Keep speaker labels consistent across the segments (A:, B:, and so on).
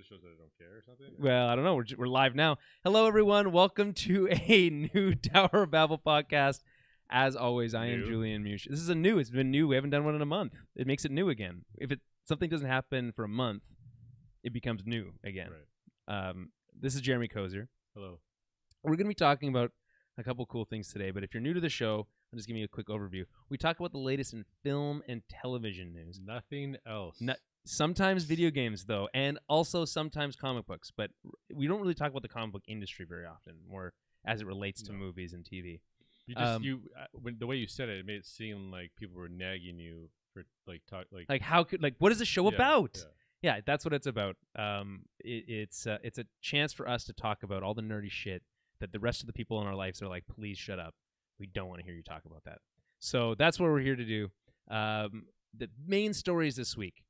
A: shows that I don't care or something?
B: Well, I don't know. We're live now. Hello, everyone. Welcome to a new Tower of Babble podcast. As always, I am Julian and Jeremy. This is it's been new. We haven't done one in a month. It makes it new again. If something doesn't happen for a month, it becomes new again.
A: Right.
B: This is Jeremy Kozer.
A: Hello.
B: We're going to be talking about a couple cool things today, but if you're new to the show, I'll just give you a quick overview. We talk about the latest in film and television news.
A: Nothing else.
B: Sometimes video games, though, and also sometimes comic books, but we don't really talk about the comic book industry very often, more as it relates to movies and TV.
A: The way you said it, it made it seem like people were nagging you for
B: what is the show about?
A: Yeah.
B: Yeah, that's what it's about. It's a chance for us to talk about all the nerdy shit that the rest of the people in our lives are like, please shut up. We don't want to hear you talk about that. So that's what we're here to do. The main stories this week.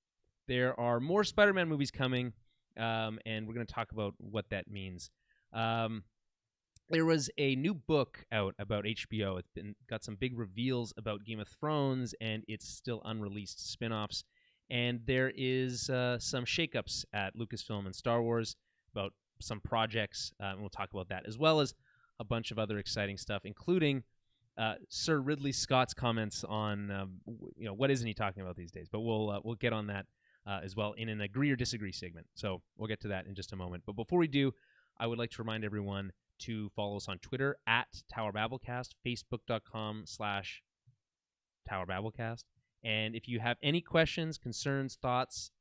B: There are more Spider-Man movies coming, and we're going to talk about what that means. There was a new book out about HBO. It's got some big reveals about Game of Thrones and its still unreleased spin-offs. And there is some shakeups at Lucasfilm and Star Wars about some projects, and we'll talk about that, as well as a bunch of other exciting stuff, including Sir Ridley Scott's comments on what isn't he talking about these days. But we'll get on that as well in an agree or disagree segment. So we'll get to that in just a moment. But before we do, I would like to remind everyone to follow us on Twitter at TowerBabblecast, Facebook.com/TowerBabblecast. And if you have any questions, concerns, thoughts,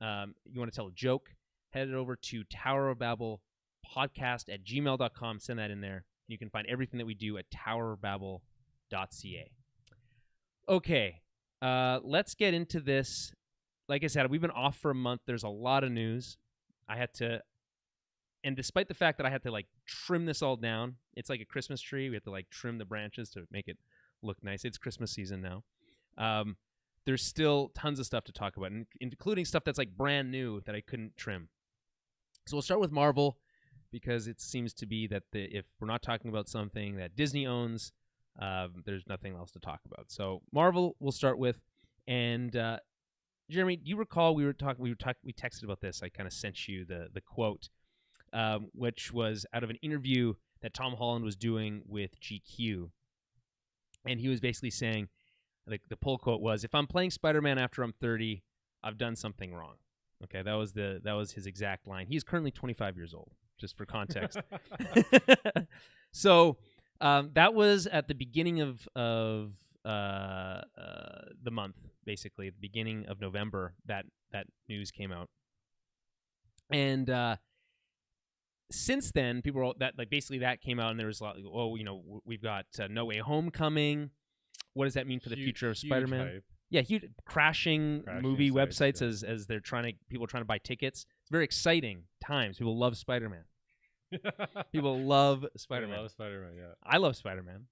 B: you want to tell a joke, head over to towerofbabblepodcast@gmail.com. Send that in there. You can find everything that we do at towerofbabble.ca. Okay, let's get into this. Like I said, we've been off for a month. There's a lot of news. And despite the fact that I had to trim this all down, it's like a Christmas tree. We have to trim the branches to make it look nice. It's Christmas season now. There's still tons of stuff to talk about, including stuff that's brand new that I couldn't trim. So we'll start with Marvel, because it seems to be that if we're not talking about something that Disney owns, there's nothing else to talk about. So Marvel we'll start with. And Jeremy, do you recall we texted about this? I kind of sent you the quote, which was out of an interview that Tom Holland was doing with GQ. And he was basically saying, the pull quote was, "If I'm playing Spider-Man after I'm 30, I've done something wrong." Okay, that was his exact line. He's currently 25 years old, just for context. So that was at the beginning of the month, basically, at the beginning of November. That news came out, and since then, people were basically that came out, and there was a lot. We've got No Way Home coming. What does that mean for the future of Spider-Man?
A: Hype.
B: Yeah, huge crashing movie
A: sites,
B: websites
A: yeah.
B: as they're people trying to buy tickets. It's very exciting times. People love Spider-Man. People love Spider-Man.
A: I love Spider-Man, yeah.
B: I love Spider-Man.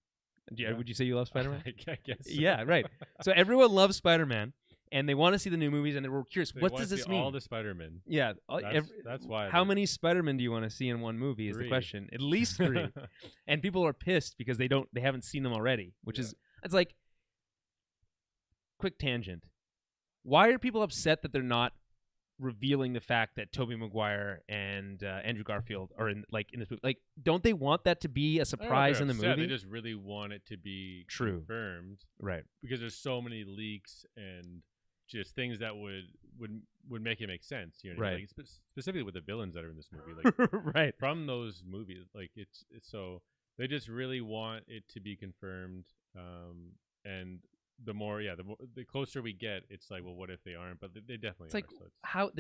B: Would you say you love Spider-Man?
A: I guess.
B: Yeah, right. So everyone loves Spider-Man, and they want to see the new movies, and they were curious, what does this mean?
A: All the Spider-Man.
B: Yeah.
A: That's why.
B: How many Spider-Man do you want to see in one movie is the question. At least 3. And people are pissed because they haven't seen them already, which is, it's like, quick tangent. Why are people upset that they're not revealing the fact that Tobey Maguire and Andrew Garfield are in this movie? Don't they want that to be a surprise in the movie?
A: They just really want it to be confirmed,
B: right? Because
A: there's so many leaks and just things that would make it make sense,
B: right?
A: Specifically with the villains that are in this movie,
B: right?
A: From those movies, it's so they just really want it to be confirmed, and the closer we get, it's well, what if they aren't? But they definitely are.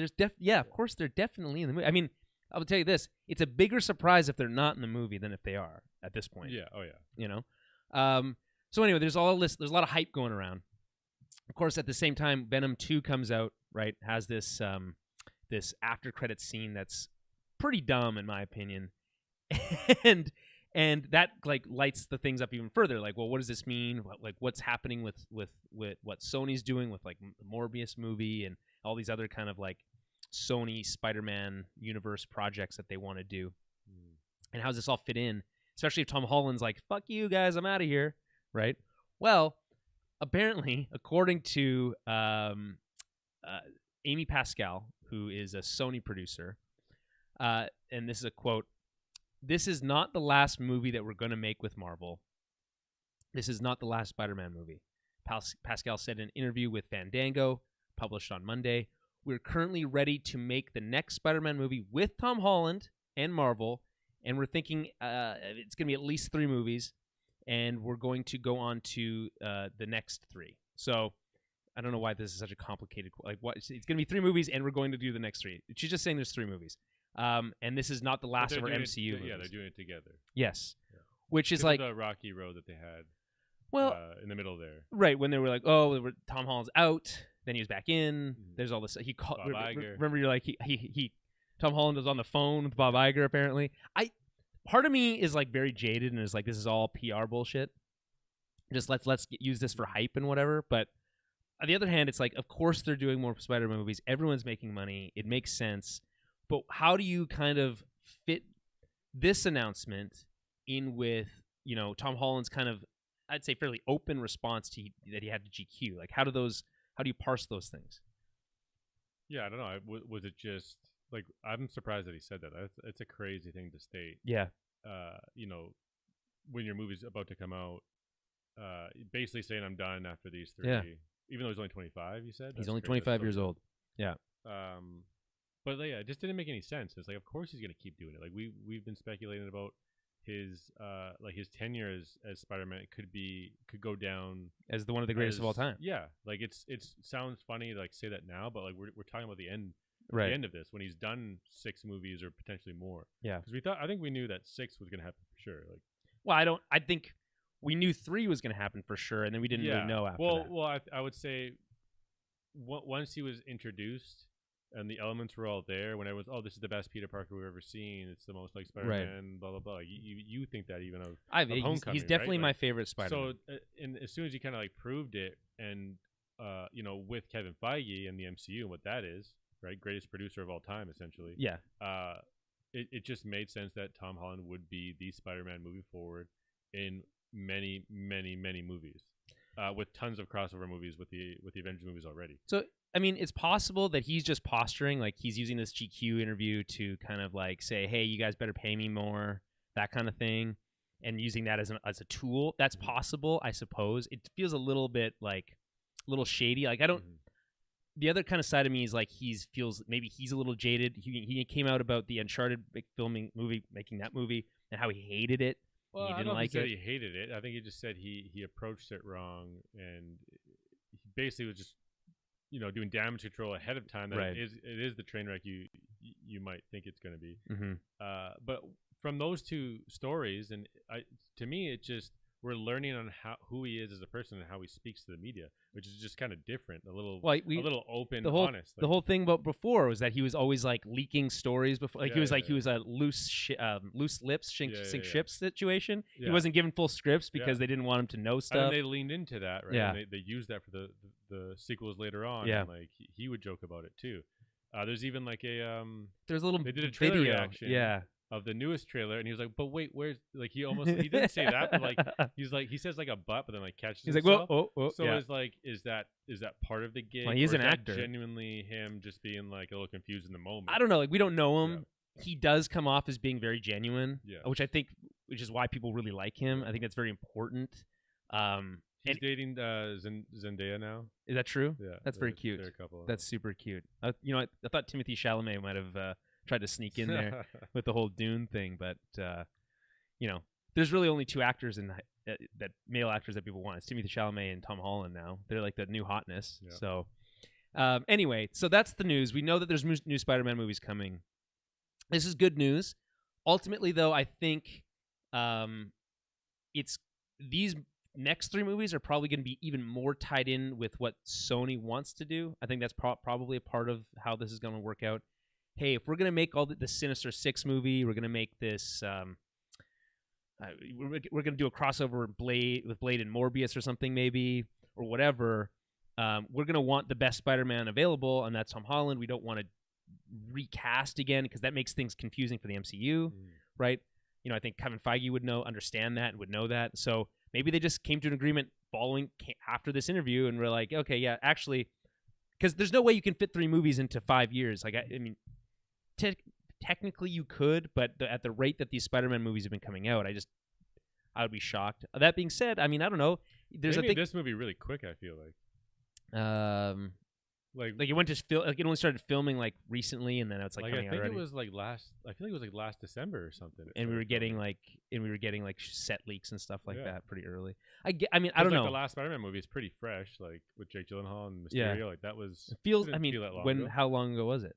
B: Of course they're definitely in the movie. I mean, I will tell you this: it's a bigger surprise if they're not in the movie than if they are at this point.
A: Yeah. Oh yeah.
B: So anyway, there's a lot of hype going around. Of course, at the same time, Venom 2 comes out. Right, has this after credit scene that's pretty dumb in my opinion, and that lights the things up even further. Well, what does this mean? What's happening with what Sony's doing with the Morbius movie and all these other kind of Sony Spider-Man universe projects that they want to do, and how does this all fit in? Especially if Tom Holland's "Fuck you guys, I'm out of here," right? Well, apparently, according to Amy Pascal, who is a Sony producer, And this is a quote. "This is not the last movie that we're going to make with Marvel. This is not the last Spider-Man movie." Pascal said in an interview with Fandango, published on Monday, "We're currently ready to make the next Spider-Man movie with Tom Holland and Marvel, and we're thinking it's going to be at least 3 movies, and we're going to go on to the next 3. So I don't know why this is such a complicated. Like, what? It's going to be 3 movies, and we're going to do the next 3. She's just saying there's 3 movies. And this is not the last of our MCU movies.
A: Yeah, they're doing it together.
B: Yes,
A: yeah.
B: Which is like
A: the rocky road that they had.
B: Well,
A: in the middle there,
B: right when they were like, "Oh, Tom Holland's out," then he was back in.
A: Mm-hmm.
B: There's all this. He called.
A: Bob Iger.
B: Remember, you're like Tom Holland was on the phone with Bob Iger. Apparently, part of me is like very jaded and is like, this is all PR bullshit. Just let's use this for hype and whatever. But on the other hand, it's like, of course they're doing more Spider-Man movies. Everyone's making money. It makes sense. But how do you kind of fit this announcement in with, Tom Holland's kind of, I'd say, fairly open response that he had to GQ? Like, how do you parse those things?
A: Yeah, I don't know. Was it just like, I'm surprised that he said that. It's a crazy thing to state.
B: Yeah.
A: When your movie's about to come out, basically saying I'm done after these 3.
B: Yeah.
A: Even though he's only 25, you said?
B: He's only 25 years old. Yeah.
A: But yeah, it just didn't make any sense. It's like, of course he's gonna keep doing it. Like we've been speculating about his his tenure as Spider-Man could go down
B: as one of the greatest of all time.
A: Yeah, like it sounds funny to like say that now, but like we're talking about the end,
B: right?
A: The end of this when he's done 6 movies or potentially more.
B: Yeah,
A: because I think we knew that 6 was gonna happen for sure. Like,
B: well, I think we knew 3 was gonna happen for sure, and then we didn't really know after that.
A: Well, I would say once he was introduced. And the elements were all there when everyone's, this is the best Peter Parker we've ever seen. It's the most like Spider-Man, right. Blah, blah, blah. Like, you think that even of Homecoming,
B: he's definitely
A: right?
B: my favorite Spider-Man.
A: So and as soon as you kind of like proved it and, with Kevin Feige and the MCU and what that is, right? Greatest producer of all time, essentially.
B: Yeah.
A: It just made sense that Tom Holland would be the Spider-Man moving forward in many, many, many movies. With tons of crossover movies with the Avengers movies already.
B: So, I mean, it's possible that he's just posturing, like he's using this GQ interview to kind of like say, "Hey, you guys better pay me more," that kind of thing, and using that as a tool. That's possible, I suppose. It feels a little bit like a little shady. Like I don't. The other kind of side of me is like feels maybe he's a little jaded. He came out about the Uncharted making that movie, and how he hated it.
A: Well,
B: he didn't
A: I don't
B: like
A: think
B: it.
A: He hated it. I think he just said he approached it wrong, and he basically was just doing damage control ahead of time. That
B: right.
A: it is the train wreck you might think it's going to be.
B: Mm-hmm.
A: But from those 2 stories, and to me, it just we're learning on who he is as a person and how he speaks to the media, which is just kind of different, a little open, honest.
B: The whole thing about before was that he was always like leaking stories before, like he was a loose lips sink ships situation. Yeah. He wasn't given full scripts because they didn't want him to know stuff.
A: And they leaned into that, right?
B: Yeah.
A: And they used that for the sequels later on.
B: Yeah.
A: And like he would joke about it too. There's even like
B: there's a little
A: they did a trailer
B: video
A: reaction.
B: Yeah.
A: Of the newest trailer, and he was like, "But wait, where's like he didn't say that, but like he says like a but then like catches
B: he's
A: himself.
B: Like, whoa,
A: so
B: yeah.
A: It's like, is that part of the gig?
B: Well, he's
A: or
B: an
A: is that
B: actor.
A: Genuinely him just being like a little confused in the moment.
B: I don't know. Like we don't know him. Yeah. He does come off as being very genuine, which is why people really like him. I think that's very important.
A: He's dating Zendaya now.
B: Is that true?
A: Yeah,
B: that's very cute. That's super cute. I thought Timothée Chalamet might have tried to sneak in there with the whole Dune thing, but there's really only 2 actors that male actors that people want. It's Timothée Chalamet and Tom Holland now. They're like the new hotness. Yeah. So anyway, so that's the news. We know that there's new Spider-Man movies coming. This is good news. Ultimately, though, I think it's these next 3 movies are probably going to be even more tied in with what Sony wants to do. I think that's probably a part of how this is going to work out. Hey, if we're going to make all the Sinister 6 movie, we're going to make this, we're going to do a crossover with Blade and Morbius or something maybe, or whatever, we're going to want the best Spider-Man available, and that's Tom Holland. We don't want to recast again because that makes things confusing for the MCU, right? I think Kevin Feige would understand that and would know that. So maybe they just came to an agreement after this interview and we're like, okay, yeah, actually, because there's no way you can fit 3 movies into 5 years. Like, I mean, technically you could, but at the rate that these Spider-Man movies have been coming out, I would be shocked. That being said, I mean, I don't know. There's
A: they made this movie really quick, I feel like.
B: Like it went to like it only started filming like recently, and then it's like coming out already.
A: It was like last. I feel like it was like last December or something.
B: And we were getting like set leaks and stuff like that pretty early. I mean, I don't know.
A: The last Spider-Man movie is pretty fresh, like with Jake Gyllenhaal and Mysterio.
B: Yeah.
A: Like that was.
B: It feels. I mean, how long ago was it?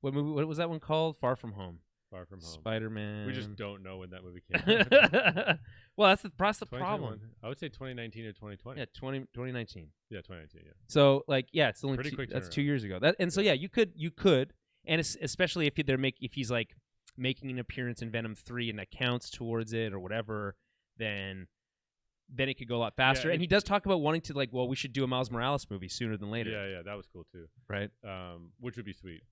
B: What movie? What was that one called? Far From Home.
A: Far From Home.
B: Spider-Man.
A: We just don't know when that movie came out.
B: Well, that's the problem.
A: I would say 2019 or 2020.
B: Yeah, 2019.
A: Yeah, 2019. Yeah.
B: So like, yeah, it's only
A: pretty quick.
B: That's 2 years ago. So you could, and especially if if he's like making an appearance in Venom 3 and that counts towards it or whatever, then it could go a lot faster.
A: Yeah,
B: and he does talk about wanting to like, well, we should do a Miles Morales movie sooner than later.
A: Yeah, that was cool too.
B: Right.
A: Which would be sweet.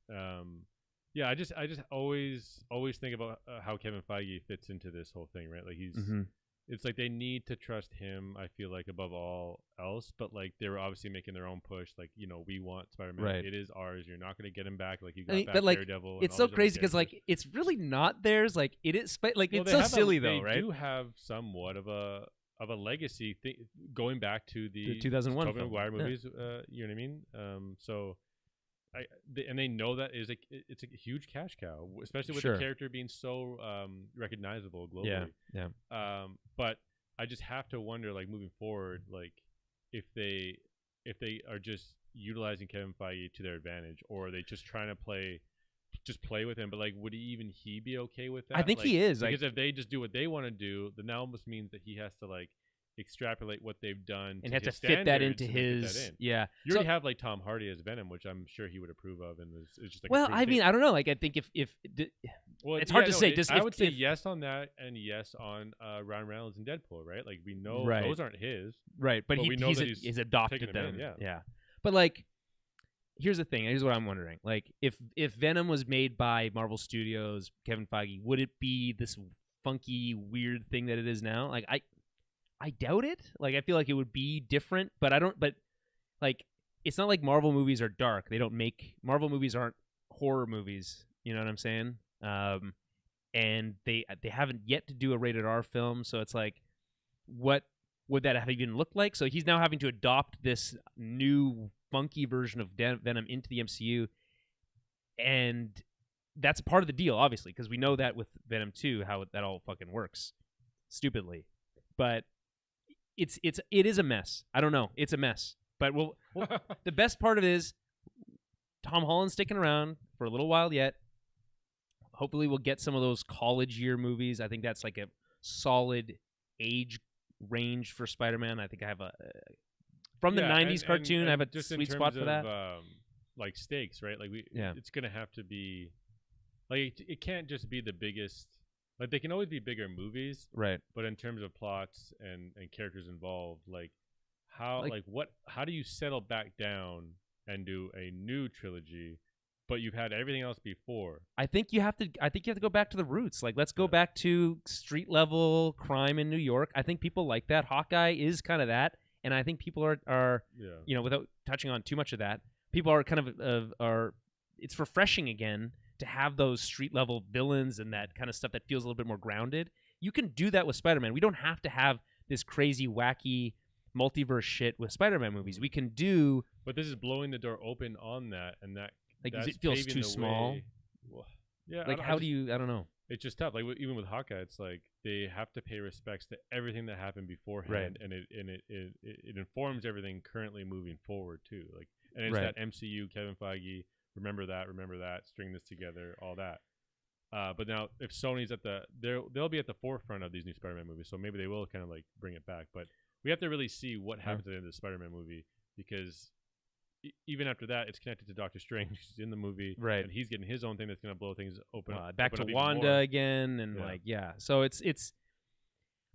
A: Yeah, I just always think about how Kevin Feige fits into this whole thing, right? Like he's, it's like they need to trust him. I feel like above all else, but like they were obviously making their own push. Like we want Spider-Man.
B: Right.
A: It is ours. You're not going to get him back. Like you got back
B: but like,
A: Daredevil.
B: It's so crazy because like it's really not theirs. Like it is. Like it's so silly though, right?
A: They do have somewhat of a legacy going back to the
B: 2001
A: Tobey
B: film.
A: Maguire movies. You know what I mean? So. And they know that it's a huge cash cow, especially with the character being so recognizable globally.
B: Yeah.
A: But I just have to wonder, like moving forward, like if they are just utilizing Kevin Feige to their advantage, or are they just trying to play with him? But like, would he be okay with that?
B: I think he is,
A: because if they just do what they want to do, then that almost means that he has to like extrapolate what they've done
B: and have to fit that into his. Yeah,
A: you already have like Tom Hardy as Venom, which I'm sure he would approve of, and it's just like.
B: Well, I mean, I don't know. Like, I think if it's hard to say.
A: I would say yes on that, and yes on Ryan Reynolds and Deadpool, right? Like we know those aren't his,
B: right? But we know he's adopted them. Yeah. But like, here's the thing. Here's what I'm wondering. Like, if Venom was made by Marvel Studios, Kevin Feige, would it be this funky, weird thing that it is now? Like, I doubt it. Like, I feel like it would be different, but like, it's not like Marvel movies are dark. Marvel movies aren't horror movies. You know what I'm saying? And they haven't yet to do a rated R film, so it's like, what would that have even looked like? So he's now having to adopt this new funky version of Venom into the MCU, and that's part of the deal, obviously, because we know that with Venom 2, how that all fucking works, stupidly, but. It is a mess. I don't know. It's a mess. But the best part of it is Tom Holland's sticking around for a little while yet. Hopefully we'll get some of those college year movies. I think that's like a solid age range for Spider-Man. I think I have from the 90s cartoon, I have a sweet spot for that.
A: Like stakes, right? Like it's going to have to be like it can't just be the biggest. Like they can always be bigger movies,
B: right?
A: But in terms of plots and characters involved, like how do you settle back down and do a new trilogy, but you've had everything else before? I think you have to go back to the roots. Like let's go back to street level crime in New York. I think people like that. Hawkeye is kind of that, and I think people are without touching on too much of that, people are kind of are. It's refreshing again to have those street level villains and that kind of stuff that feels a little bit more grounded. You can do that with Spider-Man. We don't have to have this crazy, wacky multiverse shit with Spider-Man movies. We can do... But this is blowing the door open on that, and that...
B: Like, it feels too small.
A: Well, yeah.
B: Like, I don't know.
A: It's just tough. Like, even with Hawkeye, it's like they have to pay respects to everything that happened beforehand, and it informs everything currently moving forward, too. Like, and it's that MCU, Kevin Feige... Remember that, string this together, all that. But now, if Sony's they'll be at the forefront of these new Spider-Man movies, so maybe they will kind of like bring it back. But we have to really see what happens at the end of the Spider-Man movie, because even after that, it's connected to Doctor Strange. He's in the movie,
B: right?
A: And he's getting his own thing that's going to blow things open up.
B: Back to Wanda again, and So it's.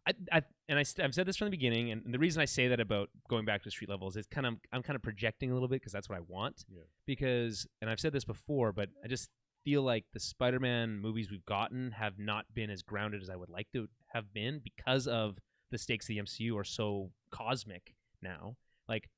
B: I've said this from the beginning, and the reason I say that about going back to street levels is I'm kind of projecting a little bit because that's what I want.
A: Yeah.
B: Because, and I've said this before, but I just feel like the Spider-Man movies we've gotten have not been as grounded as I would like to have been because of the stakes of the MCU are so cosmic now. Like,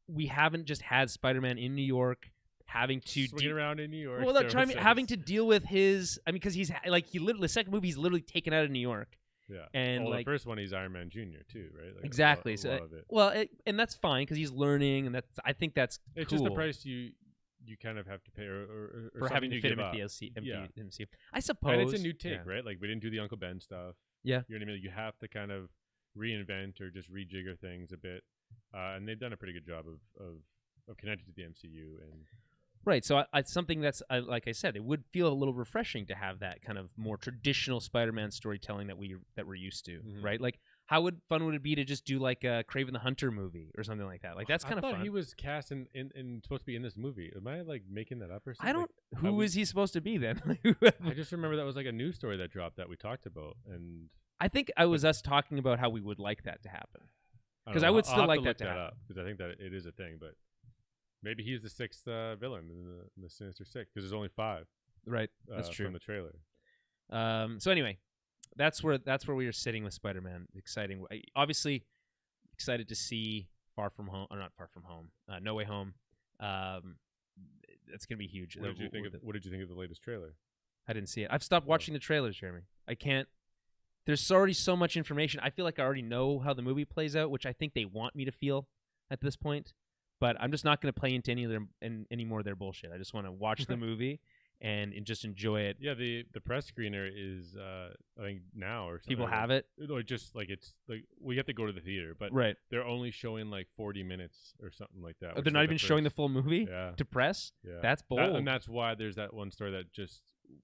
B: we haven't just had Spider-Man in New York having to
A: swinging around in New York.
B: Well, having to deal with his. I mean, because he's like the second movie he's literally taken out of New York.
A: Yeah,
B: and
A: the first one he's Iron Man Jr. too, right? Like
B: exactly. And that's fine because he's learning, and I think that's
A: it's
B: cool.
A: just the price you kind of have to pay, or
B: for having to fit him at the MCU. I suppose,
A: and it's a new take, right? Like we didn't do the Uncle Ben stuff.
B: Yeah,
A: you know what I mean. Like, you have to kind of reinvent or just rejigger things a bit, and they've done a pretty good job of connecting to the MCU and.
B: Right, so it's something that's like I said, it would feel a little refreshing to have that kind of more traditional Spider-Man storytelling that we're used to, right? Like, how fun would it be to just do like a Kraven the Hunter movie or something like that? Like, that's kind of fun.
A: I thought he was cast in supposed to be in this movie. Am I like making that up or something?
B: I don't. Who is he supposed to be then?
A: I just remember that was like a news story that dropped that we talked about, and
B: I think it was us talking about how we would like that to happen. Because I would still like that to happen.
A: Because I think that it is a thing, but. Maybe he's the sixth villain in the Sinister Six because there's only 5.
B: Right, that's true.
A: From the trailer.
B: So anyway, that's where we are sitting with Spider-Man. Exciting, obviously excited to see Far From Home, or not Far From Home, No Way Home. That's gonna be huge.
A: What did you think of the latest trailer?
B: I didn't see it. I've stopped watching the trailers, Jeremy. I can't. There's already so much information. I feel like I already know how the movie plays out, which I think they want me to feel at this point. But I'm just not going to play into any more of their bullshit. I just want to watch the movie and just enjoy it.
A: Yeah, the press screener is I think now or something.
B: People have it.
A: Or just like it's like we have to go to the theater, but
B: right.
A: They're only showing like 40 minutes or something like that.
B: Oh, they're not even showing the full movie to press.
A: Yeah,
B: that's bold.
A: And that's why there's that one story that just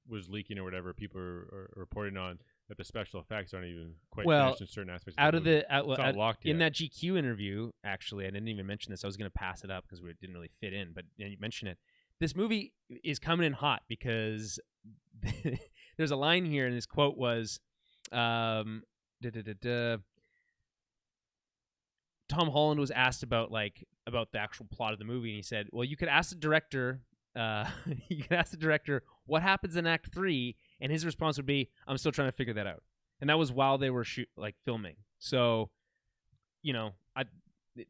A: was leaking or whatever. People are reporting on. That the special effects aren't even quite finished in certain aspects.
B: In that GQ interview, actually, I didn't even mention this. I was going to pass it up because it didn't really fit in, but you mentioned it. This movie is coming in hot because there's a line here, and this quote was, Tom Holland was asked about the actual plot of the movie, and he said, "Well, you could ask the director. What happens in Act 3." And his response would be, "I'm still trying to figure that out." And that was while they were filming. So,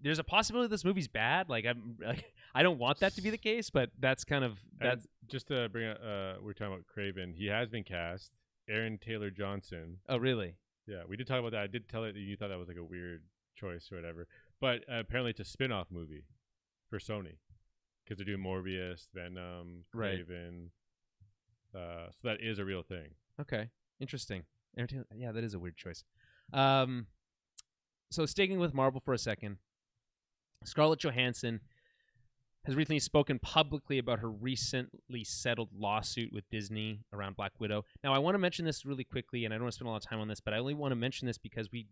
B: there's a possibility this movie's bad. I don't want that to be the case, but that's kind of that's.
A: Just to bring up, we're talking about Kraven. He has been cast. Aaron Taylor Johnson.
B: Oh, really?
A: Yeah, we did talk about that. I did tell it that you thought that was like a weird choice or whatever. But apparently, it's a spin-off movie for Sony because they're doing Morbius, Venom, Kraven. So that is a real thing.
B: Okay, interesting. Yeah, that is a weird choice. So sticking with Marvel for a second, Scarlett Johansson has recently spoken publicly about her recently settled lawsuit with Disney around Black Widow. Now, I want to mention this really quickly, and I don't want to spend a lot of time on this, but I only want to mention this because we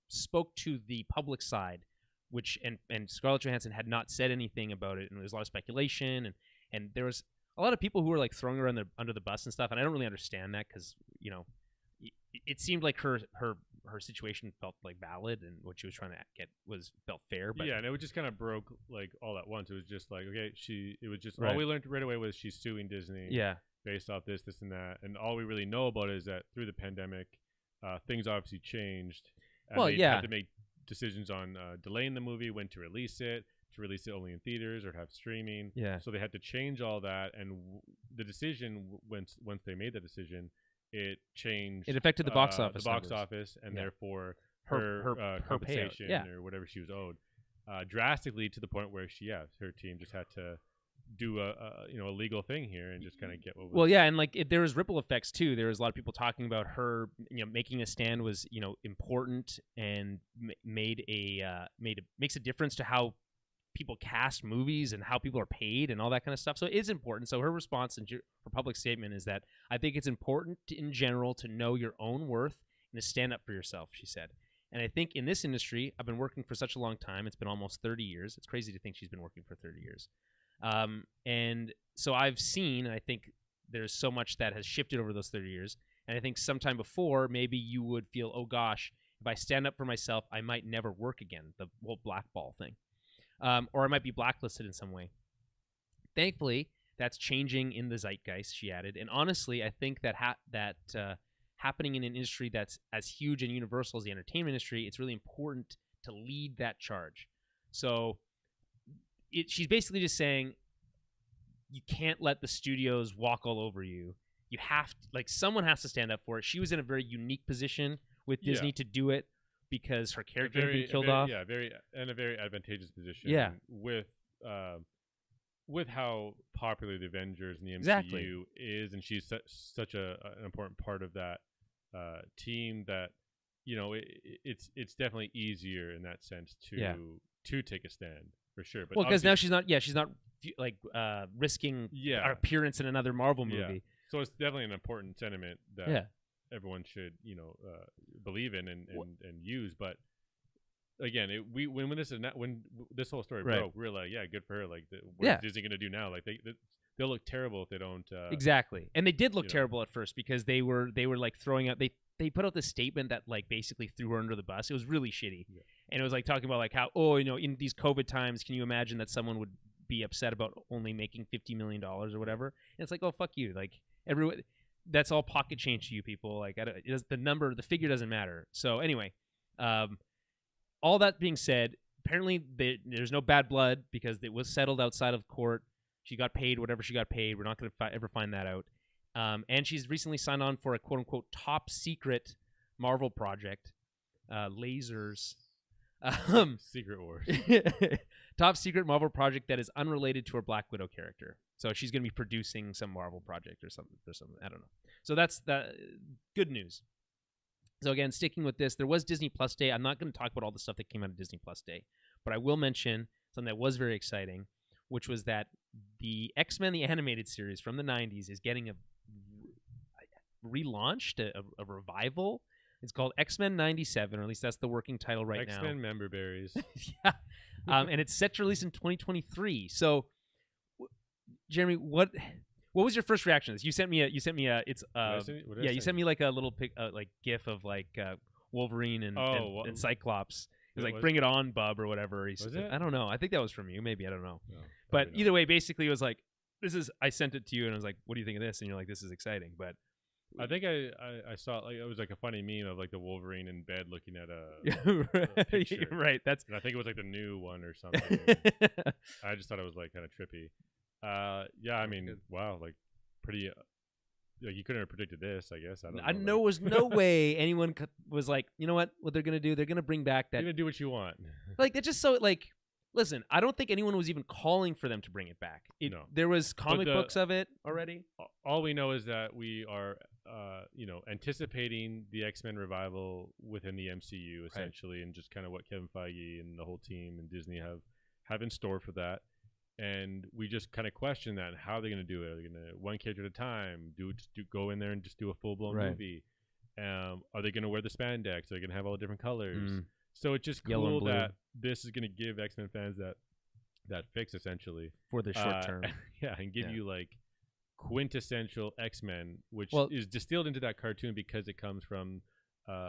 B: spoke to the public side, which and Scarlett Johansson had not said anything about it, and there was a lot of speculation, and there was a lot of people who were like throwing her under the bus and stuff, and I don't really understand that because it seemed like her situation felt like valid, and what she was trying to get felt fair. But
A: yeah, and it just kind of broke like all at once. It was just like all we learned right away was she's suing Disney.
B: Yeah,
A: based off this, and and all we really know about it is that through the pandemic, things obviously changed. And they had to make decisions on delaying the movie, when to release it only in theaters or have streaming.
B: Yeah.
A: So they had to change all that, and the decision once they made the decision, it changed.
B: It affected the box office.
A: And therefore her compensation or whatever she was owed, drastically to the point where her team just had to do a legal thing here and just kind of get what was.
B: Well, yeah, and there was ripple effects too. There was a lot of people talking about her, making a stand was important and makes a difference to how people cast movies and how people are paid and all that kind of stuff. So it is important. So her response and her public statement is that I think it's important in general to know your own worth and to stand up for yourself, she said. And I think in this industry, I've been working for such a long time. It's been almost 30 years. It's crazy to think she's been working for 30 years. And so I've seen, and I think there's so much that has shifted over those 30 years. And I think sometime before, maybe you would feel, oh gosh, if I stand up for myself, I might never work again, the whole blackball thing. Or I might be blacklisted in some way. Thankfully, that's changing in the zeitgeist, she added. And honestly, I think that happening in an industry that's as huge and universal as the entertainment industry, it's really important to lead that charge. So she's basically just saying, you can't let the studios walk all over you. You have to, like, someone has to stand up for it. She was in a very unique position with Disney to do it because her character had been killed off.
A: Yeah, a very advantageous position.
B: Yeah.
A: With how popular the Avengers and the MCU is, and she's such an important part of that team that, you know, it's definitely easier in that sense to take a stand for sure. But
B: because now she's not like risking our appearance in another Marvel movie.
A: Yeah. So it's definitely an important sentiment that everyone should, you know, believe in and use. But again, when this whole story broke, we were like, yeah, good for her. Like, what is Disney gonna do now? Like, they'll look terrible if they don't.
B: Exactly, and they did look terrible at first because they were like throwing out. They put out this statement that like basically threw her under the bus. It was really shitty, and it was like talking about like how, oh, you know, in these COVID times, can you imagine that someone would be upset about only making $50 million or whatever? And it's like, oh, fuck you, like everyone. That's all pocket change to you people. Like, the figure doesn't matter. So anyway, all that being said, apparently there's no bad blood because it was settled outside of court. She got paid whatever she got paid. We're not going to ever find that out. And she's recently signed on for a quote-unquote top secret Marvel project, Lasers.
A: Secret Wars.
B: Top secret Marvel project that is unrelated to her Black Widow character. So she's going to be producing some Marvel project or something. I don't know. So that's good news. So again, sticking with this, there was Disney Plus Day. I'm not going to talk about all the stuff that came out of Disney Plus Day, but I will mention something that was very exciting, which was that the X-Men the Animated Series from the 90s is getting a relaunched, a revival. It's called X-Men 97, or at least that's the working title right now.
A: X-Men member berries.
B: Yeah. And it's set to release in 2023. So, Jeremy, what was your first reaction to this? You sent me you sent me like a little like GIF of like Wolverine and Cyclops. It was like, bring it on, bub, or whatever.
A: Was it?
B: I don't know. I think that was from you. Maybe, I don't know.
A: No,
B: but either way, basically it was like, I sent it to you and I was like, what do you think of this? And you're like, this is exciting. But
A: I think I saw, like, it was like a funny meme of like the Wolverine in bed looking at a picture.
B: Right.
A: And I think it was like the new one or something. I just thought it was like kind of trippy. Yeah, I mean, wow, like pretty. Like, you couldn't have predicted this, I guess. I don't know.
B: There was no way anyone was like, you know what they're gonna do? They're gonna bring back that.
A: You're gonna do what you want.
B: Like, it's just so like. Listen, I don't think anyone was even calling for them to bring it back.
A: No.
B: There was comic books of it already.
A: All we know is that we are, anticipating the X-Men revival within the MCU, essentially, and just kind of what Kevin Feige and the whole team and Disney have in store for that. And we just kind of question that. How are they going to do it? Are they going to one character at a time? Go in there and just do a full-blown movie? Are they going to wear the spandex? Are they going to have all the different colors? So it's just cool that this is going to give X-Men fans that fix, essentially,
B: for the short term.
A: Yeah, and give you like quintessential X-Men, which is distilled into that cartoon because it comes from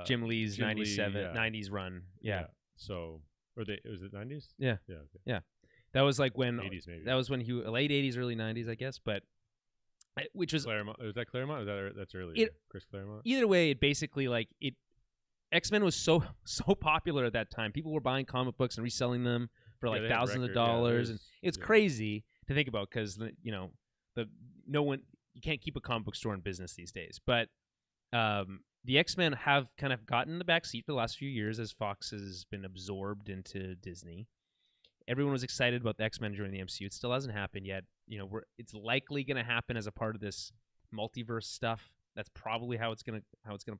B: Jim Lee's 90s run. Yeah.
A: So, was it 90s?
B: Yeah.
A: Yeah. Okay.
B: Yeah. That was like when
A: 80s maybe.
B: That was when he late 80s, early 90s, I guess. But which was
A: Claremont. Was that Claremont? That's earlier. Chris Claremont.
B: Either way, it basically like it. X-Men was so popular at that time. People were buying comic books and reselling them for like thousands of dollars, and it's crazy to think about because you can't keep a comic book store in business these days. But the X-Men have kind of gotten the back seat for the last few years as Fox has been absorbed into Disney. Everyone was excited about the X-Men during the MCU. It still hasn't happened yet. It's likely going to happen as a part of this multiverse stuff. That's probably how it's gonna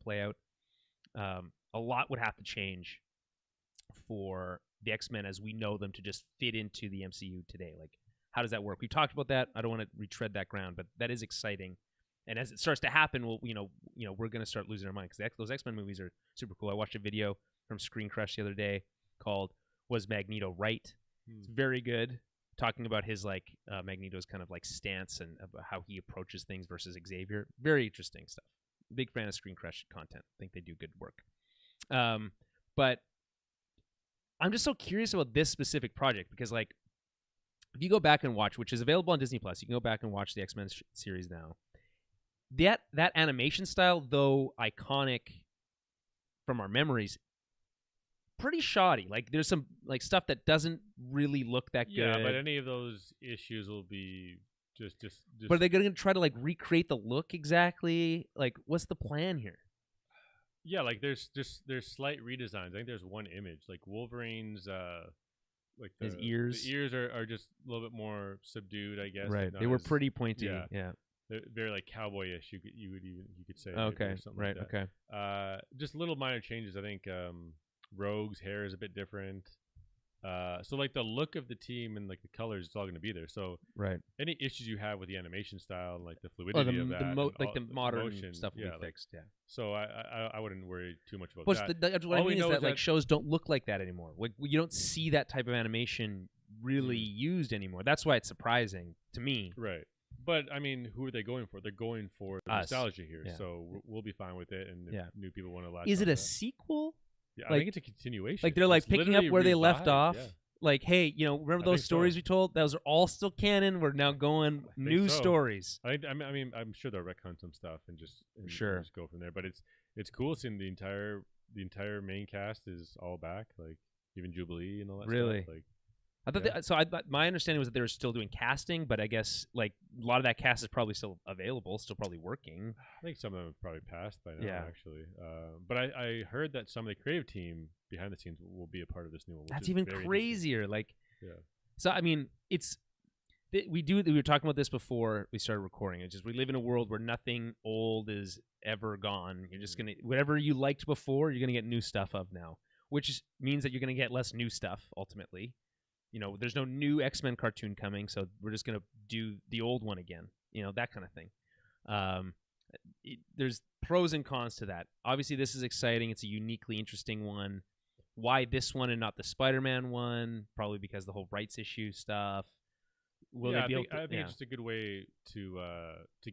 B: play out. A lot would have to change for the X-Men as we know them to just fit into the MCU today. Like, how does that work? We talked about that. I don't want to retread that ground, but that is exciting. And as it starts to happen, we're going to start losing our mind because those X-Men movies are super cool. I watched a video from Screen Crush the other day called "Was Magneto Right?" It's very good, talking about his Magneto's kind of like stance and about how he approaches things versus Xavier. Very interesting stuff. Big fan of Screen Crush content. I think they do good work. But I'm just so curious about this specific project because, like, if you go back and watch, which is available on Disney Plus, you can go back and watch the X-Men series now. That animation style, though iconic from our memories, pretty shoddy. Like, there's some like stuff that doesn't really look that good.
A: Yeah, but any of those issues will be
B: But are they going to try to like recreate the look exactly? Like, what's the plan here?
A: Yeah, like there's slight redesigns. I think there's one image, like Wolverine's like
B: his ears.
A: The ears are just a little bit more subdued, I guess.
B: Right. They were pretty pointy. Yeah.
A: They're very like cowboyish. You could say.
B: Okay. Right.
A: Like
B: okay.
A: Just little minor changes. I think Rogue's hair is a bit different. So like the look of the team and like the colors, it's all going to be there. So any issues you have with the animation style and like the fluidity of that,
B: the modern motion, stuff will be fixed. Yeah.
A: So I wouldn't worry too much about that.
B: What I mean is that like shows don't look like that anymore. Like you don't see that type of animation really used anymore. That's why it's surprising to me.
A: Right. But I mean, who are they going for? They're going for the nostalgia here. Yeah. So we'll be fine with it. And if new people want to latch
B: is it a sequel?
A: Yeah, I think it's a continuation.
B: Like they're like picking up where they left off. Yeah. Like, hey, remember those stories we told? Those are all still canon. We're now going new stories.
A: I mean, I'm sure they'll retcon some stuff and just go from there. But it's cool seeing the entire main cast is all back, like even Jubilee and all that stuff. Like,
B: I thought my understanding was that they were still doing casting, but I guess like a lot of that cast is probably still available, still probably working.
A: I think some of them have probably passed by now, actually. But I heard that some of the creative team behind the scenes will be a part of this new one.
B: That's even crazier. Like, so I mean, we were talking about this before we started recording. It's just we live in a world where nothing old is ever gone. You're just gonna whatever you liked before, you're gonna get new stuff of now, which means that you're gonna get less new stuff ultimately. There's no new X-Men cartoon coming, so we're just going to do the old one again. That kind of thing. There's pros and cons to that. Obviously, this is exciting. It's a uniquely interesting one. Why this one and not the Spider-Man one? Probably because the whole rights issue stuff.
A: I think it's just a good way to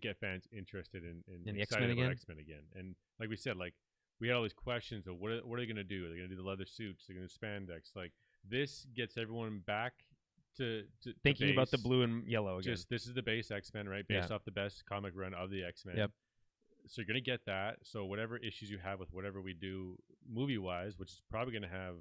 A: get fans interested in
B: the X-Men again.
A: X-Men again. And like we said, like we had all these questions of what are they going to do? Are they going to do the leather suits? They're going to spandex? Like, this gets everyone back to
B: thinking about the blue and yellow again.
A: This is the base X-Men, right? Based off the best comic run of the X-Men.
B: Yep.
A: So you're going to get that. So whatever issues you have with whatever we do movie-wise, which is probably going to have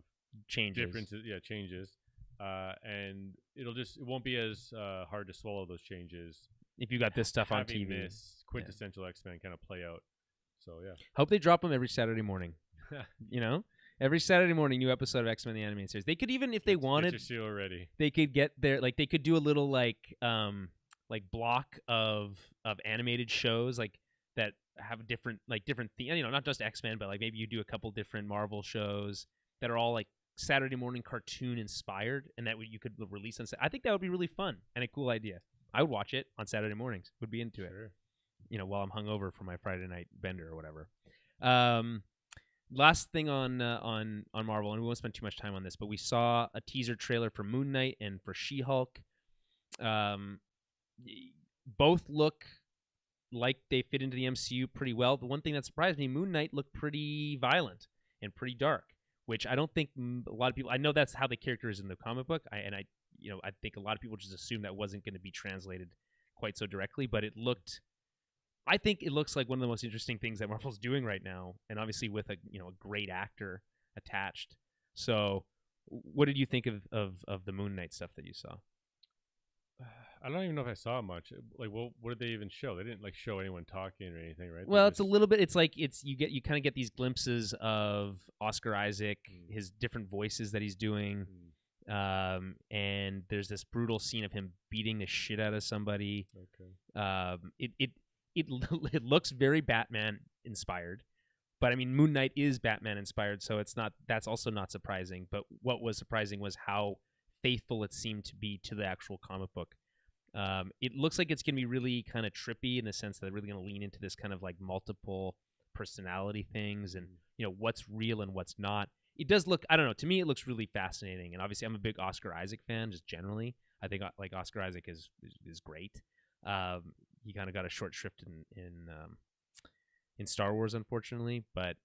A: differences, changes. And it won't be as hard to swallow those changes
B: if you got this stuff on TV.
A: This quintessential X-Men kind of play out. So yeah.
B: Hope they drop them every Saturday morning. Every Saturday morning, new episode of X-Men the Animated Series. They could even, if they wanted,
A: get your seal ready.
B: They could get their they could do a little like block of animated shows like that have different themes. Not just X-Men, but like maybe you do a couple different Marvel shows that are all like Saturday morning cartoon inspired, and that you could release on. I think that would be really fun and a cool idea. I would watch it on Saturday mornings. Would be into it. While I'm hungover for my Friday night bender or whatever. Last thing on Marvel, and we won't spend too much time on this, but we saw a teaser trailer for Moon Knight and for She-Hulk. Both look like they fit into the MCU pretty well. The one thing that surprised me, Moon Knight looked pretty violent and pretty dark, which I don't think a lot of people. I know that's how the character is in the comic book, I think a lot of people just assumed that wasn't going to be translated quite so directly, but I think it looks like one of the most interesting things that Marvel's doing right now, and obviously with a great actor attached. So, what did you think of the Moon Knight stuff that you saw?
A: I don't even know if I saw much. Like, what did they even show? They didn't like show anyone talking or anything, right?
B: Well, it's a little bit. It's like you kind of get these glimpses of Oscar Isaac, his different voices that he's doing, and there's this brutal scene of him beating the shit out of somebody. Okay. It looks very Batman inspired, but I mean Moon Knight is Batman inspired, so that's also not surprising. But what was surprising was how faithful it seemed to be to the actual comic book. It looks like it's going to be really kind of trippy in the sense that they're really going to lean into this kind of like multiple personality things and what's real and what's not. It does look, I don't know, to me it looks really fascinating, and obviously I'm a big Oscar Isaac fan just generally. I think like Oscar Isaac is great. He kind of got a short shrift in Star Wars, unfortunately. But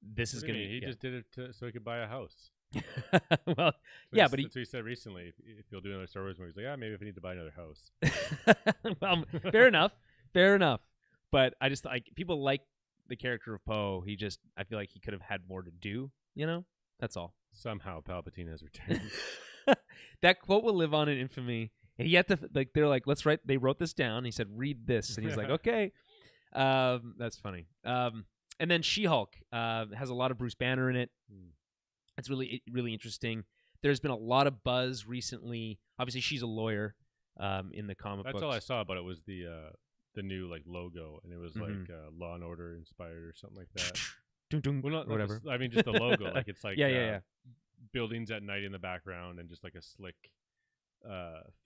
B: this is going to be...
A: He just did it so he could buy a house.
B: Well, yeah, but
A: that's what he said recently. If you'll do another Star Wars movie, he's like, maybe if I need to buy another house.
B: Well, fair enough. But I just like people like the character of Poe. I feel like he could have had more to do. That's all.
A: Somehow Palpatine has returned.
B: That quote will live on in infamy. And he had to like they're like, let's write. They wrote this down. He said, read this, and he's like, okay. That's funny. And then She-Hulk has a lot of Bruce Banner in it. It's really interesting. There's been a lot of buzz recently. Obviously, she's a lawyer in the comic books.
A: That's all I saw, but it was the new like logo, and it was like Law and Order inspired or something like that.
B: Well, not
A: whatever. I mean, just the logo, like it's like
B: yeah.
A: Buildings at night in the background, and just like a slick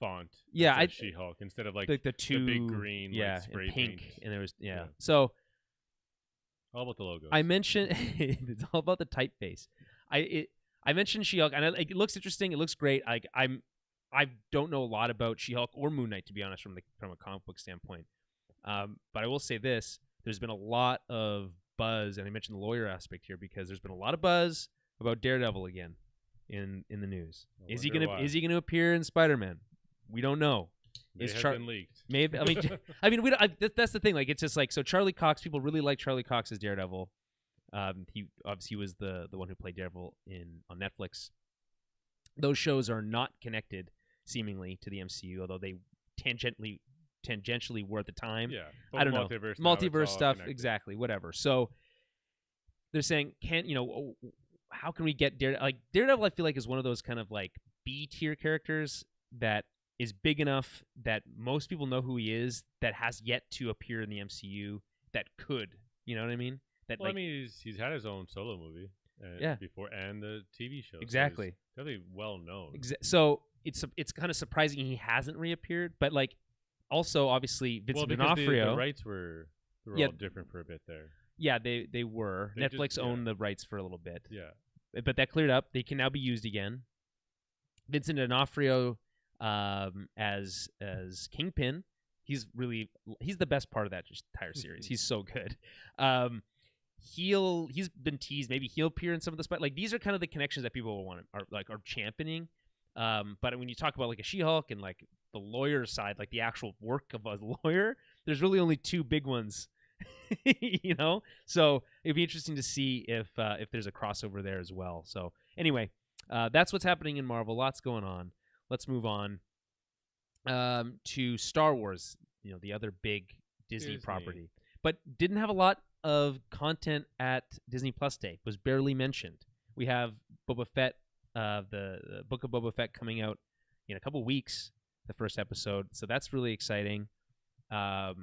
A: font.
B: Yeah,
A: She-Hulk instead of like
B: the two
A: the big green, like, spray
B: and pink,
A: paint.
B: and there was So
A: all about the logos.
B: I mentioned it's all about the typeface. I mentioned She-Hulk, and it looks interesting. It looks great. I don't know a lot about She-Hulk or Moon Knight, to be honest, from a comic book standpoint. But I will say this: there's been a lot of buzz, and I mentioned the lawyer aspect here because there's been a lot of buzz about Daredevil again in the news. Is he gonna appear in Spider-Man? We don't know.
A: It has been leaked.
B: Maybe I mean we don't, that's the thing. Like it's just like so Charlie Cox. People really like Charlie Cox as Daredevil. He obviously was the one who played Daredevil on Netflix. Those shows are not connected seemingly to the MCU, although they tangentially were at the time.
A: Yeah,
B: I don't know. Multiverse stuff,
A: connected.
B: Exactly, whatever. So they're saying, how can we get Daredevil? Like Daredevil, I feel like is one of those kind of like B tier characters that is big enough that most people know who he is, that has yet to appear in the MCU. That could, you know what I mean? That
A: I mean, he's had his own solo movie before, and the TV show.
B: Exactly,
A: so definitely well known.
B: So it's kind of surprising he hasn't reappeared, but like. Also, obviously, Vincent D'Onofrio.
A: The rights were all different for a bit there.
B: Yeah, they were. Netflix owned the rights for a little bit.
A: Yeah,
B: but that cleared up. They can now be used again. Vincent D'Onofrio as Kingpin. He's the best part of that entire series. He's so good. He's been teased. Maybe he'll appear in some of the like these are kind of the connections that people are championing. But when you talk about like a She-Hulk and like the lawyer side, like the actual work of a lawyer, there's really only two big ones, So it'd be interesting to see if there's a crossover there as well. So anyway, that's what's happening in Marvel. Lots going on. Let's move on to Star Wars. The other big Disney property, but didn't have a lot of content at Disney Plus Day. Was barely mentioned. We have Boba Fett. The Book of Boba Fett coming out in a couple weeks, the first episode. So that's really exciting. I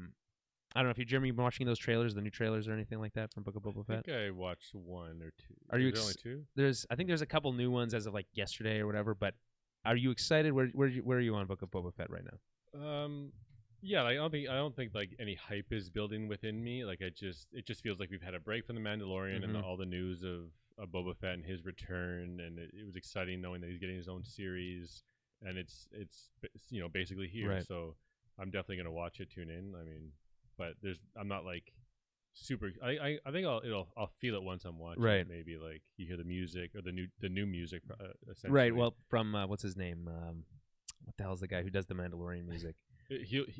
B: don't know if Jeremy, been watching those trailers, the new trailers or anything like that from Book of Boba Fett?
A: I think I watched one or two.
B: Are you
A: only two?
B: I think there's a couple new ones as of like yesterday or whatever. But are you excited? Where are you on Book of Boba Fett right now?
A: Yeah, like, I don't think like any hype is building within me. Like it just feels like we've had a break from the Mandalorian and all the news of Boba Fett and his return, and it was exciting knowing that he's getting his own series, and it's basically here.
B: Right.
A: So I'm definitely gonna watch it, tune in. I mean, but I'm not like super. I think I'll feel it once I'm watching.
B: Right.
A: It. Maybe like you hear the music or the new music. Essentially.
B: Right. Well, from what's his name? What the hell is the guy who does the Mandalorian music?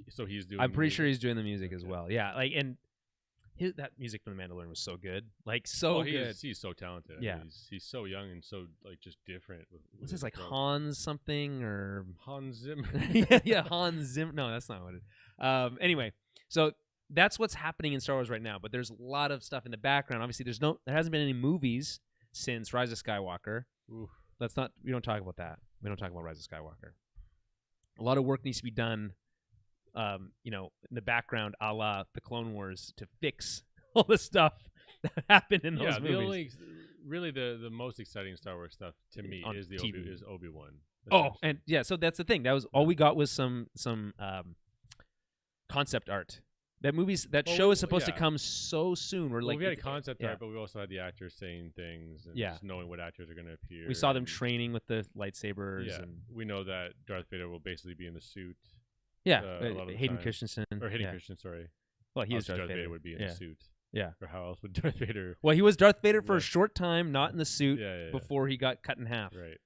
A: So he's doing.
B: I'm pretty sure he's doing the music as well. Yeah. Like and. That music from the Mandalorian was so good, like good.
A: He's so talented.
B: Yeah,
A: he's so young and so like just different.
B: What's this like Hans something or
A: Hans Zimmer?
B: yeah, Hans Zimmer. No, that's not what it is. Anyway, so that's what's happening in Star Wars right now. But there's a lot of stuff in the background. Obviously, there hasn't been any movies since Rise of Skywalker.
A: Oof.
B: We don't talk about that. We don't talk about Rise of Skywalker. A lot of work needs to be done. In the background, a la the Clone Wars, to fix all the stuff that happened in those movies.
A: Really, the most exciting Star Wars stuff to me is Obi-Wan.
B: Oh, and yeah, so that's the thing. That was all we got was some concept art. That show is supposed to come so soon.
A: We had a concept art, but we also had the actors saying things and just knowing what actors are going to appear.
B: We saw them training with the lightsabers.
A: Yeah,
B: and
A: we know that Darth Vader will basically be in the suit.
B: Yeah, Hayden Christensen.
A: Or Hayden Christensen, sorry.
B: Well, he is Darth Vader.
A: Would be in a suit.
B: Yeah.
A: Or how else would Darth Vader?
B: Well, he was Darth Vader for a short time, not in the suit, before he got cut in half.
A: Right.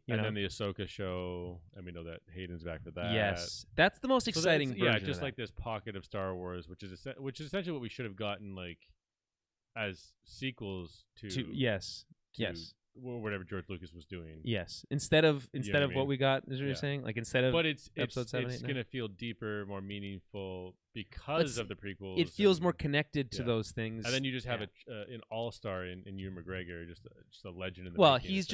A: And then the Ahsoka show, and we know that Hayden's back for that.
B: Yes, that's the most exciting version.
A: Yeah, just like this pocket of Star Wars, which is essentially what we should have gotten, like as sequels to
B: yes,
A: whatever George Lucas was doing.
B: Yes, instead of
A: what I
B: what
A: mean?
B: we got, is what you're saying? Like instead of
A: But it's
B: episode 7, 8,
A: it's
B: 9?
A: gonna feel deeper, more meaningful because of the prequels.
B: It feels more connected to
A: yeah.
B: those things.
A: And then you just have an all-star in Ewan McGregor, just a legend in the
B: Well,
A: making,
B: he's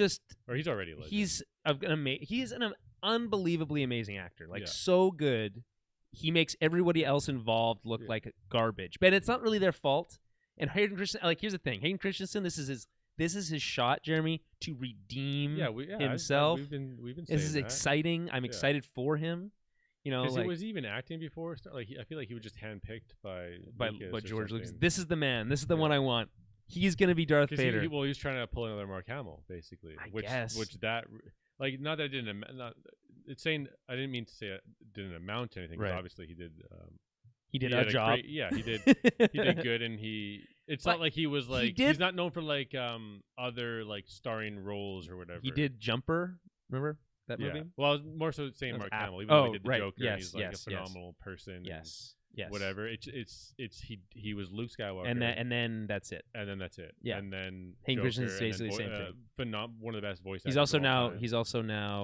A: already a legend.
B: he's an unbelievably amazing actor. Like
A: Yeah.
B: so good. He makes everybody else involved look like garbage. But it's not really their fault. And Hayden Christensen, like here's the thing. Hayden Christensen, this is his shot, Jeremy, to redeem himself.
A: We've been saying
B: this is
A: that.
B: exciting. I'm excited for him. You know,
A: because
B: like,
A: he was even acting before. Like I feel like he was just handpicked by
B: George Lucas.
A: something.
B: This is the man. This is the one I want. He's gonna be Darth Vader.
A: He was trying to pull another Mark Hamill, basically.
B: I guess.
A: Which that like not that it didn't. It's saying I didn't mean to say it didn't amount to anything. Right. Obviously, he did.
B: He did a job.
A: He did. He did good, and it's not like he was like he's not known for like other like starring roles or whatever.
B: He did Jumper. Remember that movie?
A: Well, I was more so saying Mark Hamill. Even though he did the Joker,
B: yes,
A: he's like a phenomenal person.
B: Yes.
A: Whatever. He was Luke Skywalker,
B: and then that's it.
A: Yeah. And then
B: Hayden Christensen's basically the same thing.
A: One of the best voice actors.
B: He's also now.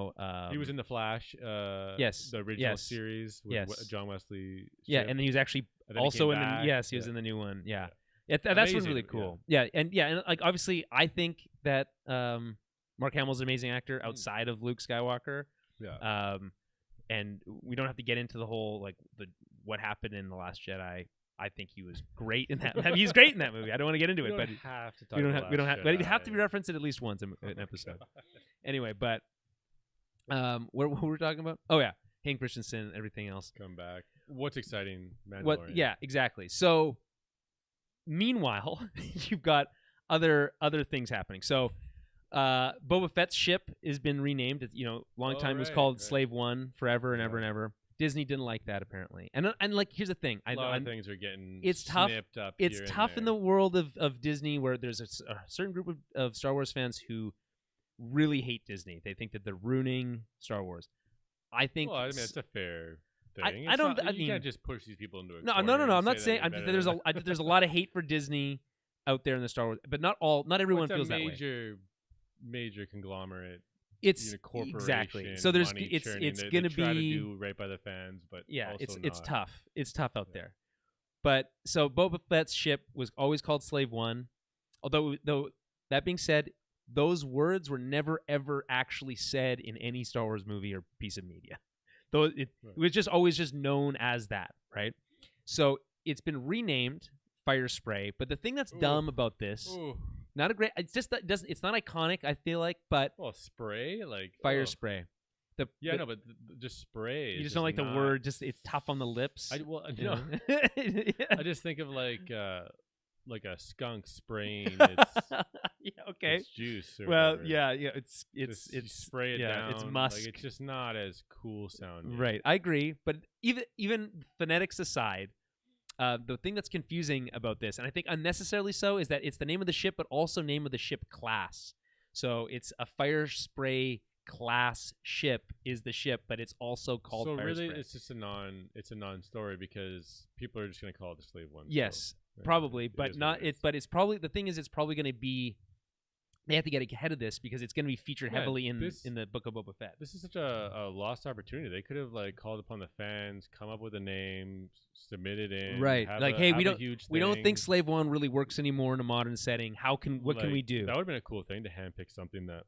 A: He was in the Flash. The original series with John Wesley.
B: Yeah, and then he was actually also in the. Yes, he was in the new one. Yeah, that's what's really cool. Yeah, and like obviously, I think that Mark Hamill's an amazing actor outside of Luke Skywalker.
A: Yeah.
B: And we don't have to get into the whole like what happened in The Last Jedi. I think he was great in that. He's great in that movie. I don't want to get into it, but
A: have to talk
B: we don't have. But it have to be referenced at least once in an episode. Anyway, but what were we talking about? Oh yeah, Hayden Christensen, everything else.
A: Come back. What's exciting? Mandalorian.
B: Yeah, exactly. So, meanwhile, you've got other things happening. So, Boba Fett's ship has been renamed. Long time it was called Slave One forever and ever and ever. Disney didn't like that apparently. And like here's the thing.
A: A lot of things are getting
B: tough.
A: Snipped up.
B: It's tough in the world of Disney where there's a certain group of Star Wars fans who really hate Disney. They think that they're ruining Star Wars. I think.
A: Well, I mean, it's a fair thing. You can't just push these people into a
B: No. I'm not saying. There's a lot of hate for Disney out there in the Star Wars, but not everyone feels that way.
A: Major conglomerate.
B: It's
A: corporation.
B: Exactly. So it's going to be
A: try to do right by the fans, but
B: it's tough. It's tough out there. But so Boba Fett's ship was always called Slave One. Though that being said, those words were never ever actually said in any Star Wars movie or piece of media. Though it was just always just known as that, right? So it's been renamed Fire Spray. But the thing that's dumb about this. Not a great. It's just that it's not iconic. I feel like, but
A: spray like
B: Fire Spray.
A: But just spray.
B: You just don't like the word. Just it's tough on the lips.
A: I just think of like a skunk spraying its juice. Or whatever.
B: It's
A: spray it down.
B: It's musk.
A: Like, it's just not as cool sounding.
B: Right, I agree. But even phonetics aside. The thing that's confusing about this, and I think unnecessarily so, is that it's the name of the ship, but also name of the ship class. So it's a Fire Spray class ship is the ship, but it's also called Fire Spray. So really,
A: it's just a non-story because people are just going to call it the Slave One.
B: Yes, probably, but not it. But it's probably the thing is it's probably going to be. They have to get ahead of this because it's going to be featured heavily in the Book of Boba Fett. This
A: is such a lost opportunity. They could have called upon the fans, come up with a name, submit it in.
B: Right, hey, we don't think Slave One really works anymore in a modern setting. What can we do?
A: That would have been a cool thing to handpick something that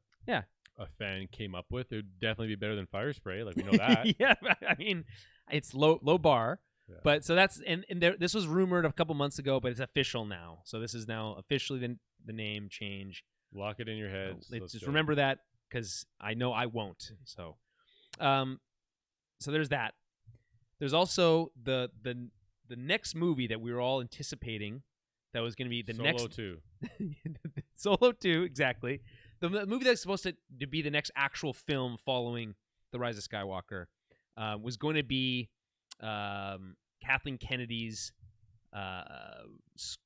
A: a fan came up with. It would definitely be better than Fire Spray. Like we know that.
B: I mean, it's low bar. Yeah. But so that's this was rumored a couple months ago, but it's official now. So this is now officially the name change.
A: Lock it in your heads.
B: Just remember that because I know I won't. So there's that. There's also the next movie that we were all anticipating that was going to be the next
A: Solo 2.
B: Solo 2, exactly. The movie that's supposed to be the next actual film following The Rise of Skywalker was going to be Kathleen Kennedy's.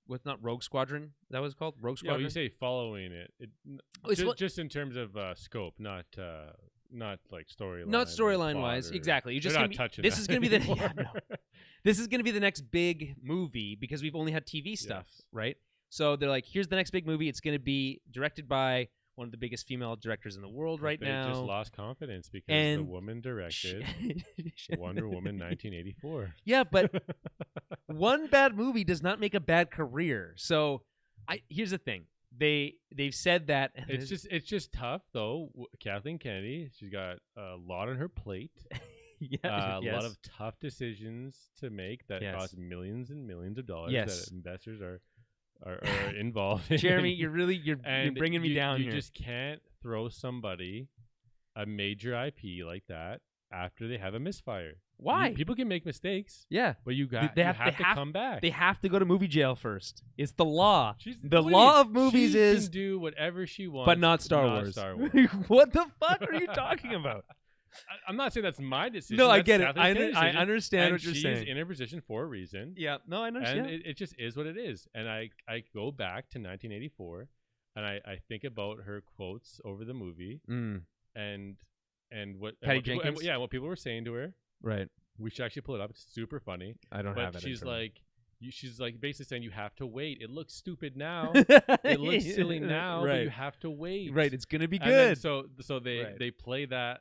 B: What's not Rogue Squadron? That was called Rogue Squadron.
A: Yeah, you say following it just in terms of scope, not like storyline.
B: Not storyline wise, exactly. You just this is going to be this is going to be the next big movie because we've only had TV stuff, right? So they're like, here's the next big movie. It's going to be directed by one of the biggest female directors in the world right
A: they
B: now.
A: They just lost confidence because the woman directed Wonder Woman 1984.
B: Yeah, but one bad movie does not make a bad career. So here's the thing. They've said that
A: it's just tough though. Kathleen Kennedy, she's got a lot on her plate. A lot of tough decisions to make that cost millions and millions of dollars that investors are involved in.
B: Jeremy, you're bringing me down
A: here.
B: You
A: just can't throw somebody a major IP like that after they have a misfire.
B: Why?
A: People can make mistakes.
B: Yeah.
A: But you have to come back.
B: They have to go to movie jail first. It's the law. The law of movies is...
A: She can do whatever she wants.
B: But not Star Wars. What the fuck are you talking about?
A: I'm not saying that's my decision.
B: No,
A: I
B: get it. I understand what you're saying.
A: She's in her position for a reason.
B: Yeah. No, I understand.
A: And it just is what it is. And I go back to 1984, and I think about her quotes over the movie, and what
B: Patty Jenkins.
A: What people were saying to her.
B: Right.
A: We should actually pull it up. It's super funny.
B: I don't have it.
A: She's like basically saying you have to wait. It looks stupid now. It looks silly now.
B: Right.
A: But you have to wait.
B: Right. It's gonna be good.
A: So they play that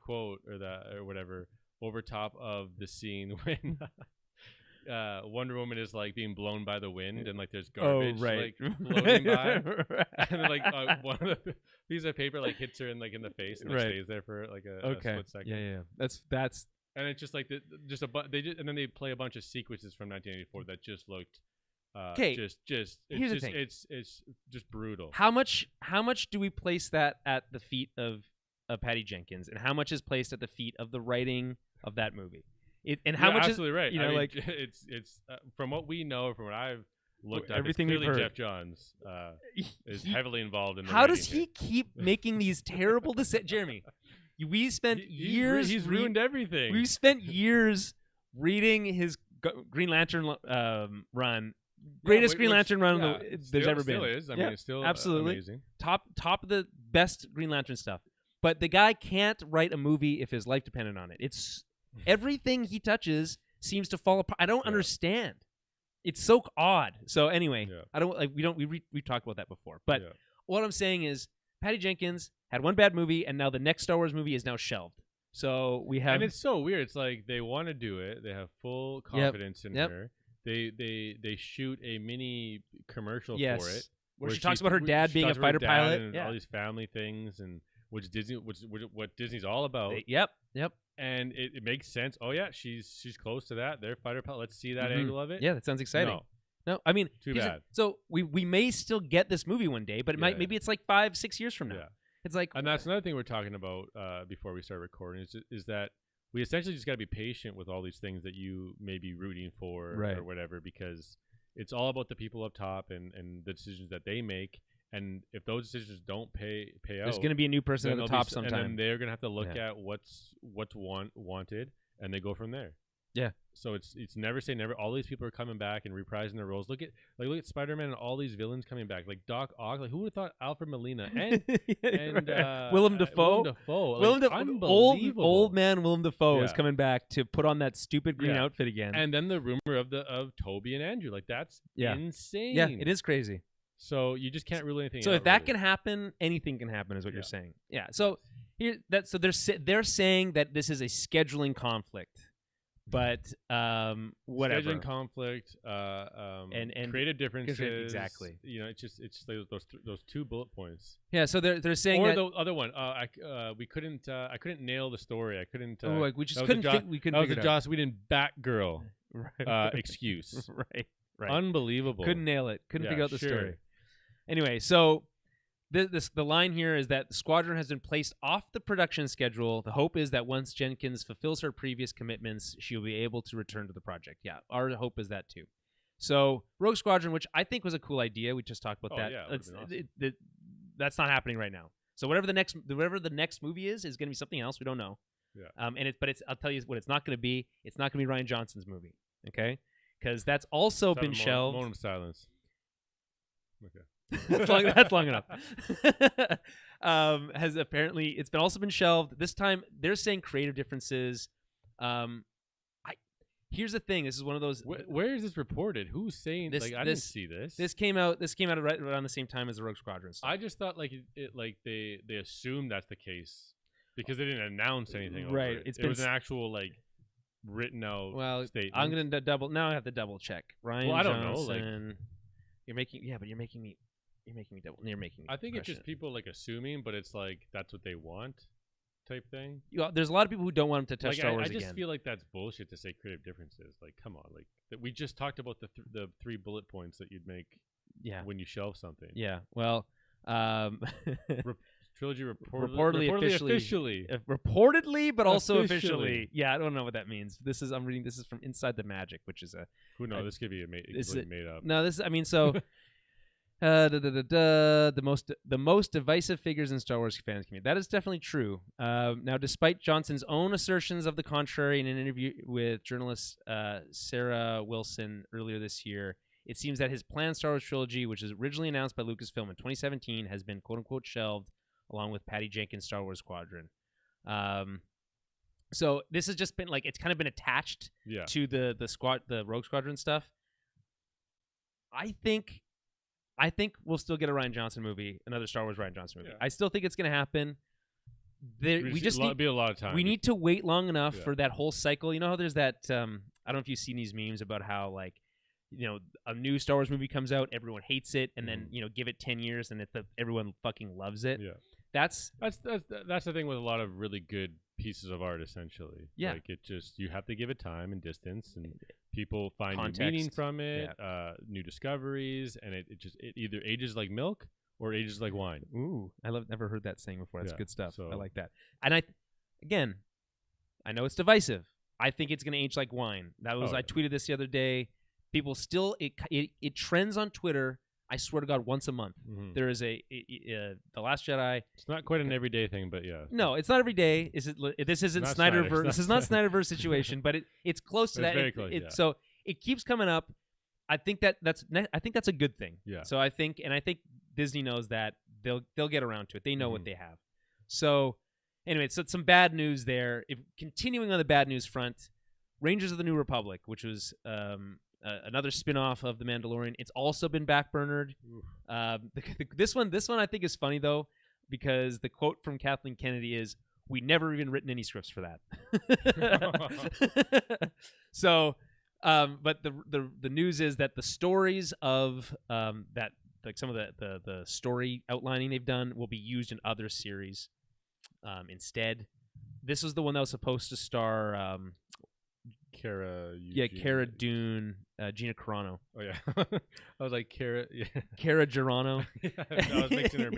A: quote or whatever over top of the scene when Wonder Woman is like being blown by the wind and like there's garbage like floating by, and then like one of the piece of paper like hits her in the face and stays there for like a split second.
B: Yeah. That's.
A: And it's just like and then they play a bunch of sequences from 1984 that just looked
B: here's the thing.
A: It's just brutal.
B: How much do we place that at the feet of Patty Jenkins, and how much is placed at the feet of the writing of that movie? How much
A: absolutely
B: is
A: right.
B: You know,
A: it's from what we know, from what I've looked at,
B: everything
A: clearly
B: we've heard.
A: Jeff Johns is heavily involved in the
B: How
A: writing
B: does he keep making these terrible decisions? Jeremy, we spent years.
A: He's ruined everything.
B: We've spent years reading his Green Lantern run. Greatest Green Lantern run there's ever been.
A: Still is. I mean, it's still
B: absolutely
A: amazing.
B: Top of the best Green Lantern stuff. But the guy can't write a movie if his life depended on it. It's everything he touches seems to fall apart. I don't understand. It's so odd. So anyway, I don't like. We talked about that before. But what I'm saying is, Patty Jenkins had one bad movie, and now the next Star Wars movie is now shelved. So we have,
A: and it's so weird. It's like they want to do it. They have full confidence in her. They shoot a mini commercial for it,
B: where she talks about her dad being a fighter pilot
A: and all these family things, and what Disney's all about.
B: Yep.
A: And it makes sense. Oh yeah, she's close to that. They're fighter pilot. Let's see that angle of it.
B: Yeah, that sounds exciting. No, I mean,
A: too bad.
B: So we may still get this movie one day, but it maybe it's like 5-6 years from now.
A: Yeah.
B: It's like,
A: and that's another thing we're talking about before we start recording is that we essentially just got to be patient with all these things that you may be rooting for or whatever, because it's all about the people up top and the decisions that they make. And if those decisions don't pay out,
B: there's going to be a new person at the top sometime.
A: And then they're going to have to look at what's wanted, and they go from there.
B: Yeah.
A: So it's never say never. All these people are coming back and reprising their roles. Look at Spider-Man and all these villains coming back. Like Doc Ock. Like who would have thought Alfred Molina and
B: Willem Dafoe.
A: Unbelievable.
B: Old man Willem Dafoe is coming back to put on that stupid green outfit again.
A: And then the rumor of Toby and Andrew. Like that's insane.
B: Yeah, it is crazy.
A: So you just can't rule anything out.
B: So if that can happen, anything can happen, is what you're saying. Yeah. So they're saying that this is a scheduling conflict, but whatever.
A: Scheduling conflict, and creative differences.
B: Exactly.
A: You know, it's just like those 2 bullet points.
B: Yeah. So they're saying
A: or
B: that,
A: the other one. I couldn't nail the story. I couldn't.
B: We just couldn't. We couldn't.
A: That was a Joss Whedon Batgirl excuse.
B: Right.
A: Unbelievable.
B: Couldn't nail it. Couldn't figure out the story. Anyway, so the line here is that the Squadron has been placed off the production schedule. The hope is that once Jenkins fulfills her previous commitments, she'll be able to return to the project. Yeah, our hope is that too. So Rogue Squadron, which I think was a cool idea. We just talked about that.
A: Yeah,
B: that's not happening right now. So whatever the next movie is going to be something else. We don't know.
A: Yeah.
B: But I'll tell you what it's not going to be. It's not going to be Rian Johnson's movie. Okay. Because that's also been shelved.
A: Moment of silence. Okay.
B: That's long enough. Has apparently it's been also been shelved. This time they're saying creative differences. here's the thing. This is one of those.
A: Where is this reported? Who's saying? I didn't see this.
B: This came out right around the same time as the Rogue Squadron stuff.
A: I just thought they assumed that's the case because they didn't announce anything.
B: Right.
A: Over it was an actual written out statement.
B: I'm gonna double. Now I have to double check. Ryan
A: I don't
B: Johnson, know. You're making me. You're making me double. You're making me.
A: I think it's just people assuming, but it's that's what they want. Type thing.
B: There's a lot of people who don't want him to touch Star Wars
A: again. I just
B: again.
A: feel like that's bullshit to say creative differences. Come on, that we just talked about the 3 bullet points that you'd make.
B: Yeah.
A: When you shelve something.
B: Yeah. Well,
A: trilogy reportedly officially.
B: Reportedly, but also officially. Yeah, I don't know what that means. I'm reading. This is from Inside the Magic, which is
A: who knows? This could be made up.
B: No, this. I mean, so. The most divisive figures in Star Wars fans community. That is definitely true. Now, despite Johnson's own assertions of the contrary in an interview with journalist Sarah Wilson earlier this year, it seems that his planned Star Wars trilogy, which was originally announced by Lucasfilm in 2017, has been quote-unquote shelved, along with Patty Jenkins' Star Wars Squadron. So this has just been it's kind of been attached to the Rogue Squadron stuff. I think we'll still get a Rian Johnson movie, another Star Wars Rian Johnson movie. Yeah. I still think it's going to happen. We just need
A: a lot of time.
B: We need to wait long enough for that whole cycle. You know how there's that. I don't know if you've seen these memes about how a new Star Wars movie comes out, everyone hates it, and then give it 10 years, and everyone fucking loves it. Yeah, that's
A: the thing with a lot of really good pieces of art. Essentially,
B: yeah,
A: you have to give it time and distance and. People find
B: context.
A: New meaning from it, new discoveries, and it either ages like milk or ages like wine.
B: Ooh, never heard that saying before. That's good stuff. So. I like that. And I know it's divisive. I think it's going to age like wine. I tweeted this the other day. People still it trends on Twitter. I swear to God, once a month. Mm-hmm. There is The Last Jedi.
A: It's not quite an everyday thing, but yeah.
B: No, it's not every day. This isn't Snyderverse. This is not Snyderverse situation, but it's close to that.
A: Very close,
B: So it keeps coming up. I think that's a good thing.
A: Yeah.
B: So I think Disney knows that they'll get around to it. They know what they have. So anyway, so some bad news there. Continuing on the bad news front, Rangers of the New Republic, which was another spin-off of The Mandalorian. It's also been backburnered. This one I think is funny though, because the quote from Kathleen Kennedy is, "We never even written any scripts for that." So, but the news is that the stories of that, some of the story outlining they've done will be used in other series instead. This was the one that was supposed to star
A: Cara
B: Dune, Gina Carano.
A: Oh yeah, I was like Cara
B: Girano.
A: I was mixing her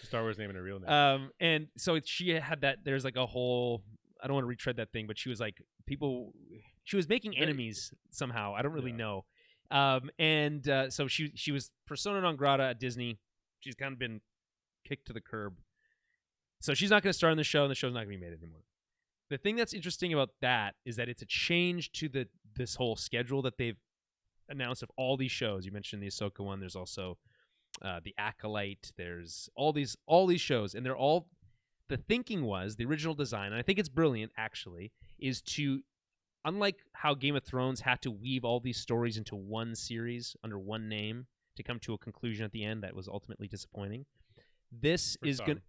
A: Star Wars name and her real
B: name. And so she had that. There's a whole. I don't want to retread that thing, but she was she was making enemies somehow. I don't really know. So she was persona non grata at Disney. She's kind of been kicked to the curb. So she's not going to star in the show, and the show's not going to be made anymore. The thing that's interesting about that is that it's a change to this whole schedule that they've announced of all these shows. You mentioned the Ahsoka one. There's also the Acolyte. There's all these shows, and they're all. The thinking was the original design, and I think it's brilliant. Actually, is to, unlike how Game of Thrones had to weave all these stories into one series under one name to come to a conclusion at the end that was ultimately disappointing. This is going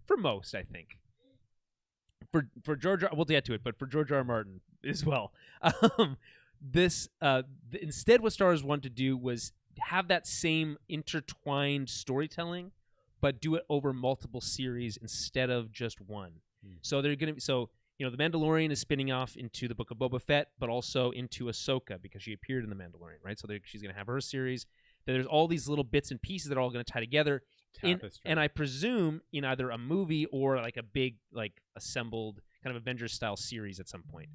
B: for most, I think. For George, we'll get to it, but for George R. R. Martin as well. Instead, what Star Wars wanted to do was have that same intertwined storytelling, but do it over multiple series instead of just one. So they're going to The Mandalorian is spinning off into the Book of Boba Fett, but also into Ahsoka because she appeared in The Mandalorian, right? So she's going to have her series. Then there's all these little bits and pieces that are all going to tie together. And I presume in either a movie or a big assembled kind of Avengers-style series at some point.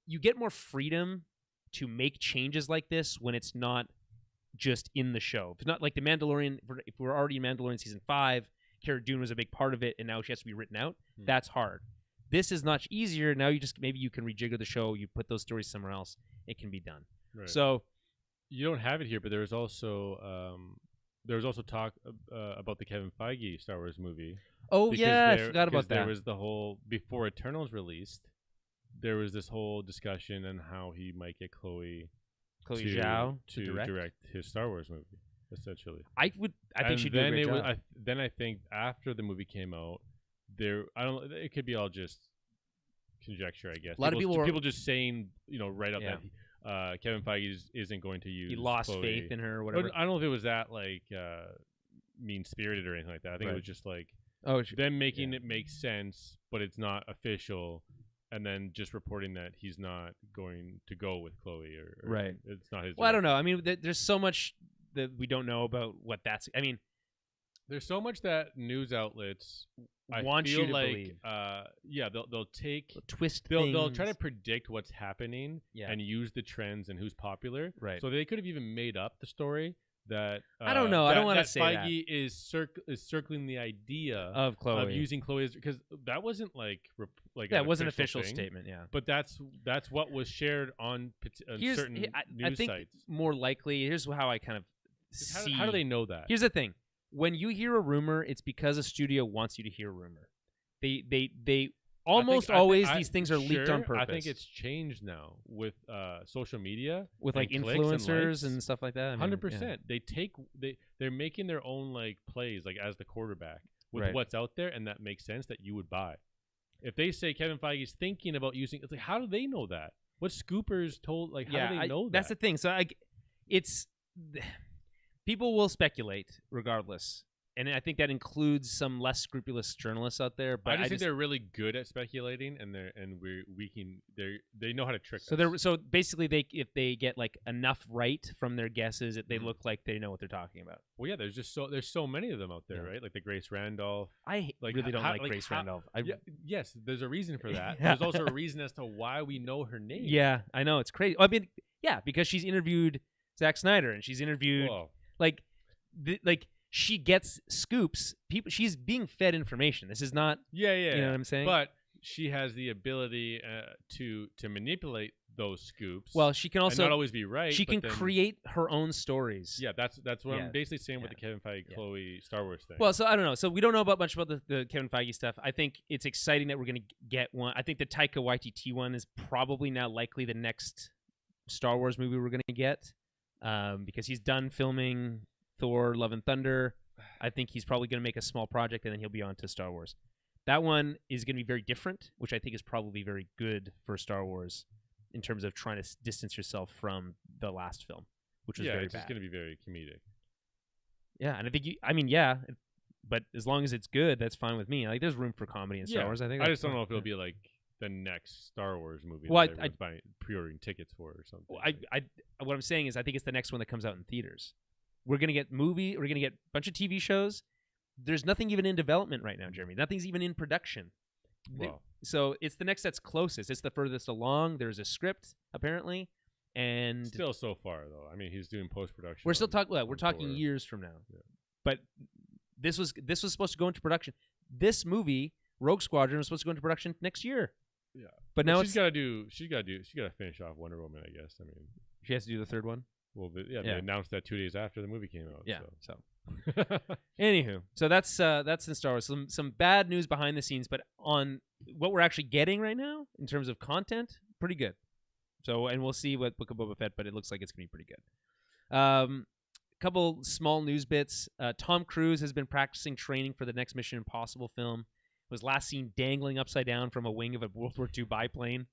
B: You get more freedom to make changes like this when it's not just in the show. If it's not like The Mandalorian, if we're already in Mandalorian Season 5, Cara Dune was a big part of it, and now she has to be written out. That's hard. This is much easier. Now maybe you can rejigger the show, you put those stories somewhere else, it can be done. Right. So
A: you don't have it here, but there was also talk about the Kevin Feige Star Wars movie.
B: Oh, yeah, I forgot about that.
A: There was the whole, before Eternals released, there was this whole discussion on how he might get Chloe
B: Zhao
A: to direct his Star Wars movie, essentially.
B: I think she'd do a great job.
A: Then I think after the movie came out, it could be all just conjecture, I guess.
B: A lot of people
A: just saying, right up that Kevin Feige isn't going to use.
B: He lost
A: Chloe.
B: faith in her or whatever.
A: I don't know if it was that mean spirited or anything like that. I think it was just them making it make sense, but it's not official, and then just reporting that he's not going to go with Chloe or
B: right.
A: It's not his.
B: Well, I don't know. I mean, there's so much that we don't know about what that's. I mean,
A: there's so much that news outlets
B: want you to
A: believe. They'll twist. They'll try to predict what's happening and use the trends and who's popular.
B: Right.
A: So they could have even made up the story that
B: I don't know. I don't want to say
A: Feige is circling the idea
B: of Chloe
A: of using Chloe because that wasn't
B: it was an official statement. Yeah,
A: but that's what was shared on certain news sites.
B: More likely, here's how I kind of see.
A: How do they know that?
B: Here's the thing. When you hear a rumor, it's because a studio wants you to hear a rumor. They almost always these things are leaked on purpose.
A: I think it's changed now with social media,
B: with influencers and stuff like that.
A: 100%. They're making their own plays as the quarterback with what's out there, and that makes sense that you would buy. If they say Kevin Feige's thinking about using, it's how do they know that? What scoopers told? How do they know that?
B: That's the thing. So it's. People will speculate regardless, and I think that includes some less scrupulous journalists out there. But
A: I just think they're really good at speculating, and they know how to trick us.
B: So basically, if they get enough right from their guesses, they look like they know what they're talking about.
A: Well, yeah, there's so many of them out there, right? Like the Grace Randolph.
B: I really don't like Grace Randolph.
A: Yes, there's a reason for that. There's also a reason as to why we know her name.
B: Yeah, I know, it's crazy. I mean, yeah, because she's interviewed Zack Snyder, and she's interviewed.
A: Whoa.
B: She gets scoops. She's being fed information. This is not.
A: Yeah.
B: You know what I'm saying?
A: But she has the ability to manipulate those scoops.
B: Well, she can also
A: not always be right.
B: She can create her own stories.
A: Yeah, that's what I'm basically saying with the Kevin Feige, Chloe Star Wars thing.
B: Well, so I don't know. So we don't know much about the Kevin Feige stuff. I think it's exciting that we're going to get one. I think the Taika Waititi one is probably now likely the next Star Wars movie we're going to get. Because he's done filming Thor, Love and Thunder. I think he's probably going to make a small project, and then he'll be on to Star Wars. That one is going to be very different, which I think is probably very good for Star Wars in terms of trying to distance yourself from the last film, which was very bad.
A: It's just going to be very comedic.
B: Yeah, and I think but as long as it's good, that's fine with me. There's room for comedy in Star Wars. I just
A: don't know if it'll be the next Star Wars movie
B: that
A: everyone's pre-ordering tickets for or something.
B: What I'm saying is I think it's the next one that comes out in theaters. We're going to get we're going to get a bunch of TV shows. There's nothing even in development right now, Jeremy. Nothing's even in production.
A: Wow.
B: So it's the next that's closest. It's the furthest along. There's a script, apparently. And
A: still so far, though. I mean, he's doing post-production.
B: We're still talking we're talking years from now.
A: Yeah.
B: But this was supposed to go into production. This movie, Rogue Squadron, was supposed to go into production next year.
A: Yeah,
B: but now
A: she's got to finish off Wonder Woman, I guess. I mean,
B: she has to do the third one.
A: Well, they announced that 2 days after the movie came out.
B: Yeah. So anywho, so that's in Star Wars. Some bad news behind the scenes, but on what we're actually getting right now in terms of content, pretty good. So, and we'll see what Book of Boba Fett, but it looks like it's gonna be pretty good. Couple small news bits. Tom Cruise has been practicing training for the next Mission Impossible film. Was last seen dangling upside down from a wing of a World War II biplane.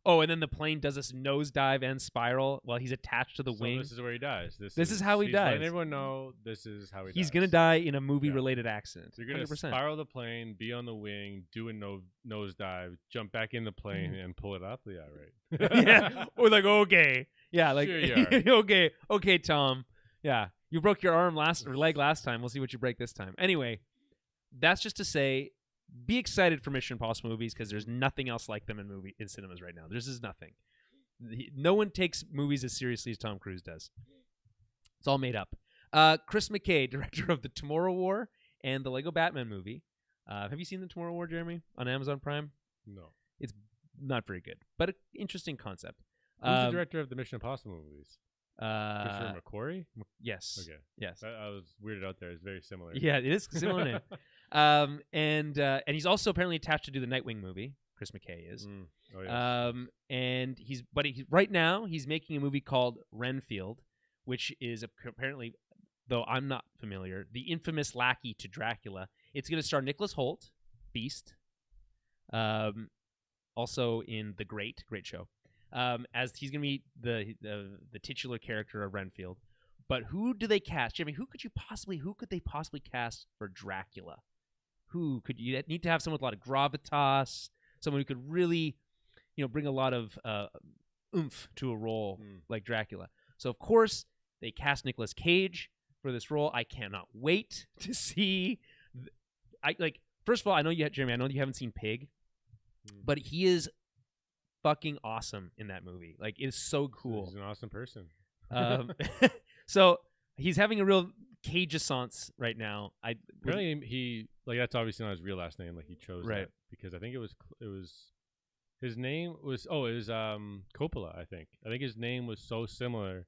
B: Oh, and then the plane does this nosedive and spiral while he's attached to the wing.
A: This is where he dies.
B: This is how he dies.
A: Letting everyone know this is how he dies.
B: He's going to die in a movie-related accident.
A: So you're going to spiral the plane, be on the wing, do a nosedive, jump back in the plane, and pull it up? Yeah, right.
B: Yeah. Or okay. Yeah,
A: sure you are.
B: Okay, Tom. Yeah. You broke your leg last time. We'll see what you break this time. Anyway, that's just to say, be excited for Mission Impossible movies because there's nothing else like them in cinemas right now. There's just nothing. No one takes movies as seriously as Tom Cruise does. It's all made up. Chris McKay, director of The Tomorrow War and the Lego Batman movie. Have you seen The Tomorrow War, Jeremy, on Amazon Prime?
A: No.
B: It's not very good, but an interesting concept.
A: Who's the director of the Mission Impossible movies? Christopher McQuarrie?
B: Yes.
A: Okay.
B: Yes.
A: I was weirded out there. It's very similar.
B: Yeah, it is similar name. And he's also apparently attached to do the Nightwing movie. Chris McKay is.
A: Oh, yeah.
B: And right now he's making a movie called Renfield, which is apparently, though I'm not familiar, the infamous lackey to Dracula. It's going to star Nicholas Hoult, Beast, also in The Great show, as he's going to be the titular character of Renfield. But who do they cast, Jimmy? Who could they possibly cast for Dracula? Who could you need to have someone with a lot of gravitas, someone who could really, bring a lot of oomph to a role like Dracula. So of course they cast Nicolas Cage for this role. I cannot wait to see. First of all, I know Jeremy. I know you haven't seen Pig, but he is fucking awesome in that movie. Like, it's so cool.
A: He's an awesome person.
B: So he's having a real Cage-assance right now.
A: Apparently, he that's obviously not his real last name. Like, he chose that because I think it was his name was Coppola. I think his name was so similar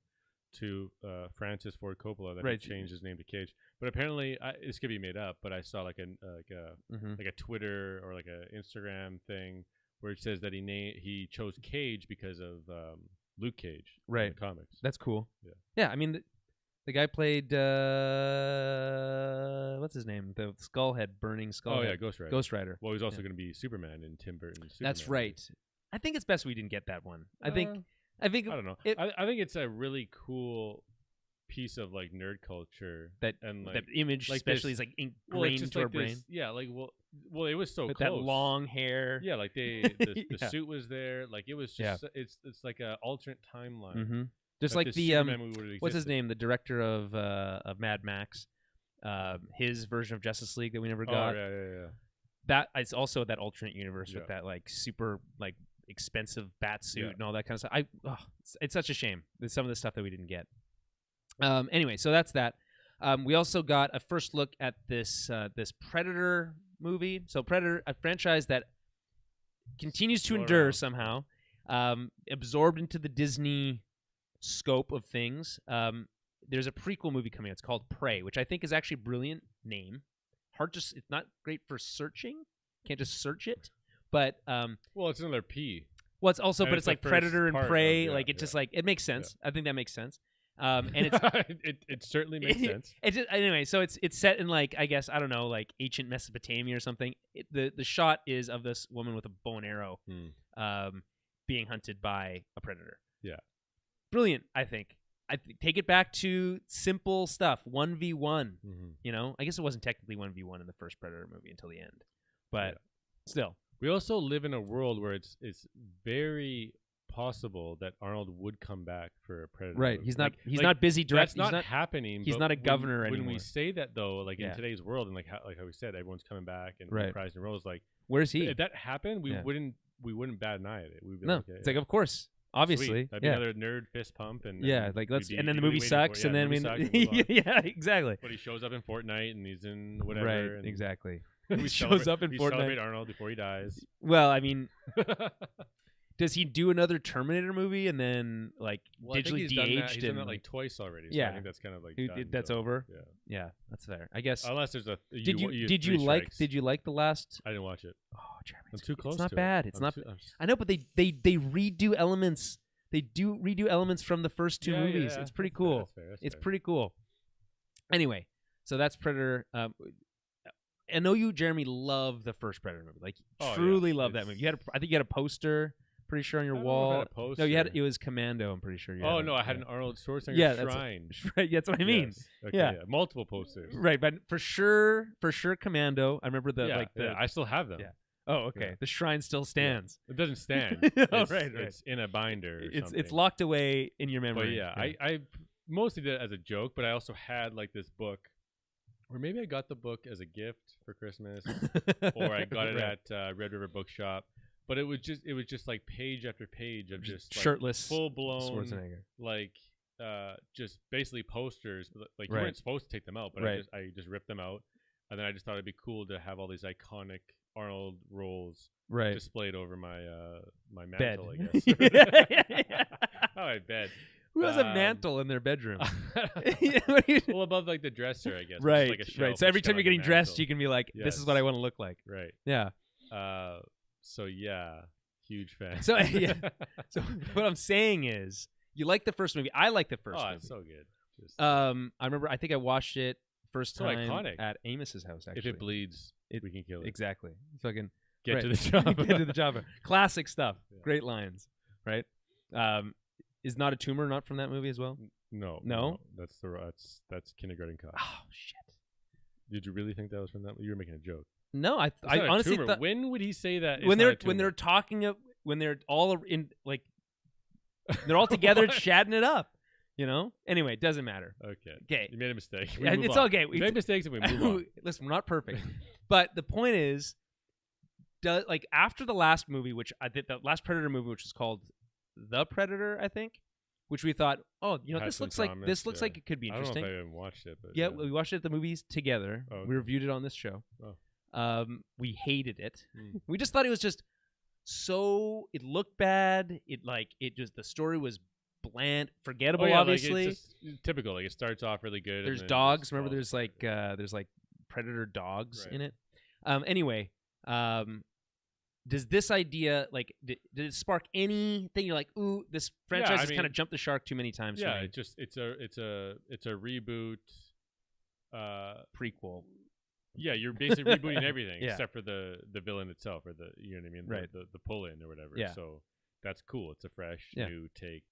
A: to Francis Ford Coppola that he changed his name to Cage. But apparently, this could be made up. But I saw like a Twitter or like a Instagram thing where it says that he chose Cage because of Luke Cage in the comics.
B: That's cool.
A: Yeah.
B: I mean, the guy played what's his name? The Skullhead, burning Skullhead.
A: Oh yeah, Ghost Rider.
B: Ghost Rider.
A: Well, he's also going to be Superman in Tim Burton's Superman.
B: That's right. I think it's best we didn't get that one. I think
A: I don't know. I think it's a really cool piece of like nerd culture
B: that image,
A: like
B: especially, is like ingrained into our brain.
A: Yeah, like well, it was so
B: with
A: close.
B: That long hair.
A: Yeah, like the suit was there. Like it was just it's like an alternate timeline.
B: Mm-hmm. Just like the what's his name? The director of Mad Max, his version of Justice League that we never got.
A: Oh, yeah.
B: That is also that alternate universe with that like super like expensive bat suit and all that kind of stuff. It's such a shame. There's some of the stuff that we didn't get. Anyway, so that's that. We also got a first look at this Predator movie. So Predator, a franchise that continues to endure somehow, absorbed into the Disney scope of things. There's a prequel movie coming out. It's called Prey, which I think is actually a brilliant name. It's not great for searching. Can't just search it. But
A: well, it's another P.
B: Well, it's also, but it's like Predator and Prey. Just like it makes sense. I think that makes sense. And it's
A: it certainly makes sense.
B: Anyway, so it's set in like, I guess, I don't know, like ancient Mesopotamia or something. The shot is of this woman with a bow and arrow being hunted by a predator.
A: Yeah.
B: Brilliant, I think. Take it back to simple stuff, 1v1.
A: Mm-hmm.
B: I guess it wasn't technically 1v1 in the first Predator movie until the end. But still.
A: We also live in a world where it's very possible that Arnold would come back for a Predator.
B: Right.
A: Movie.
B: He's not busy directing.
A: That's not happening.
B: He's not a governor anymore.
A: When we say that though, like in today's world, and like how we said, everyone's coming back and reprising roles. Like,
B: where's he?
A: If that happened, we wouldn't bat an eye at it. We'd be
B: like, it's like, of course, obviously,
A: sweet. That'd be another nerd fist pump, and
B: let's. And then the movie sucks, and then yeah, exactly.
A: But he shows up in Fortnite, and he's in whatever.
B: Right.
A: And
B: exactly.
A: He shows up in Fortnite. We celebrate Arnold before he dies.
B: Well, I mean. Does he do another Terminator movie and then like digitally de-aged?
A: He's done that like twice already. So I think that's kind of like done,
B: that's over. Yeah, that's fair. I guess.
A: Unless there's
B: did you like the last?
A: I didn't watch it.
B: Oh, Jeremy,
A: I'm too close.
B: It's not bad. It's not. I know, but they redo elements. They do redo elements from the first two movies. It's pretty cool. It's pretty cool. Anyway, so that's Predator. I know you, Jeremy, love the first Predator movie. Like, truly love that movie. I think you had a poster. Pretty sure on your wall. No, you had it was Commando. I'm pretty sure.
A: I had an Arnold Schwarzenegger shrine.
B: That's what I mean.
A: Yes. Okay, multiple posters.
B: Right, but for sure, Commando. I remember
A: I still have them.
B: Yeah. Oh, okay. Yeah. The shrine still stands.
A: Yeah. It doesn't stand. It's in a binder.
B: It's locked away in your memory.
A: But I mostly did it as a joke, but I also had like this book, or maybe I got the book as a gift for Christmas, or I got it at Red River Bookshop. But it was just like page after page of just like
B: shirtless,
A: full blown, like just basically posters. Like you weren't supposed to take them out, but I just ripped them out, and then I just thought it'd be cool to have all these iconic Arnold roles displayed over my my mantle.
B: Bed.
A: I guess. My bed.
B: Who has a mantle in their bedroom?
A: Well, above like the dresser, I guess.
B: Right,
A: like a
B: right. So every time you're getting dressed, you can be like, "This is what I want to look like."
A: Right.
B: Yeah.
A: So yeah, huge fan.
B: So yeah. So what I'm saying is, you like the first movie. I like the first movie.
A: It's so good. Just,
B: I remember. I think I watched it first
A: so
B: time
A: iconic.
B: at Amos's house. Actually,
A: if it bleeds, we can kill it.
B: Exactly. Fucking
A: Get to the job.
B: Get to the job. Classic stuff.
A: Yeah.
B: Great lines. Right. Is Not a Tumor not from that movie as well?
A: No. That's Kindergarten Cop.
B: Oh shit.
A: Did you really think that was from that? You were making a joke.
B: No, I honestly thought.
A: When would he say that?
B: When they're talking, when they're all in like, they're all together chatting it up. You know. Anyway, it doesn't matter.
A: Okay. You made a mistake.
B: It's okay.
A: We make mistakes and we move on.
B: Listen, we're not perfect, but the point is, like after the last movie, which I did, the last Predator movie, which was called The Predator, I think, which we thought, this looks like it could be interesting.
A: I don't know if I even watched it, but
B: yeah, we watched it at the movies together.
A: Oh, okay.
B: We reviewed it on this show.
A: Oh.
B: We hated it. We just thought it was just it looked bad. The story was bland, forgettable. Obviously,
A: like it's just typical. Like it starts off really good.
B: There's dogs. Remember, there's like predator dogs in it. Anyway, does this idea did it spark anything? You're like, ooh, this franchise has kind of jumped the shark too many times.
A: Yeah, it's a reboot,
B: prequel.
A: Yeah, you're basically rebooting everything except for the villain itself, or you know what I mean,
B: right?
A: The pull in or whatever.
B: Yeah.
A: So that's cool. It's a fresh new take.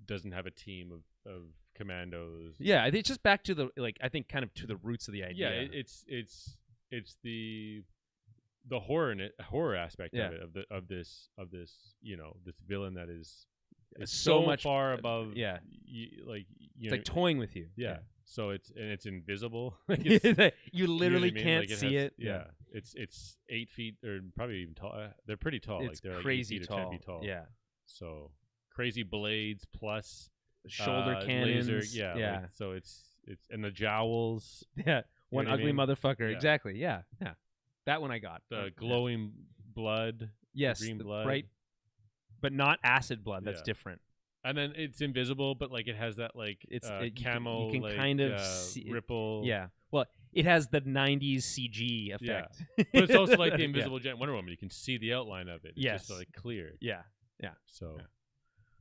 A: Doesn't have a team of commandos.
B: Yeah, it's just back to I think kind of to the roots of the idea.
A: Yeah, it's the horror aspect of it, of this this villain that is so much far above.
B: Yeah,
A: it's
B: like toying with you.
A: Yeah. So it's invisible.
B: You literally can't see it.
A: Yeah. It's 8 feet or probably even tall. They're pretty tall.
B: It's
A: they're
B: crazy
A: like 8
B: tall.
A: or 10 feet tall.
B: Yeah.
A: So crazy blades plus
B: shoulder cannons.
A: Laser. Yeah. So it's and the jowls.
B: Yeah. One ugly motherfucker.
A: Yeah.
B: Exactly. Yeah. Yeah. That one I got.
A: The glowing blood.
B: Yes.
A: Green blood.
B: Right. But not acid blood. That's different.
A: And then it's invisible, but it has that camo.
B: You can kind of see
A: ripple.
B: Yeah. Well, it has the '90s CG effect.
A: Yeah. But it's also like the Invisible Jet Wonder Woman. You can see the outline of it. It's just clear.
B: Yeah. Yeah.
A: So. Yeah.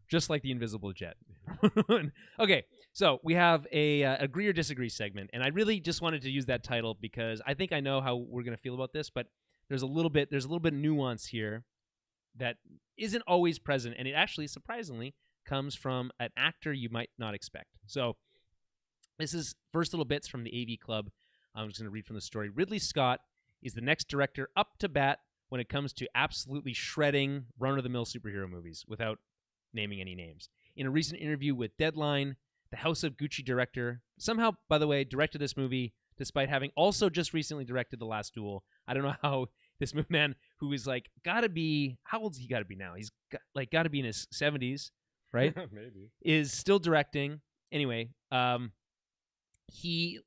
B: Just like the Invisible Jet. Okay, so we have a agree or disagree segment, and I really just wanted to use that title because I think I know how we're going to feel about this, but there's a little bit of nuance here that isn't always present, and it actually surprisingly comes from an actor you might not expect. So this is first little bits from the AV Club. I'm just going to read from the story. Ridley Scott is the next director up to bat when it comes to absolutely shredding run-of-the-mill superhero movies without naming any names. In a recent interview with Deadline, the House of Gucci director somehow, by the way, directed this movie despite having also just recently directed The Last Duel. I don't know how this man who is gotta be, how old's he gotta be now? He's gotta be in his 70s, right?
A: Maybe.
B: Is still directing. Anyway, he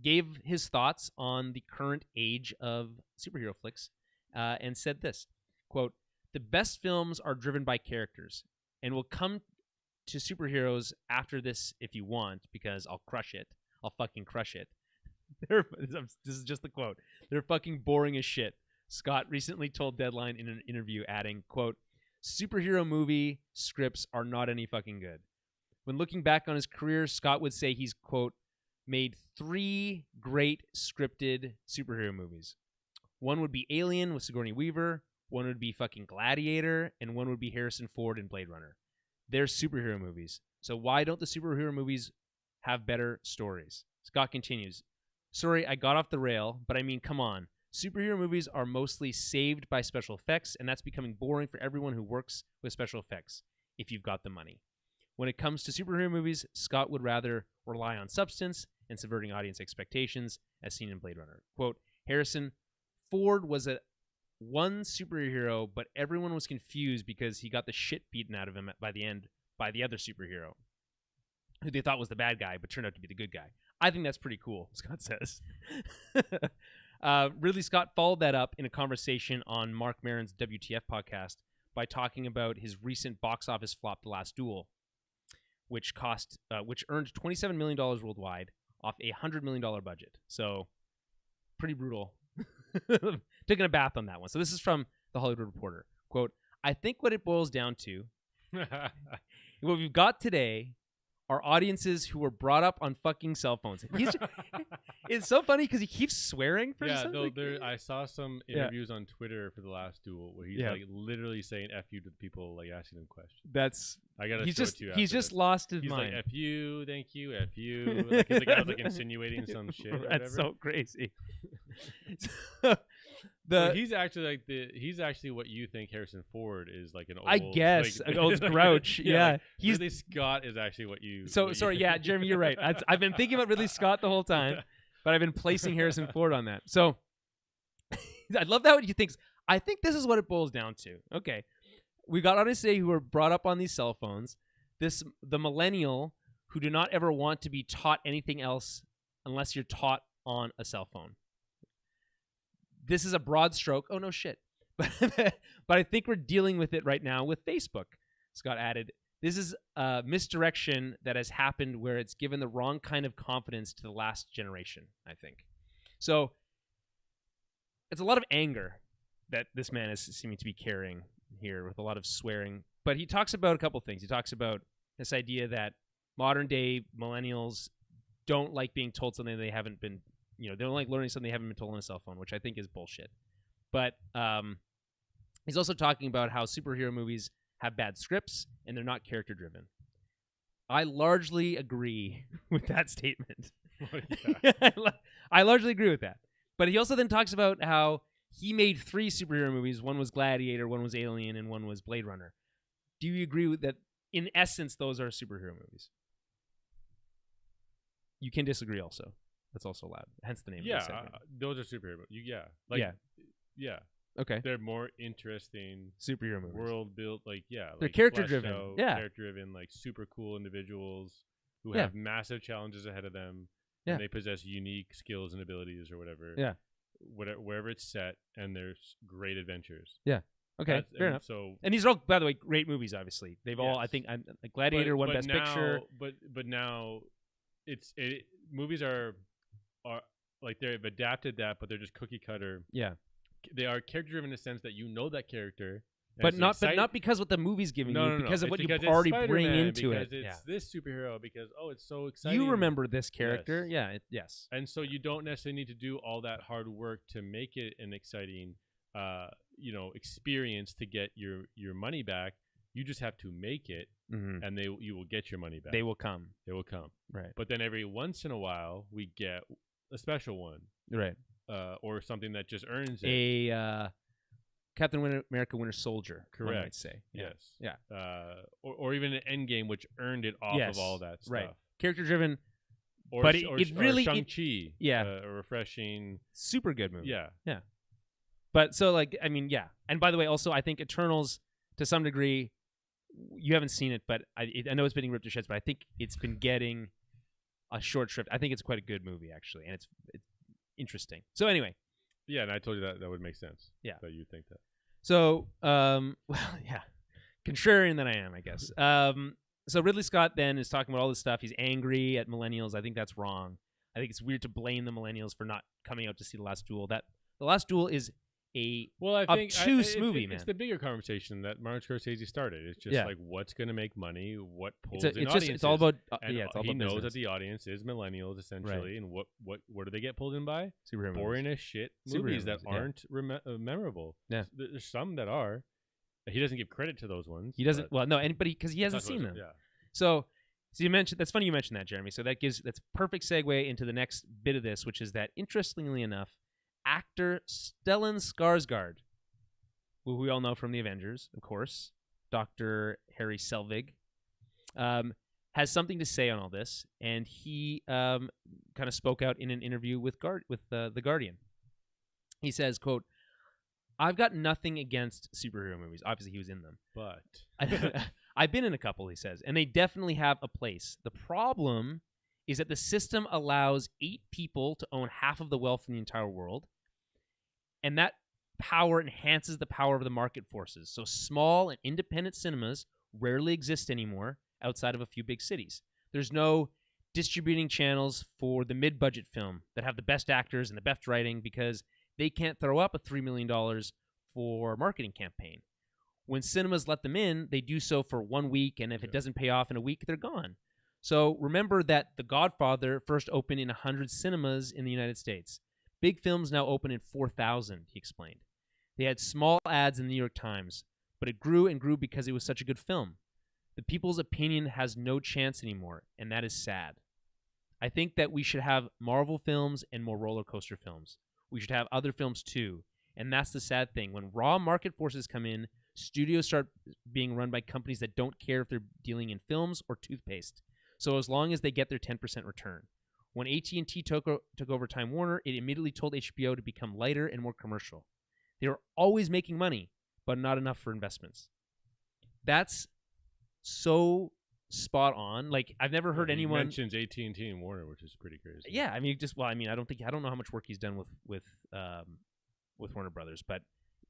B: gave his thoughts on the current age of superhero flicks and said this, quote, "The best films are driven by characters, and we'll come to superheroes after this if you want, because I'll crush it. I'll fucking crush it." This is just the quote. "They're fucking boring as shit," Scott recently told Deadline in an interview, adding, quote, "Superhero movie scripts are not any fucking good." When looking back on his career, Scott would say he's, quote, "made 3 great scripted superhero movies. One would be Alien with Sigourney Weaver, one would be fucking Gladiator, and one would be Harrison Ford in Blade Runner. They're superhero movies. So why don't the superhero movies have better stories?" Scott continues, "Sorry, I got off the rail, but I mean, come on. Superhero movies are mostly saved by special effects, and that's becoming boring for everyone who works with special effects, if you've got the money. When it comes to superhero movies, Scott would rather rely on substance and subverting audience expectations, as seen in Blade Runner. Quote, Harrison Ford was one superhero, but everyone was confused because he got the shit beaten out of him by the end by the other superhero, who they thought was the bad guy, but turned out to be the good guy. I think that's pretty cool," Scott says. Ridley Scott followed that up in a conversation on Mark Maron's WTF podcast by talking about his recent box office flop, The Last Duel, which earned $27 million worldwide off a $100 million budget. So pretty brutal. Taking a bath on that one. So this is from The Hollywood Reporter. Quote, I think what it boils down to, what we've got today are audiences who were brought up on fucking cell phones. It's so funny because he keeps swearing for something.
A: I saw some interviews on Twitter for the last duel where he's like literally saying "f you" to the people like asking him questions.
B: I gotta show it to you. He's just lost his mind.
A: He's like "f you, thank you, f you." Like, the guy was like insinuating some shit.
B: That's so crazy.
A: He's actually what you think Harrison Ford is, like an old,
B: I guess,
A: like,
B: an old grouch.
A: Like Ridley Scott is actually what you.
B: Sorry, yeah, Jeremy, you're right. I've been thinking about Ridley Scott the whole time, but I've been placing Harrison Ford on that. So I love that what he thinks. I think this is what it boils down to. Okay, we got on today who were brought up on these cell phones. The millennial who do not ever want to be taught anything else unless you're taught on a cell phone. This is a broad stroke. Oh, no shit. But I think we're dealing with it right now with Facebook. Scott added, this is a misdirection that has happened where it's given the wrong kind of confidence to the last generation, I think. So it's a lot of anger that this man is seeming to be carrying here with a lot of swearing. But he talks about a couple things. He talks about this idea that modern day millennials don't like being told something they haven't been, they don't like learning something they haven't been told on a cell phone, which I think is bullshit. But he's also talking about how superhero movies have bad scripts and they're not character driven. I largely agree with that statement. I largely agree with that. But he also then talks about how he made 3 superhero movies. One was Gladiator, one was Alien, and one was Blade Runner. Do you agree with that? In essence, those are superhero movies. You can disagree also. That's also allowed. Hence the name of the segment.
A: Those are superhero movies. Yeah. Okay. They're more interesting
B: superhero movies.
A: World built,
B: they're character driven.
A: Character driven, like super cool individuals who have massive challenges ahead of them. Yeah. And they possess unique skills and abilities or whatever.
B: Yeah.
A: Wherever it's set, and there's great adventures.
B: Yeah. Okay. Fair enough. And these are all, by the way, great movies. Obviously, they've all. I think Gladiator won Best Picture.
A: But now, movies are like they've adapted that, but they're just cookie cutter.
B: Yeah.
A: They are character driven in the sense that you know that character.
B: But not because what the movie's giving you, because of what you already bring into it.
A: Because it's this superhero, because it's so exciting.
B: You remember this character, yes.
A: And so you don't necessarily need to do all that hard work to make it an exciting, experience to get your money back. You just have to make it, and you will get your money back.
B: They will come.
A: Right. But then every once in a while, we get a special one,
B: right?
A: Or something that just earns it.
B: A Captain America Winter Soldier,
A: correct?
B: One might say.
A: Yes. Or even an Endgame, which earned it off of all that stuff.
B: Right. Character driven.
A: Or Shang-Chi. A refreshing,
B: super good movie.
A: Yeah.
B: But so and by the way, also I think Eternals to some degree. You haven't seen it, but I know it's been ripped to shreds, but I think it's been getting a short shrift. I think it's quite a good movie, actually, and it's interesting. So anyway.
A: Yeah, and I told you that would make sense.
B: Yeah.
A: That you think that.
B: So, contrarian than I am, I guess. So Ridley Scott then is talking about all this stuff. He's angry at millennials. I think that's wrong. I think it's weird to blame the millennials for not coming out to see The Last Duel. The Last Duel is obtuse movie, man.
A: It's the bigger conversation that Martin Scorsese started. It's just like what's going to make money, what pulls in audiences.
B: It's all about
A: he knows
B: business.
A: that the audience is millennials essentially, and what do they get pulled in by?
B: Superhero
A: boring as shit movies that aren't memorable.
B: Yeah,
A: there's some that are. He doesn't give credit to those ones.
B: He doesn't. Well, no, anybody because he hasn't seen them.
A: Yeah.
B: So you mentioned that's funny you mentioned that, Jeremy. So that's perfect segue into the next bit of this, which is that interestingly enough, actor Stellan Skarsgård, who we all know from the Avengers, of course, Dr. Harry Selvig, has something to say on all this, and he kind of spoke out in an interview with The Guardian. He says, quote, "I've got nothing against superhero movies." Obviously, he was in them.
A: But
B: I've been in a couple, he says, and they definitely have a place. The problem is that the system allows 8 people to own half of the wealth in the entire world, and that power enhances the power of the market forces. So small and independent cinemas rarely exist anymore outside of a few big cities. There's no distributing channels for the mid-budget film that have the best actors and the best writing because they can't throw up a $3 million for marketing campaign. When cinemas let them in, they do so for 1 week, and if it doesn't pay off in a week, they're gone. So remember that The Godfather first opened in 100 cinemas in the United States. Big films now open in 4,000, he explained. They had small ads in the New York Times, but it grew and grew because it was such a good film. The people's opinion has no chance anymore, and that is sad. I think that we should have Marvel films and more roller coaster films. We should have other films too, and that's the sad thing. When raw market forces come in, studios start being run by companies that don't care if they're dealing in films or toothpaste. So as long as they get their 10% return. When AT&T took over Time Warner, it immediately told HBO to become lighter and more commercial. They were always making money, but not enough for investments. That's so spot on. Like, I've never heard anyone
A: mentions AT&T and Warner, which is pretty crazy.
B: Yeah, I mean, I don't know how much work he's done with Warner Brothers, but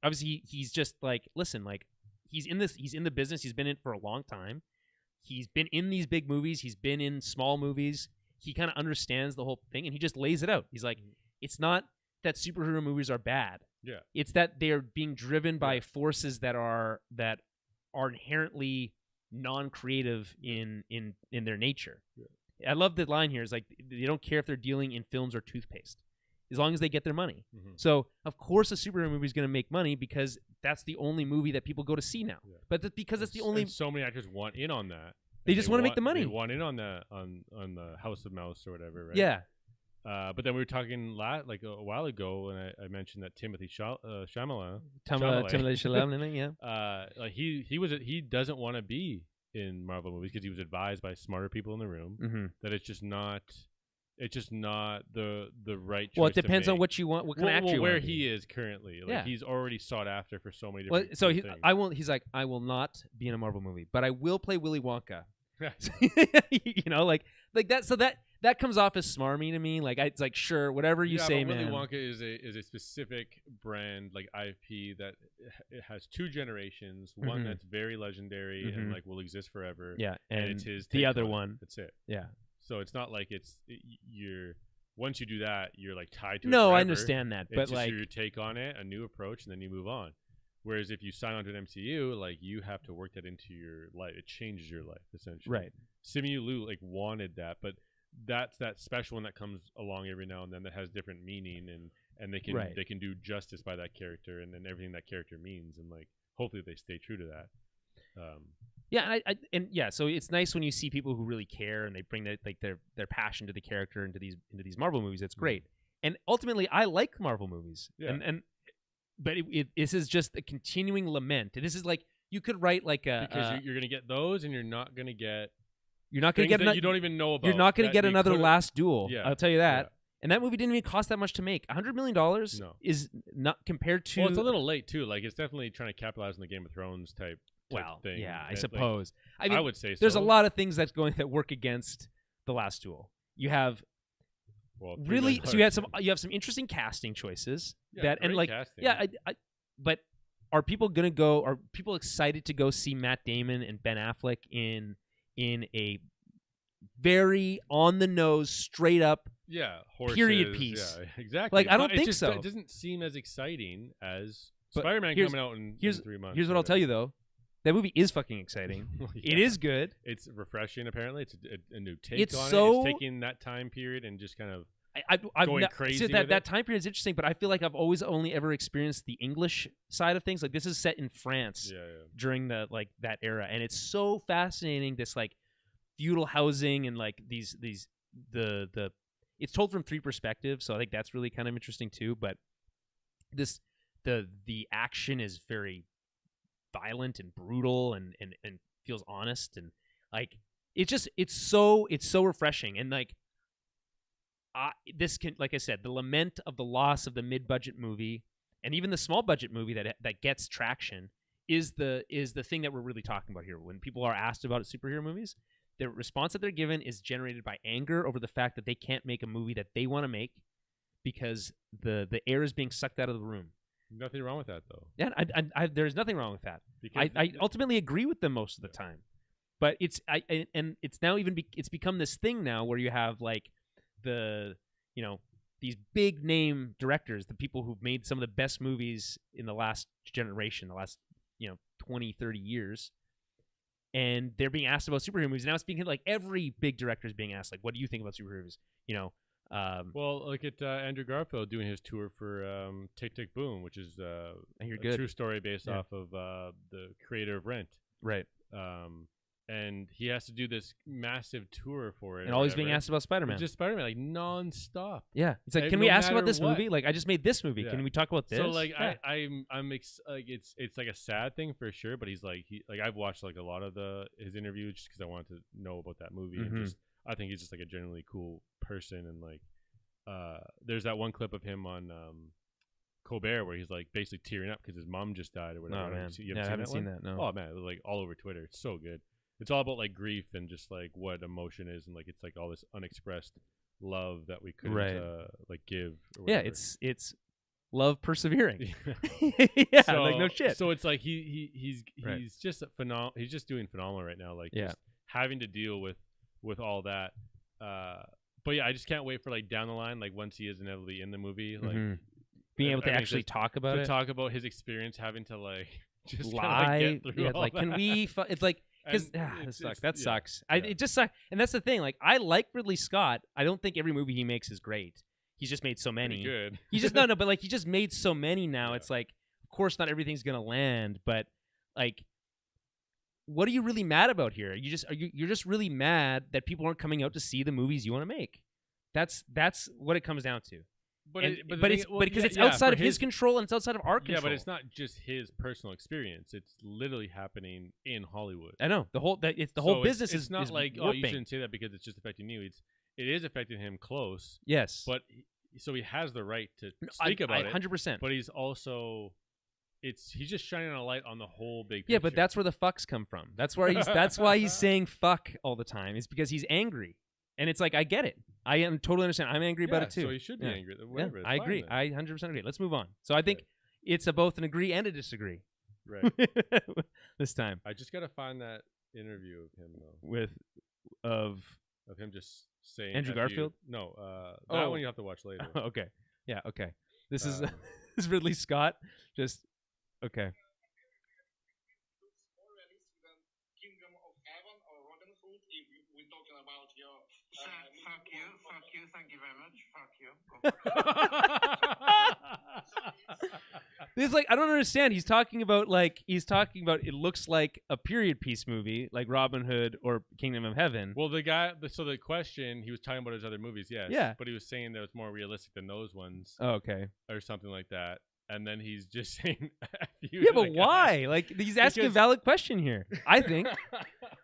B: obviously he's just like, listen, like he's in the business. He's been in it for a long time. He's been in these big movies. He's been in small movies. He kind of understands the whole thing, and he just lays it out. He's like, it's not that superhero movies are bad.
A: Yeah,
B: it's that they're being driven by forces that are inherently non-creative in their nature. Yeah. I love the line here. Is like, they don't care if they're dealing in films or toothpaste, as long as they get their money. Mm-hmm. So of course a superhero movie is going to make money because that's the only movie that people go to see now. Yeah. But that's because it's the only.
A: And so many actors want in on that.
B: They just want to make the money.
A: They want in on that on the House of Mouse or whatever, right?
B: Yeah.
A: But then we were talking like a while ago, and I mentioned that Timothy Chalamet.
B: Yeah.
A: Like he doesn't want to be in Marvel movies because he was advised by smarter people in the room that it's just not the right choice.
B: Well, it depends on what you want, what kind of actor you want.
A: Where he is currently, like he's already sought after for so many different things.
B: He's like, I will not be in a Marvel movie, but I will play Willy Wonka. You know, like that. So that comes off as smarmy to me. Like, it's like, sure, whatever you say,
A: but
B: man.
A: Willy Wonka is a specific brand, like IP, that it has two generations. One that's very legendary and like will exist forever.
B: Yeah,
A: and it's his.
B: The other one.
A: That's it.
B: Yeah.
A: So it's not like you're once you do that, you're like tied to it.
B: No,
A: forever.
B: I understand that, but
A: it's just
B: like
A: your take on it, a new approach, and then you move on. Whereas if you sign on to an MCU, like, you have to work that into your life. It changes your life essentially.
B: Right.
A: Simu Liu like wanted that, but that's that special one that comes along every now and then that has different meaning, and they can do justice by that character and then everything that character means, and like hopefully they stay true to that.
B: So it's nice when you see people who really care and they bring their passion to the character into these Marvel movies. That's great. And ultimately, I like Marvel movies. Yeah. But this is just a continuing lament. This is like, you could write like a
A: because you're gonna get those, and you're not gonna get
B: you
A: don't even know about.
B: You're not gonna get another Last Duel.
A: Yeah.
B: I'll tell you that. Yeah. And that movie didn't even cost that much to make. $100 million is not compared to.
A: Well, it's a little late too. Like, it's definitely trying to capitalize on the Game of Thrones type thing.
B: Yeah, I suppose.
A: Like, I would say so.
B: There's a lot of things that work against the Last Duel. You have you have some interesting casting choices but are people gonna go? Are people excited to go see Matt Damon and Ben Affleck in a very on the nose, straight up
A: horses,
B: period piece?
A: Yeah, exactly.
B: Like, I don't think so.
A: It doesn't seem as exciting as Spider-Man coming out in 3 months.
B: Here's what I'll tell you though. That movie is fucking exciting. It is good.
A: It's refreshing. Apparently, it's a new take on it. It's taking that time period and just kind of going crazy.
B: That time period is interesting, but I feel like I've always only ever experienced the English side of things. Like, this is set in France during that era, and it's so fascinating. This like feudal housing and like these it's told from 3 perspectives, so I think that's really kind of interesting too. But the action is very violent and brutal and feels honest, and like it's so refreshing. And like this can, like I said, the lament of the loss of the mid-budget movie and even the small budget movie that gets traction is the thing that we're really talking about here. When people are asked about superhero movies, the response that they're given is generated by anger over the fact that they can't make a movie that they want to make because the air is being sucked out of the room.
A: Nothing wrong with that, though.
B: Yeah, there's nothing wrong with that. I ultimately agree with them most of the time, but it's become this thing now where you have like the these big name directors, the people who've made some of the best movies in the last generation, the last 20, 30 years. And they're being asked about superhero movies. Now it's being like every big director is being asked, like, what do you think about superheroes?
A: Well, look at Andrew Garfield doing his tour for Tick Tick Boom, which is a true story based off of the creator of Rent.
B: Right.
A: And he has to do this massive tour for it.
B: And all he's being asked about Spider-Man.
A: Just Spider-Man, like nonstop.
B: Yeah, it's like, can we ask about this movie? Like, I just made this movie. Can we talk about this?
A: So like, I'm like, it's like a sad thing for sure. But he's like, I've watched like a lot of his interviews just because I wanted to know about that movie.
B: Mm-hmm.
A: And I think he's just like a generally cool person. And like, there's that one clip of him on Colbert where he's like basically tearing up because his mom just died or whatever.
B: Oh man,
A: I haven't
B: seen that. No.
A: Oh man, it was like all over Twitter. It's so good. It's all about like grief and just like what emotion is, and like it's like all this unexpressed love that we couldn't like give. Or
B: yeah, it's love persevering.
A: So,
B: like no shit.
A: So it's like he's just phenomenal. He's just doing phenomenal right now. Like just having to deal with all that. But yeah, I just can't wait for like down the line, like once he is inevitably in the movie, like
B: being able to actually talk about it,
A: talk about his experience having to like just
B: lie.
A: Get through all
B: like
A: that.
B: Can we? It's like. Because that sucks. It just sucks, and that's the thing. Like, I like Ridley Scott. I don't think every movie he makes is great. He's just made so many.
A: Pretty good.
B: He's just no, but like he just made so many now. Yeah. It's like, of course, not everything's gonna land, but like, what are you really mad about here? You're just really mad that people aren't coming out to see the movies you want to make. That's what it comes down to. Because it's outside of his control and it's outside of our control.
A: Yeah, but it's not just his personal experience. It's literally happening in Hollywood.
B: I know the whole business
A: it's not
B: is
A: like
B: warping.
A: You shouldn't say that because it's just affecting you. It is affecting him close.
B: Yes,
A: but so he has the right to speak about it.
B: 100%.
A: But he's also he's just shining a light on the whole big picture.
B: Yeah, but that's where the fucks come from. That's why he's saying fuck all the time. It's because he's angry. And it's like, I get it. I am totally understand. I'm angry about it too.
A: So he should be angry. Whatever,
B: I agree. Then. I 100% agree. Let's move on. So I think it's both an agree and a disagree.
A: Right.
B: This time.
A: I just got to find that interview of him though. Of him just saying
B: Andrew Garfield?
A: No, that one you have to watch later.
B: Okay. Yeah, okay. This is Ridley Scott. Just okay.
C: Fuck you, thank you very much. Fuck you.
B: It's like, I don't understand. He's talking about it looks like a period piece movie, like Robin Hood or Kingdom of Heaven.
A: Well, the question, he was talking about his other movies, yes.
B: Yeah.
A: But he was saying that it's more realistic than those ones.
B: Oh, okay.
A: Or something like that. And then he's just saying
B: yeah, but why? Like, he's asking a valid question here, I think.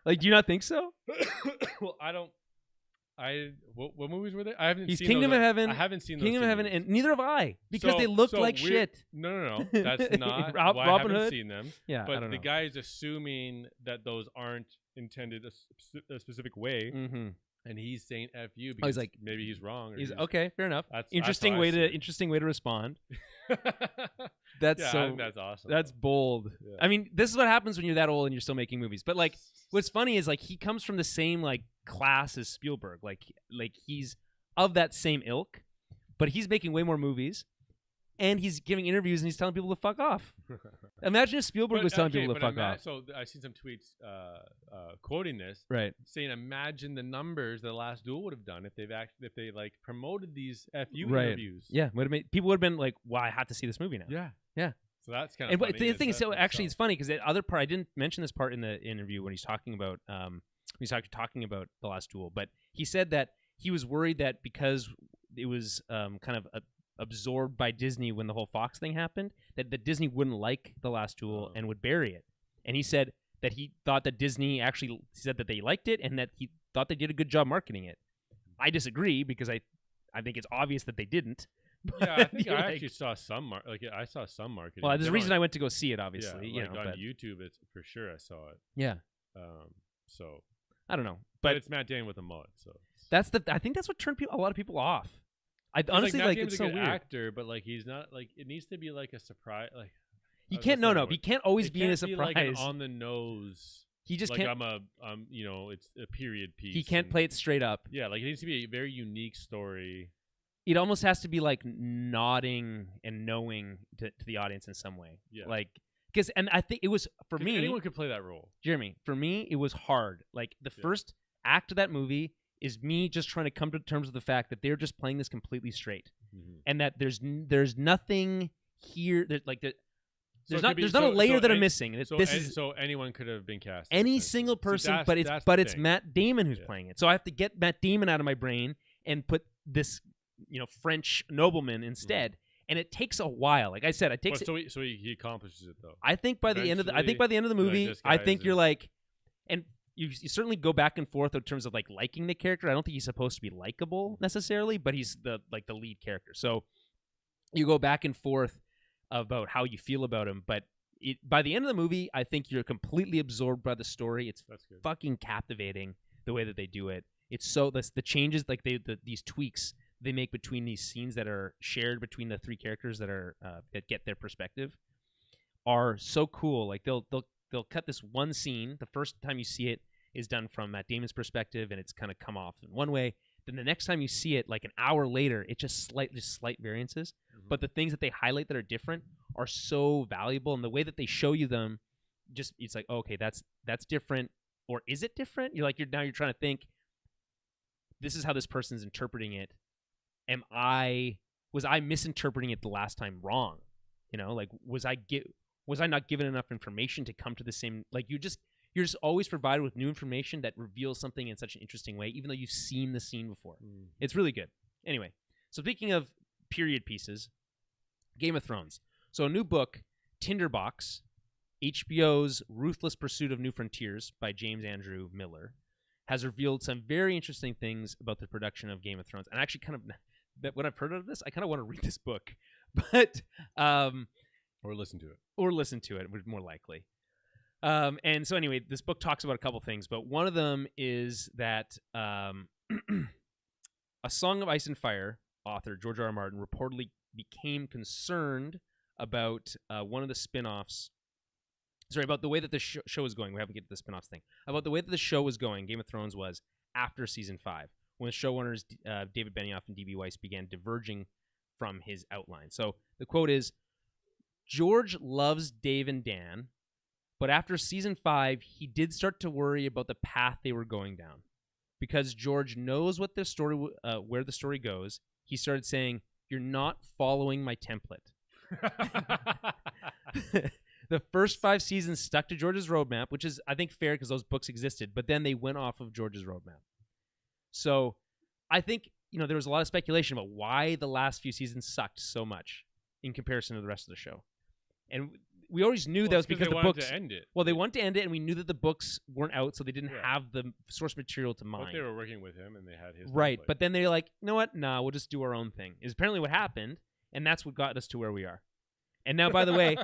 B: Like, do you not think so?
A: Well, what movies were there? I haven't seen
B: Kingdom of Heaven.
A: I haven't seen
B: Kingdom of Heaven,
A: movies.
B: and neither have I, because they look like shit.
A: No. That's not
B: Robin
A: why I haven't
B: Hood?
A: seen them.
B: Yeah,
A: but
B: I don't know.
A: The guy is assuming that those aren't intended a specific way, and he's saying "f you" because maybe he's wrong. Or
B: he's okay. Fair enough.
A: That's
B: interesting way to respond. That's
A: awesome.
B: That's bold. Yeah. I mean, this is what happens when you're that old and you're still making movies. But like, what's funny is like he comes from the same like class as Spielberg. Like he's of that same ilk, but he's making way more movies, and he's giving interviews and he's telling people to fuck off. Imagine if Spielberg was telling people to fuck off.
A: So I've seen some tweets quoting this,
B: right?
A: Saying, imagine the numbers the Last Duel would have done if they like promoted these FU interviews.
B: Yeah, people would have been like, "Wow, I have to see this movie now."
A: Yeah. So that's kind of funny.
B: The thing is, so actually, it's funny because the other part I didn't mention this part in the interview when he's talking about talking about the Last Duel, but he said that he was worried that because it was kind of absorbed by Disney when the whole Fox thing happened, that Disney wouldn't like the Last Duel and would bury it. And he said that he thought that Disney actually said that they liked it and that he thought they did a good job marketing it. I disagree because I think it's obvious that they didn't.
A: Yeah, I think I actually saw some marketing.
B: Well, there's a reason I went to go see it. Obviously,
A: on YouTube, it's for sure I saw it.
B: Yeah.
A: So
B: I don't know,
A: but it's Matt Damon with a mullet. So
B: I think that's what turned a lot of people off. I honestly
A: like
B: it's so
A: a good
B: weird.
A: Actor, but like he's not like it needs to be like a surprise. Like
B: he can't. He can't always be in a surprise.
A: Be like on the nose.
B: He just
A: like
B: can't.
A: It's a period piece.
B: He can't play it straight up.
A: Yeah, like it needs to be a very unique story.
B: it almost has to be like nodding and knowing to the audience in some way.
A: Yeah.
B: Like, and I think it was, for me,
A: anyone could play that role.
B: Jeremy, for me, it was hard. Like, the first act of that movie is me just trying to come to terms with the fact that they're just playing this completely straight. And that there's nothing here that, like, there's not a layer that I'm missing.
A: So anyone could have been cast.
B: Any single person, but it's Matt Damon who's playing it. So I have to get Matt Damon out of my brain and put this, French nobleman instead. And it takes a while. Like I said, it takes.
A: So he accomplishes it though.
B: I think by the end of the movie, I think you're like, and you certainly go back and forth in terms of like liking the character. I don't think he's supposed to be likable necessarily, but he's the lead character. So you go back and forth about how you feel about him, but by the end of the movie, I think you're completely absorbed by the story. It's fucking captivating the way that they do it. It's so the changes, like these tweaks they make between these scenes that are shared between the three characters that get their perspective are so cool. Like they'll cut this one scene. The first time you see it is done from Matt Damon's perspective, and it's kind of come off in one way. Then the next time you see it, like an hour later, it's just slight variances. But the things that they highlight that are different are so valuable, and the way that they show you them, it's like, oh, okay, that's different, or is it different? You're trying to think, this is how this person's interpreting it. Was I misinterpreting it the last time wrong? Like was I not given enough information to come to the same? Like you're just always provided with new information that reveals something in such an interesting way, even though you've seen the scene before. It's really good. Anyway, so speaking of period pieces, Game of Thrones. So a new book, Tinderbox, HBO's Ruthless Pursuit of New Frontiers by James Andrew Miller, has revealed some very interesting things about the production of Game of Thrones. And actually when I've heard of this, I kind of want to read this book. But
A: or listen to it.
B: More likely. And so anyway, this book talks about a couple things, but one of them is that A Song of Ice and Fire author George R. R. Martin reportedly became concerned about one of the spin-offs. Sorry, about the way that the show was going. We haven't get to the spin-offs thing. About the way that the show was going, Game of Thrones was after season 5, when the showrunners David Benioff and D.B. Weiss began diverging from his outline. So the quote is, George loves Dave and Dan, but after season 5, he did start to worry about the path they were going down. Because George knows what the story, where the story goes, he started saying, "You're not following my template." The first 5 seasons stuck to George's roadmap, which is, I think, fair because those books existed, but then they went off of George's roadmap. So I think, there was a lot of speculation about why the last few seasons sucked so much in comparison to the rest of the show. And we always knew that was because the books
A: to end it.
B: Well, they wanted to end it, and we knew that the books weren't out, so they didn't have the source material to mine.
A: But they were working with him, and they had his
B: right.
A: template.
B: But then they're like, you know what? Nah, we'll just do our own thing. Is apparently what happened, and that's what got us to where we are. And now, by the way,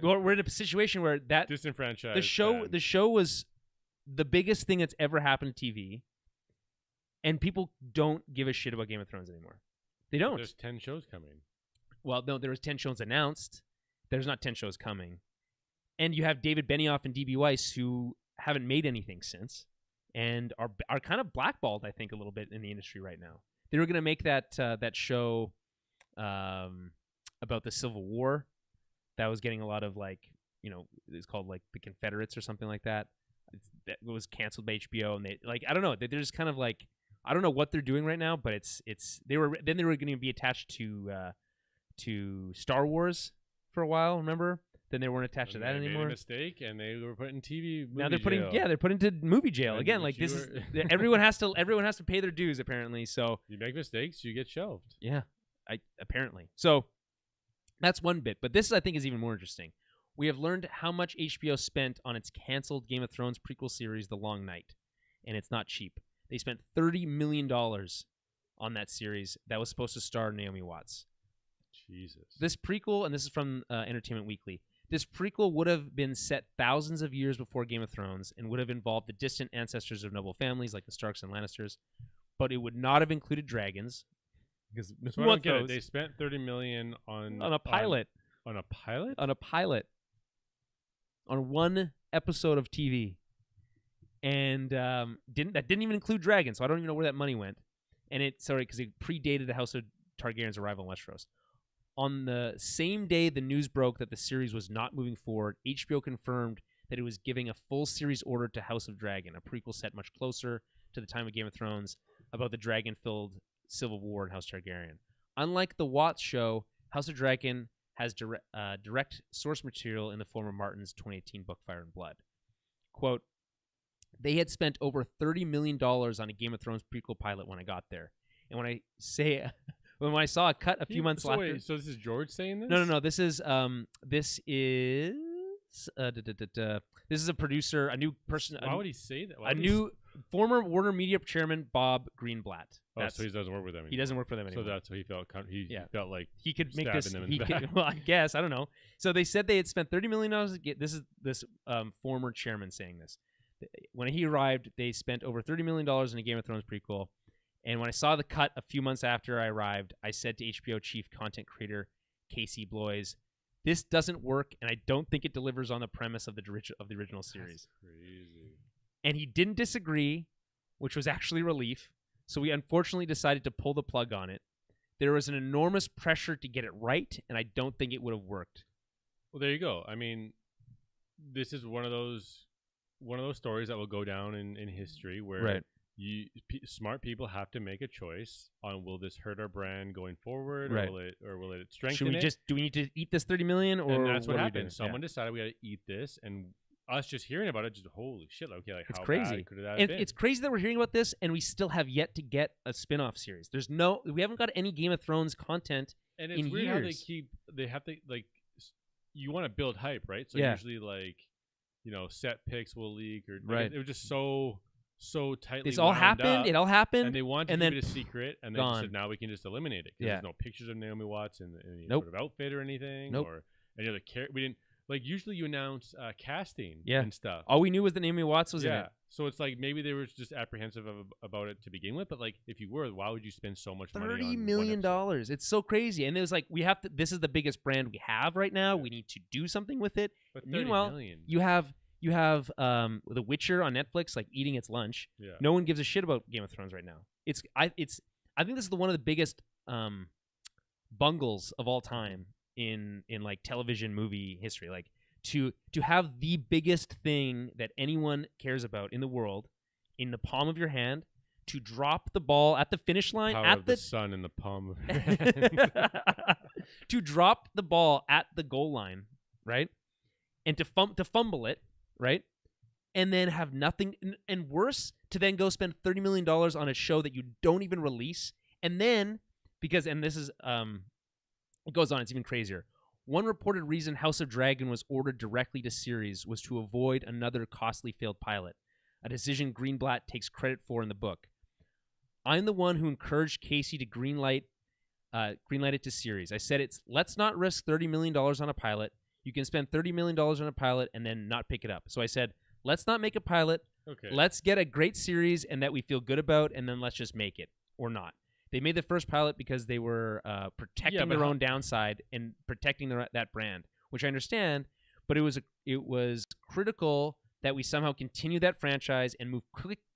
B: we're in a situation where that
A: disenfranchised.
B: The show was the biggest thing that's ever happened to TV, and people don't give a shit about Game of Thrones anymore. They don't.
A: There's 10 shows coming.
B: Well, no, there was 10 shows announced. There's not 10 shows coming. And you have David Benioff and D.B. Weiss, who haven't made anything since and are kind of blackballed, I think, a little bit in the industry right now. They were going to make that show about the Civil War that was getting a lot of, it's called, The Confederates or something like that. It was canceled by HBO, and they, I don't know. They're just kind of I don't know what they're doing right now, but they were going to be attached to Star Wars for a while, remember? Then they weren't attached to that anymore.
A: Made a mistake, and they were put in TV movie
B: now they're putting
A: jail.
B: They're put into movie jail again. Everyone has to pay their dues apparently. So
A: you make mistakes, you get shelved.
B: Yeah, apparently. So that's one bit, but this I think is even more interesting. We have learned how much HBO spent on its canceled Game of Thrones prequel series, The Long Night, and it's not cheap. They spent $30 million on that series that was supposed to star Naomi Watts.
A: Jesus.
B: This prequel, and this is from Entertainment Weekly, this prequel would have been set thousands of years before Game of Thrones and would have involved the distant ancestors of noble families like the Starks and Lannisters, but it would not have included dragons. Because
A: I don't get it. They spent $30 million on
B: a pilot.
A: On a pilot?
B: On a pilot. On one episode of TV. And that didn't even include dragons, so I don't even know where that money went. and it predated the House of Targaryen's arrival in Westeros. On the same day the news broke that the series was not moving forward, HBO confirmed that it was giving a full series order to House of Dragon, a prequel set much closer to the time of Game of Thrones about the dragon-filled civil war in House Targaryen. Unlike the Watts show, House of Dragon has direct source material in the form of Martin's 2018 book Fire and Blood. Quote, they had spent over $30 million on a Game of Thrones prequel pilot when I got there. And when I say... when I saw a cut a few months later...
A: Wait, so this is George saying this?
B: No. This is this is a producer, a new person.
A: Why would he say that?
B: Former Warner Media chairman Bob Greenblatt.
A: So he doesn't work with them anymore.
B: He doesn't work for them anymore.
A: So that's what he felt. He felt like
B: he could make this.
A: Them in the back.
B: Well, I guess I don't know. So they said they had spent $30 million. This is this former chairman saying this. When he arrived, they spent over $30 million in a Game of Thrones prequel. And when I saw the cut a few months after I arrived, I said to HBO chief content creator Casey Bloys, "This doesn't work, and I don't think it delivers on the premise of the original series."
A: That's crazy.
B: And he didn't disagree, which was actually relief. So we unfortunately decided to pull the plug on it. There was an enormous pressure to get it right, and I don't think it would have worked.
A: Well, there you go. I mean, this is one of those stories that will go down in history where smart people have to make a choice on, will this hurt our brand going forward, or will it strengthen it?
B: Do we need to eat this $30 million, or
A: and that's what happened. Someone decided we got to eat this, and us just hearing about it, just holy shit! Okay, like
B: it's
A: how
B: crazy.
A: Bad could that
B: have
A: been?
B: It's crazy that we're hearing about this, and we still have yet to get a spin-off series. We haven't got any Game of Thrones content
A: and it's
B: in
A: weird
B: years.
A: How they have to like, you want to build hype, right? So usually like, set picks will leak or it was just so tightly.
B: It all happened,
A: and they wanted to keep it a secret, and they just said, now we can just eliminate it. There's no pictures of Naomi Watts in any sort of outfit or anything, or any other character. We didn't usually you announce casting and stuff.
B: All we knew was that Naomi Watts was in it.
A: So it's like maybe they were just apprehensive about it to begin with, but like if you were, why would you spend so much money on
B: $30 million? It's so crazy, and it was like we have to. This is the biggest brand we have right now. We need to do something with it.
A: But
B: meanwhile, you have The Witcher on Netflix, like eating its lunch.
A: Yeah.
B: No one gives a shit about Game of Thrones right now. I think this is one of the biggest bungles of all time in like television movie history. Like to have the biggest thing that anyone cares about in the world in the palm of your hand, to drop the ball at the finish line
A: at the sun in the palm of your hand.
B: To drop the ball at the goal line, right? And to fumble it, right? And then have nothing, and worse, to then go spend $30 million on a show that you don't even release. And then, this is, it goes on, it's even crazier. One reported reason House of Dragon was ordered directly to series was to avoid another costly failed pilot, a decision Greenblatt takes credit for in the book. I'm the one who encouraged Casey to greenlight it to series. I said, let's not risk $30 million on a pilot. You can spend $30 million on a pilot and then not pick it up. So I said, let's not make a pilot.
A: Okay.
B: Let's get a great series and that we feel good about, and then let's just make it or not. They made the first pilot because they were protecting their own downside and protecting that brand, which I understand. But it was critical that we somehow continue that franchise and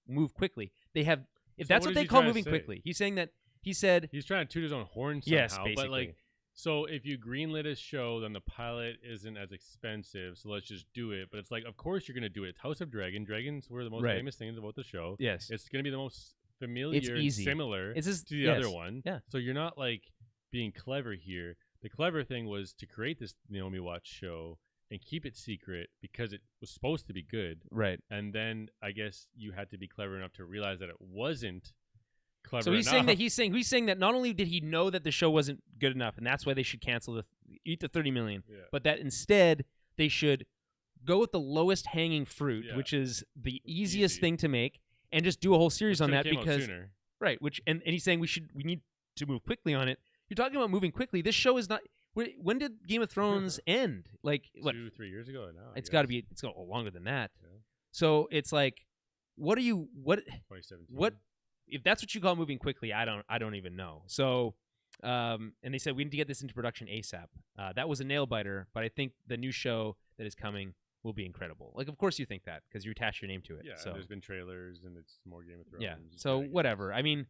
B: move quickly. They have, if that's what they call moving quickly. He's saying that he's
A: trying to toot his own horn somehow.
B: Yes, basically.
A: But like, so if you greenlit a show, then the pilot isn't as expensive, so let's just do it. But it's like, of course you're going to do it. It's House of Dragon. Dragons were the most famous things about the show.
B: Yes.
A: It's going to be the most familiar,
B: it's easy.
A: Similar to the other one. Yeah. So you're not like being clever here. The clever thing was to create this Naomi Watts show and keep it secret because it was supposed to be good.
B: Right.
A: And then I guess you had to be clever enough to realize that it wasn't clever
B: so he's
A: enough.
B: saying that not only did he know that the show wasn't good enough, and that's why they should cancel eat the $30 million, but that instead they should go with the lowest hanging fruit, which is the easiest thing to make, and just do a whole series on that because which and he's saying we need to move quickly on it. You're talking about moving quickly. This show is not. When did Game of Thrones end? Like what?
A: 2-3 years ago now.
B: It's got to be. It's longer than that. Yeah. So it's like, what
A: 2017.
B: What if that's what you call moving quickly? I don't even know. So, and they said we need to get this into production ASAP. That was a nail biter, but I think the new show that is coming will be incredible. Like, of course you think that because you attach your name to it.
A: Yeah,
B: so
A: there's been trailers and it's more Game of Thrones.
B: Yeah, so whatever. I mean,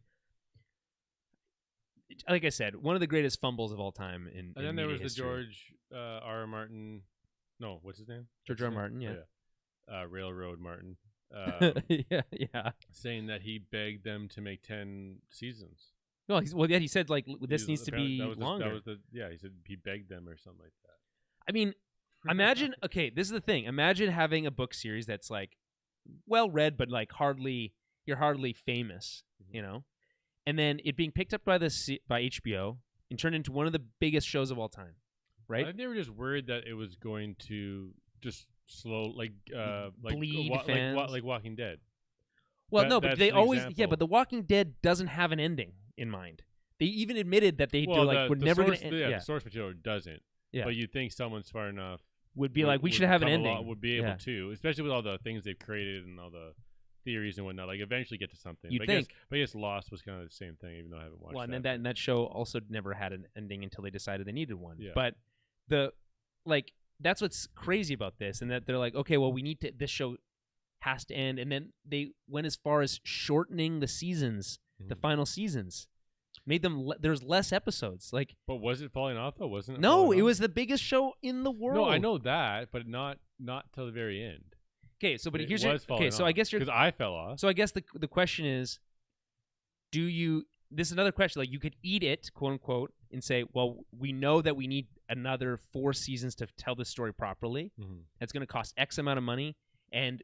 B: like I said, one of the greatest fumbles of all time in
A: And then there was
B: history.
A: the George R. R. Martin. No, what's his name?
B: George R. R. Martin, yeah.
A: Railroad Martin.
B: Yeah.
A: Saying that he begged them to make 10 seasons.
B: Well, he said like this needs to be longer.
A: He said he begged them or something like that.
B: I mean, imagine. Okay, this is the thing. Imagine having a book series that's like well read, but like you're hardly famous, you know, and then it being picked up by HBO and turned into one of the biggest shows of all time, right?
A: I think they were just worried that it was going to just slow,
B: bleed fans.
A: like Walking Dead.
B: Well, no, but they always but The Walking Dead doesn't have an ending in mind. They even admitted that they're never going to end.
A: The source material doesn't. Yeah. But you think someone smart enough
B: would be like, we should have an ending.
A: Would be able to, especially with all the things they've created and all the theories and whatnot. Like eventually get to something.
B: You'd think.
A: I guess Lost was kind of the same thing, even though I haven't watched.
B: Well, and then that show also never had an ending until they decided they needed one.
A: Yeah.
B: But that's what's crazy about this, and that they're like, okay, well, we need to. This show has to end, and then they went as far as shortening the seasons, the final seasons. Made them there's less episodes. Like,
A: but was it falling off though? Wasn't it?
B: No, it was the biggest show in the world.
A: No, I know that, but not till the very end.
B: Okay, so but here's
A: so
B: I guess
A: because I fell off.
B: So I guess the question is, do you? This is another question. Like, you could eat it, quote unquote, and say, well, we know that we need another 4 seasons to tell this story properly. That's going to cost X amount of money, and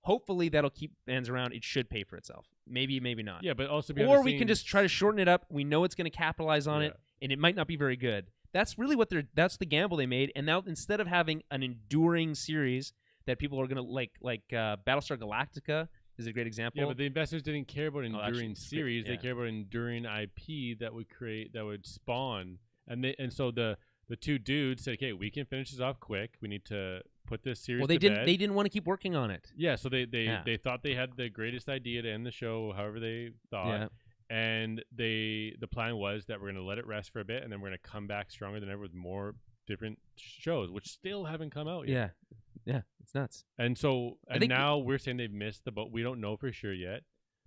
B: hopefully that'll keep fans around. It should pay for itself. Maybe, maybe not.
A: Yeah, but also
B: or we can just try to shorten it up. We know it's going to capitalize on it, and it might not be very good. That's really that's the gamble they made. And now instead of having an enduring series that people are going to like Battlestar Galactica is a great example.
A: Yeah, but the investors didn't care about enduring series. They care about enduring IP that would spawn. And so the two dudes said, okay, we can finish this off quick. We need to put this series
B: they
A: to bed.
B: They didn't want to keep working on it.
A: Yeah, so they thought they had the greatest idea to end the show, however they thought. Yeah. And the plan was that we're going to let it rest for a bit, and then we're going to come back stronger than ever with more different shows, which still haven't come out yet.
B: Yeah, it's nuts.
A: And so now we're saying they've missed the boat. We don't know for sure yet.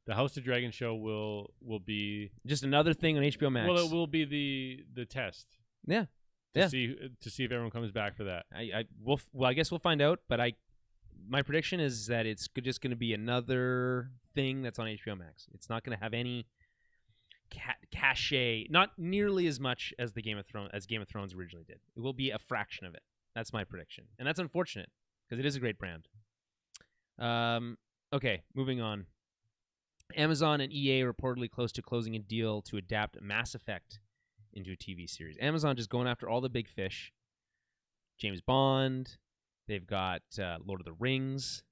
A: The House of Dragon show will be
B: just another thing on HBO Max.
A: Well, it will be the test.
B: Yeah.
A: To see if everyone comes back for that.
B: I guess we'll find out. But my prediction is that it's just going to be another thing that's on HBO Max. It's not going to have any cachet, not nearly as much as Game of Thrones originally did. It will be a fraction of it. That's my prediction, and that's unfortunate because it is a great brand. Okay, moving on. Amazon and EA are reportedly close to closing a deal to adapt Mass Effect into a TV series. Amazon just going after all the big fish. James Bond. They've got Lord of the Rings.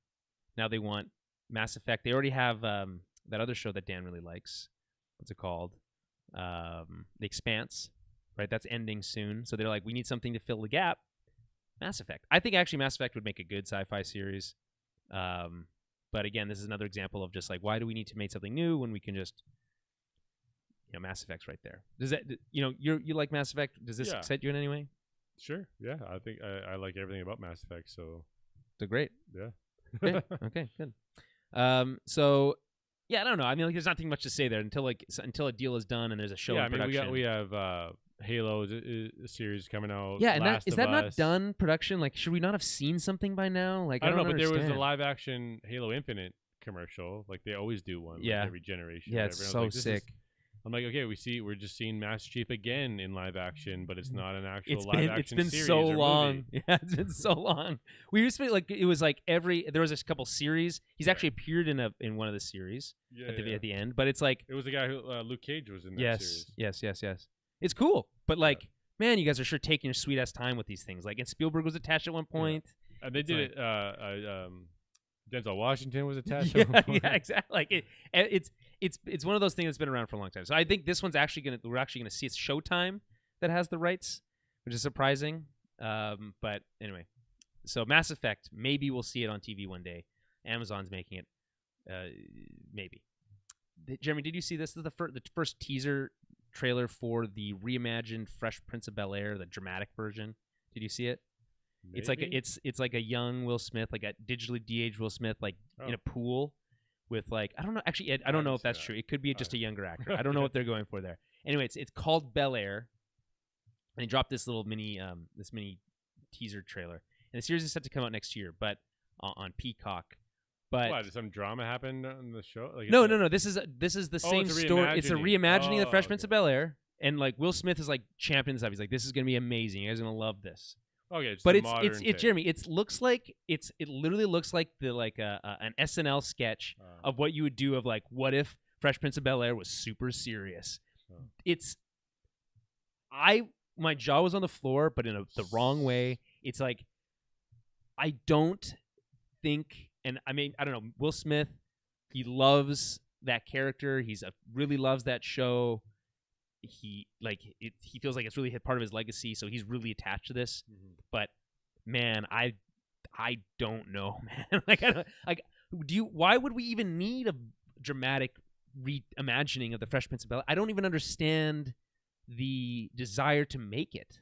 B: Now they want Mass Effect. They already have that other show that Dan really likes. What's it called? The Expanse. Right? That's ending soon. So they're like, we need something to fill the gap. Mass Effect. I think actually Mass Effect would make a good sci-fi series. But again, this is another example of just like, why do we need to make something new when we can just... Mass Effect's right there. Does that, you like Mass Effect? Does this excite you in any way?
A: Sure. Yeah, I think I like everything about Mass Effect. So
B: they're great.
A: Yeah.
B: Okay. Good. So yeah, I don't know. I mean, like, there's nothing much to say there until a deal is done and there's a show. Yeah, in production.
A: we have Halo series coming out.
B: Yeah, and is that not done production? Like, should we not have seen something by now? Like, I don't know, but
A: there was a live action Halo Infinite commercial. Like they always do one.
B: Yeah.
A: Like every generation.
B: Yeah, it's so sick.
A: I'm like, okay, we're just seeing Master Chief again in live action, but it's not an actual live action series.
B: It's been so long.
A: Movie.
B: Yeah, it's been so long. We used to be like, it was like there was a couple series. He's actually appeared in one of the series at the end, but it's like
A: it was the guy who Luke Cage was in that series.
B: Yes. It's cool, but like, man, you guys are sure taking your sweet ass time with these things. Like, and Spielberg was attached at one point.
A: Yeah. And they did it. Denzel Washington was attached.
B: Yeah, exactly. Like it's one of those things that's been around for a long time. So I think this one's we're actually gonna see it's Showtime that has the rights, which is surprising. But anyway, so Mass Effect, maybe we'll see it on TV one day. Amazon's making it, maybe. Jeremy, did you see this? This is the first teaser trailer for the reimagined Fresh Prince of Bel-Air, the dramatic version. Did you see it? Maybe? It's like a young Will Smith, like a digitally de-aged Will Smith, like in a pool with like I don't know. Actually, I don't know if that's true. It could be just a younger actor. I don't know what they're going for there. Anyway, it's called Bel Air, and they dropped this little mini teaser trailer. And the series is set to come out next year, but on Peacock. But
A: what, did some drama happen on the show? Like,
B: no. This is the same story. It's a reimagining of the Fresh Prince of Bel Air, and like Will Smith is like championing stuff. He's like, this is gonna be amazing. You guys are gonna love this.
A: Okay,
B: but it's Jeremy. It literally looks like an SNL sketch of what you would do of like what if Fresh Prince of Bel Air was super serious. My jaw was on the floor, but in the wrong way. It's like I don't think. And I mean, I don't know. Will Smith, he loves that character. Really loves that show. He feels like it's really part of his legacy, so he's really attached to this. Mm-hmm. But man, I don't know, man. Why would we even need a dramatic reimagining of the Fresh Prince of Bel-Air? I don't even understand the desire to make it.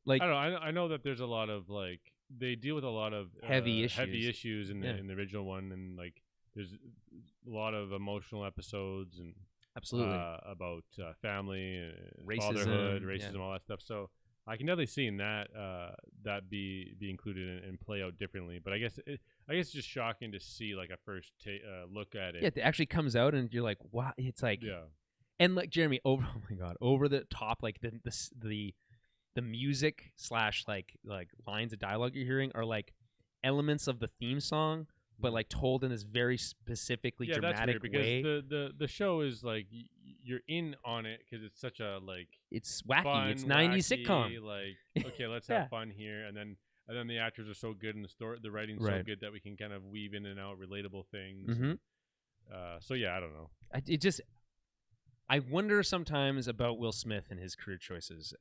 B: Like, I don't know. I know that there's a lot of like. They deal with a lot of heavy issues in the original one, and like there's a lot of emotional episodes and absolutely
A: about family,
B: racism,
A: racism, all that stuff. So I can definitely see in that be included and play out differently. But I guess it's just shocking to see like a first look at it.
B: Yeah, it actually comes out and you're like, wow, it's like and like Jeremy over the top like the music / like lines of dialogue you're hearing are like elements of the theme song, but like told in this very specifically dramatic way.
A: Because the show is like you're in on it because it's such a like
B: it's wacky.
A: Fun,
B: it's 90s sitcom.
A: Like okay, let's have fun here, and then the actors are so good and the writing's so good that we can kind of weave in and out relatable things.
B: Mm-hmm.
A: So yeah, I don't know.
B: I wonder sometimes about Will Smith and his career choices.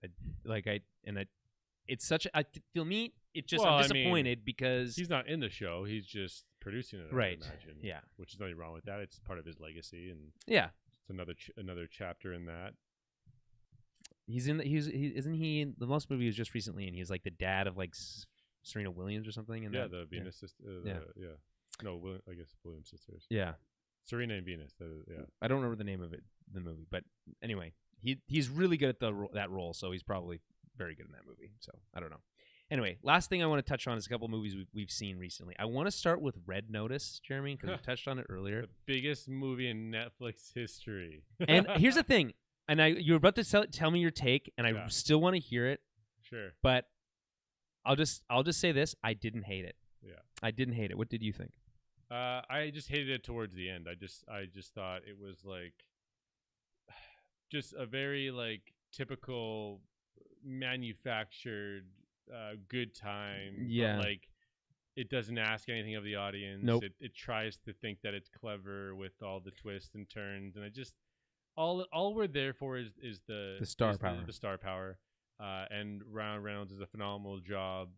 B: It's such. I feel me. I'm disappointed because
A: he's not in the show. He's just producing it.
B: Right.
A: I imagine.
B: Yeah.
A: Which is nothing wrong with that. It's part of his legacy, and it's another chapter in that.
B: Isn't he in the most movie he was just recently in? He's like the dad of like Serena Williams or something. And
A: the Venus sister. No, I guess Williams sisters.
B: Yeah.
A: Serena and Venus.
B: I don't remember the name of the movie, but anyway, he's really good at that role, so he's probably very good in that movie. So I don't know. Anyway, last thing I want to touch on is a couple movies we've seen recently. I want to start with Red Notice, Jeremy, because we touched on it earlier.
A: The biggest movie in Netflix history.
B: And here's the thing, and you were about to tell me your take, and I still want to hear it.
A: Sure.
B: But I'll just say this: I didn't hate it.
A: Yeah.
B: I didn't hate it. What did you think?
A: I just hated it towards the end. I just thought it was like just a very like typical manufactured good time.
B: Yeah.
A: But, like it doesn't ask anything of the audience.
B: Nope.
A: It tries to think that it's clever with all the twists and turns, and I just all we're there for is the
B: star power.
A: The star power. And Ryan Reynolds does a phenomenal job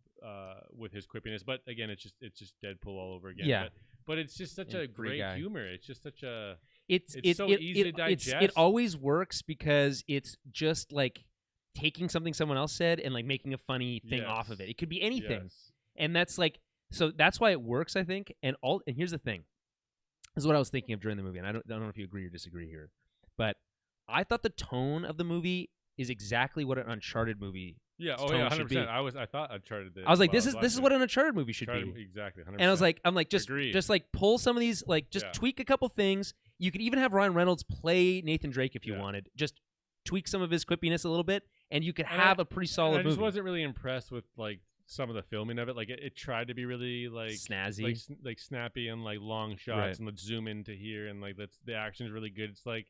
A: with his quippiness. But again, it's just Deadpool all over again.
B: Yeah.
A: But it's just such a great humor. It's just such a it's so easy to digest.
B: It always works because it's just like taking something someone else said and like making a funny thing off of it. It could be anything.
A: Yes.
B: And that's like so that's why it works, I think. And here's the thing. This is what I was thinking of during the movie, and I don't know if you agree or disagree here. But I thought the tone of the movie is exactly what an Uncharted movie.
A: Yeah, 100%. I thought Uncharted did.
B: I was like, this is what an Uncharted movie should be.
A: Exactly, 100%.
B: And I'm like, just like pull some of these, like just tweak a couple things. You could even have Ryan Reynolds play Nathan Drake if you wanted. Just tweak some of his quippiness a little bit, and you could have a pretty solid movie.
A: I just wasn't really impressed with like some of the filming of it. Like it tried to be really like
B: snazzy,
A: like snappy and like long shots, and let's zoom into here, and like the action's really good. It's like.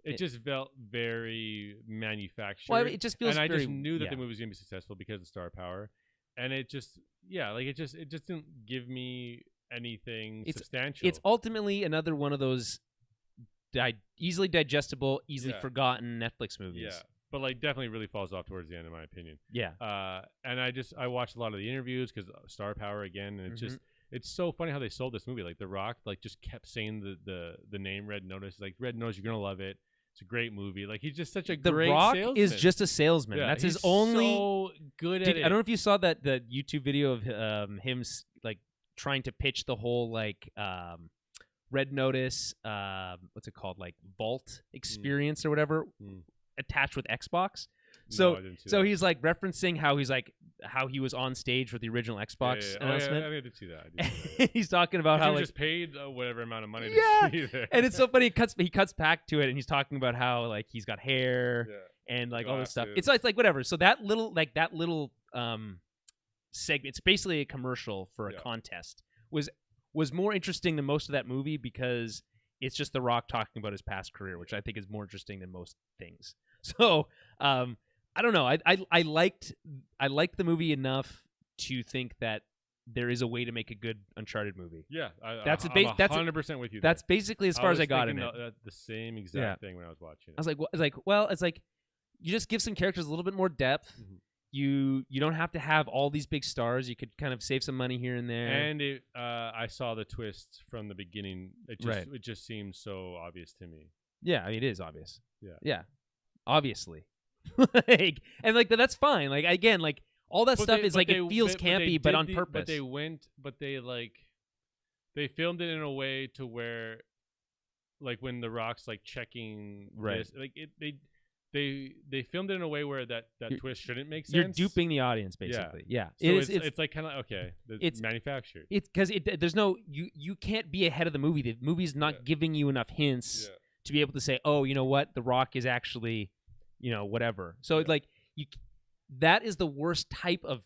A: It just felt very manufactured.
B: Well, it just feels.
A: And I just knew that the movie was gonna be successful because of star power, and it just it just didn't give me anything substantial.
B: It's ultimately another one of those easily digestible, easily forgotten Netflix movies.
A: Yeah, but like definitely really falls off towards the end, in my opinion.
B: Yeah.
A: And I watched a lot of the interviews because star power again, and it's just. It's so funny how they sold this movie. Like The Rock, like just kept saying the name Red Notice. Like Red Notice, you're gonna love it. It's a great movie. Like he's just such a great salesman.
B: The Rock is just a salesman.
A: Yeah,
B: that's his only.
A: So good at it.
B: I don't know if you saw the YouTube video of him like trying to pitch the whole like Red Notice, what's it called, like Vault experience or whatever, attached with Xbox. So
A: I didn't see
B: so
A: that.
B: he's like referencing how he was on stage with the original Xbox announcement.
A: I did see that.
B: He's talking about how
A: he
B: like
A: just paid whatever amount of money
B: Yeah.
A: to be there.
B: and it's so funny. He cuts back to it, and he's talking about how like he's got hair and like all this stuff. It's like whatever. So that little segment, it's basically a commercial for a contest, was more interesting than most of that movie because it's just The Rock talking about his past career, which I think is more interesting than most things. So I don't know. I liked the movie enough to think that there is a way to make a good Uncharted movie.
A: Yeah,
B: that's
A: I'm
B: that's
A: 100% with you.
B: That's basically as far as I got in it.
A: The same exact thing when I was watching it.
B: I was like, you just give some characters a little bit more depth.
A: Mm-hmm.
B: You don't have to have all these big stars. You could kind of save some money here and there.
A: And I saw the twist from the beginning. It just seemed so obvious to me.
B: Yeah, I mean, it is obvious.
A: Yeah,
B: obviously. That's fine. Like again, like all that stuff is like it feels campy, but on purpose.
A: But they filmed it in a way to where, like when The Rock's like checking this, like they filmed it in a way where that twist shouldn't make sense.
B: You're duping the audience, basically. Yeah.
A: So it's like kind of okay. It's manufactured.
B: It's because there's no you can't be ahead of the movie. The movie's not giving you enough hints to be able to say, oh, you know what, The Rock is actually, whatever. So it's like that is the worst type of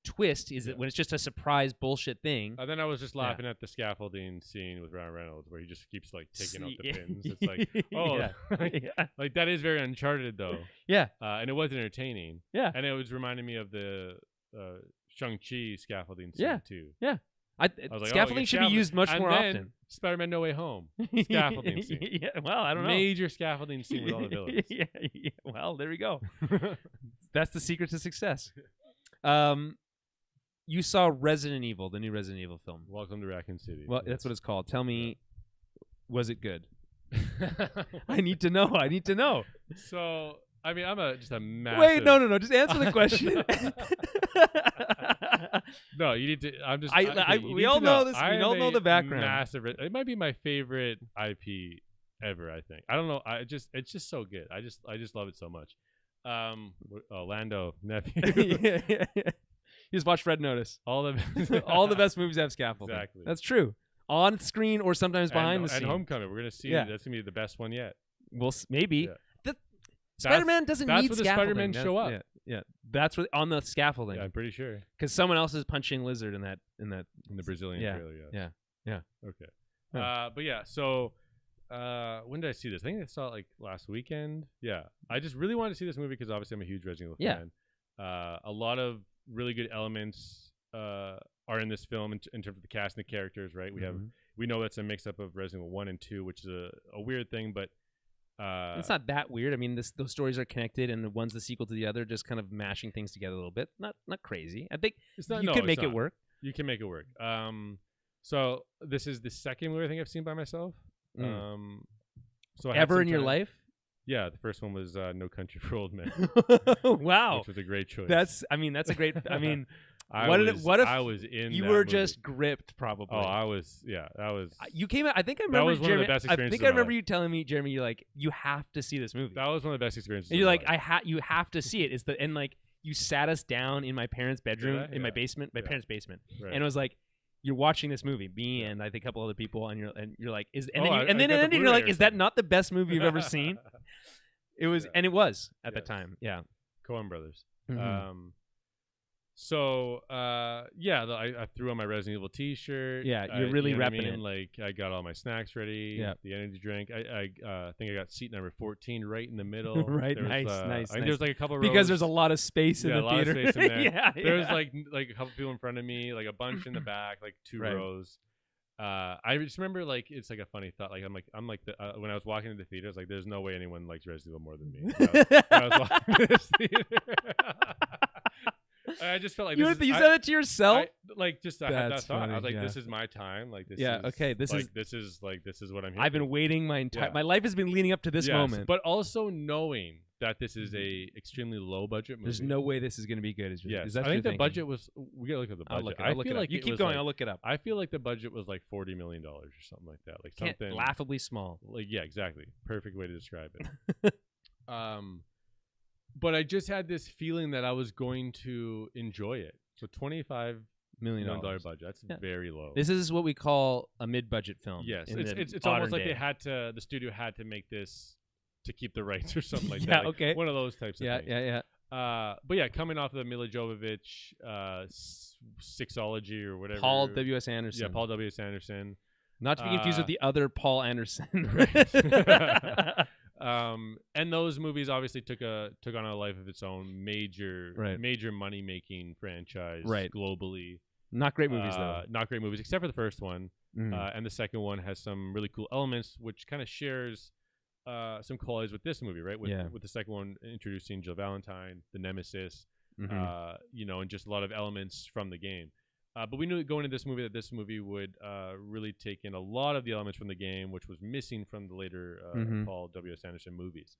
B: twist is that when it's just a surprise bullshit thing.
A: And then I was just laughing at the scaffolding scene with Ryan Reynolds where he just keeps like taking out the pins. It's like, like that is very Uncharted though.
B: Yeah.
A: And it was entertaining.
B: Yeah.
A: And it was reminding me of the Shang-Chi scaffolding scene too.
B: Yeah.
A: I was like,
B: scaffolding should be used much more often.
A: Spider-Man No Way Home. Scaffolding scene.
B: Yeah, well, I don't know.
A: Major scaffolding scene with all the villains.
B: yeah. Well, there we go. That's the secret to success. You saw Resident Evil, the new Resident Evil film.
A: Welcome to Raccoon City.
B: Well, that's what it's called. Tell me, was it good? I need to know.
A: So, I mean, I'm just a massive...
B: Wait, no. Just answer the question.
A: No, you need to... I'm just...
B: we all know this. We all know the background.
A: Massive... It might be my favorite IP ever, I think. I don't know. It's just so good. I just love it so much. Lando, nephew.
B: yeah. You just watch Red Notice.
A: All
B: the best movies have scaffolding.
A: Exactly.
B: That's true. On screen or sometimes behind the scene.
A: And Homecoming. We're going to see.
B: Yeah.
A: That's going to be the best one yet.
B: Well, maybe. Yeah. Spider-Man doesn't need
A: scaffolding. That's where the Spider-Man show up.
B: Yeah. That's what on the scaffolding.
A: Yeah, I'm pretty sure.
B: Because someone else is punching Lizard in the
A: Brazilian trailer.
B: Yeah.
A: Okay. But yeah, so when did I see this? I think I saw it like last weekend. Yeah. I just really wanted to see this movie because obviously I'm a huge Resident Evil fan. A lot of really good elements are in this film in terms of the cast and the characters, right? We know that's a mix-up of Resident Evil 1 and 2, which is a weird thing, but
B: it's not that weird. I mean, those stories are connected, and the one's the sequel to the other, just kind of mashing things together a little bit. Not crazy. I think you can make it work.
A: You can make it work. So this is the second movie I think I've seen by myself. So
B: ever in your life?
A: Yeah, the first one was No Country for Old Men.
B: Wow,
A: which was a great choice.
B: That's a great. I mean,
A: what if I was in?
B: You
A: that
B: were
A: movie?
B: Just gripped, probably.
A: Oh, I was. Yeah, that was.
B: You came out. I think I remember.
A: That was
B: Jeremy,
A: one of the best experiences.
B: I think I remember you telling me, Jeremy, you're like, you have to see this movie.
A: That was one of the best experiences.
B: And you're like, you have to see it. And like you sat us down in my parents' bedroom, in my basement, my parents' basement, and it was like. You're watching this movie, me and I think a couple other people, and you're like, then you're like, is that not the best movie you've ever seen? It was, and it was at the time, yeah.
A: Coen Brothers.
B: Mm-hmm.
A: I threw on my Resident Evil T-shirt.
B: Yeah, you're really repping it.
A: Like I got all my snacks ready. Yeah, the energy drink. I think I got seat number 14 right in the middle.
B: Right, nice.
A: I think there's like a couple rows.
B: Because there's a lot of space in the theater.
A: A lot of space in there.
B: Yeah,
A: there was like a couple people in front of me, like a bunch in the back, like two rows. I just remember like it's like a funny thought. Like I'm like when I was walking to the theater, I was like, there's no way anyone likes Resident Evil more than me. When I was walking to this theater. I just felt like
B: you said it to yourself.
A: I had that thought. I was like, "This is my time. Like this.
B: Yeah. Okay. This is
A: what I'm here."
B: I've been waiting my entire my life has been leading up to this moment.
A: But also knowing that this is a extremely low budget movie.
B: There's no way this is going to be good.
A: Yes,
B: is that
A: I think the
B: thinking?
A: budget was. We gotta look at the budget.
B: I'll look it up.
A: like
B: You
A: it
B: keep
A: was
B: going.
A: like-
B: I'll look it up.
A: I feel like the budget was like $40 million or something like that. Like something
B: Laughably small.
A: Like exactly. Perfect way to describe it. But I just had this feeling that I was going to enjoy it. So $25 million budget. That's very low.
B: This is what we call a mid-budget film.
A: Yes,
B: in
A: it's
B: the
A: almost like
B: modern day.
A: the studio had to make this to keep the rights or something like
B: Yeah,
A: that. Like
B: okay.
A: One of those types of things.
B: Yeah.
A: But yeah, coming off of the Mila Jovovich Sixology or whatever.
B: Paul W.S. Anderson.
A: Yeah, Paul W.S. Anderson.
B: Not to be confused with the other Paul Anderson.
A: And those movies obviously took on a life of its own, major money making franchise globally.
B: Not great movies though.
A: Not great movies, except for the first one. And the second one has some really cool elements, which kind of shares some qualities with this movie, right? With the second one introducing Jill Valentine, the Nemesis, and just a lot of elements from the game. But we knew going into this movie that this movie would really take in a lot of the elements from the game, which was missing from the later Paul W.S. Anderson movies.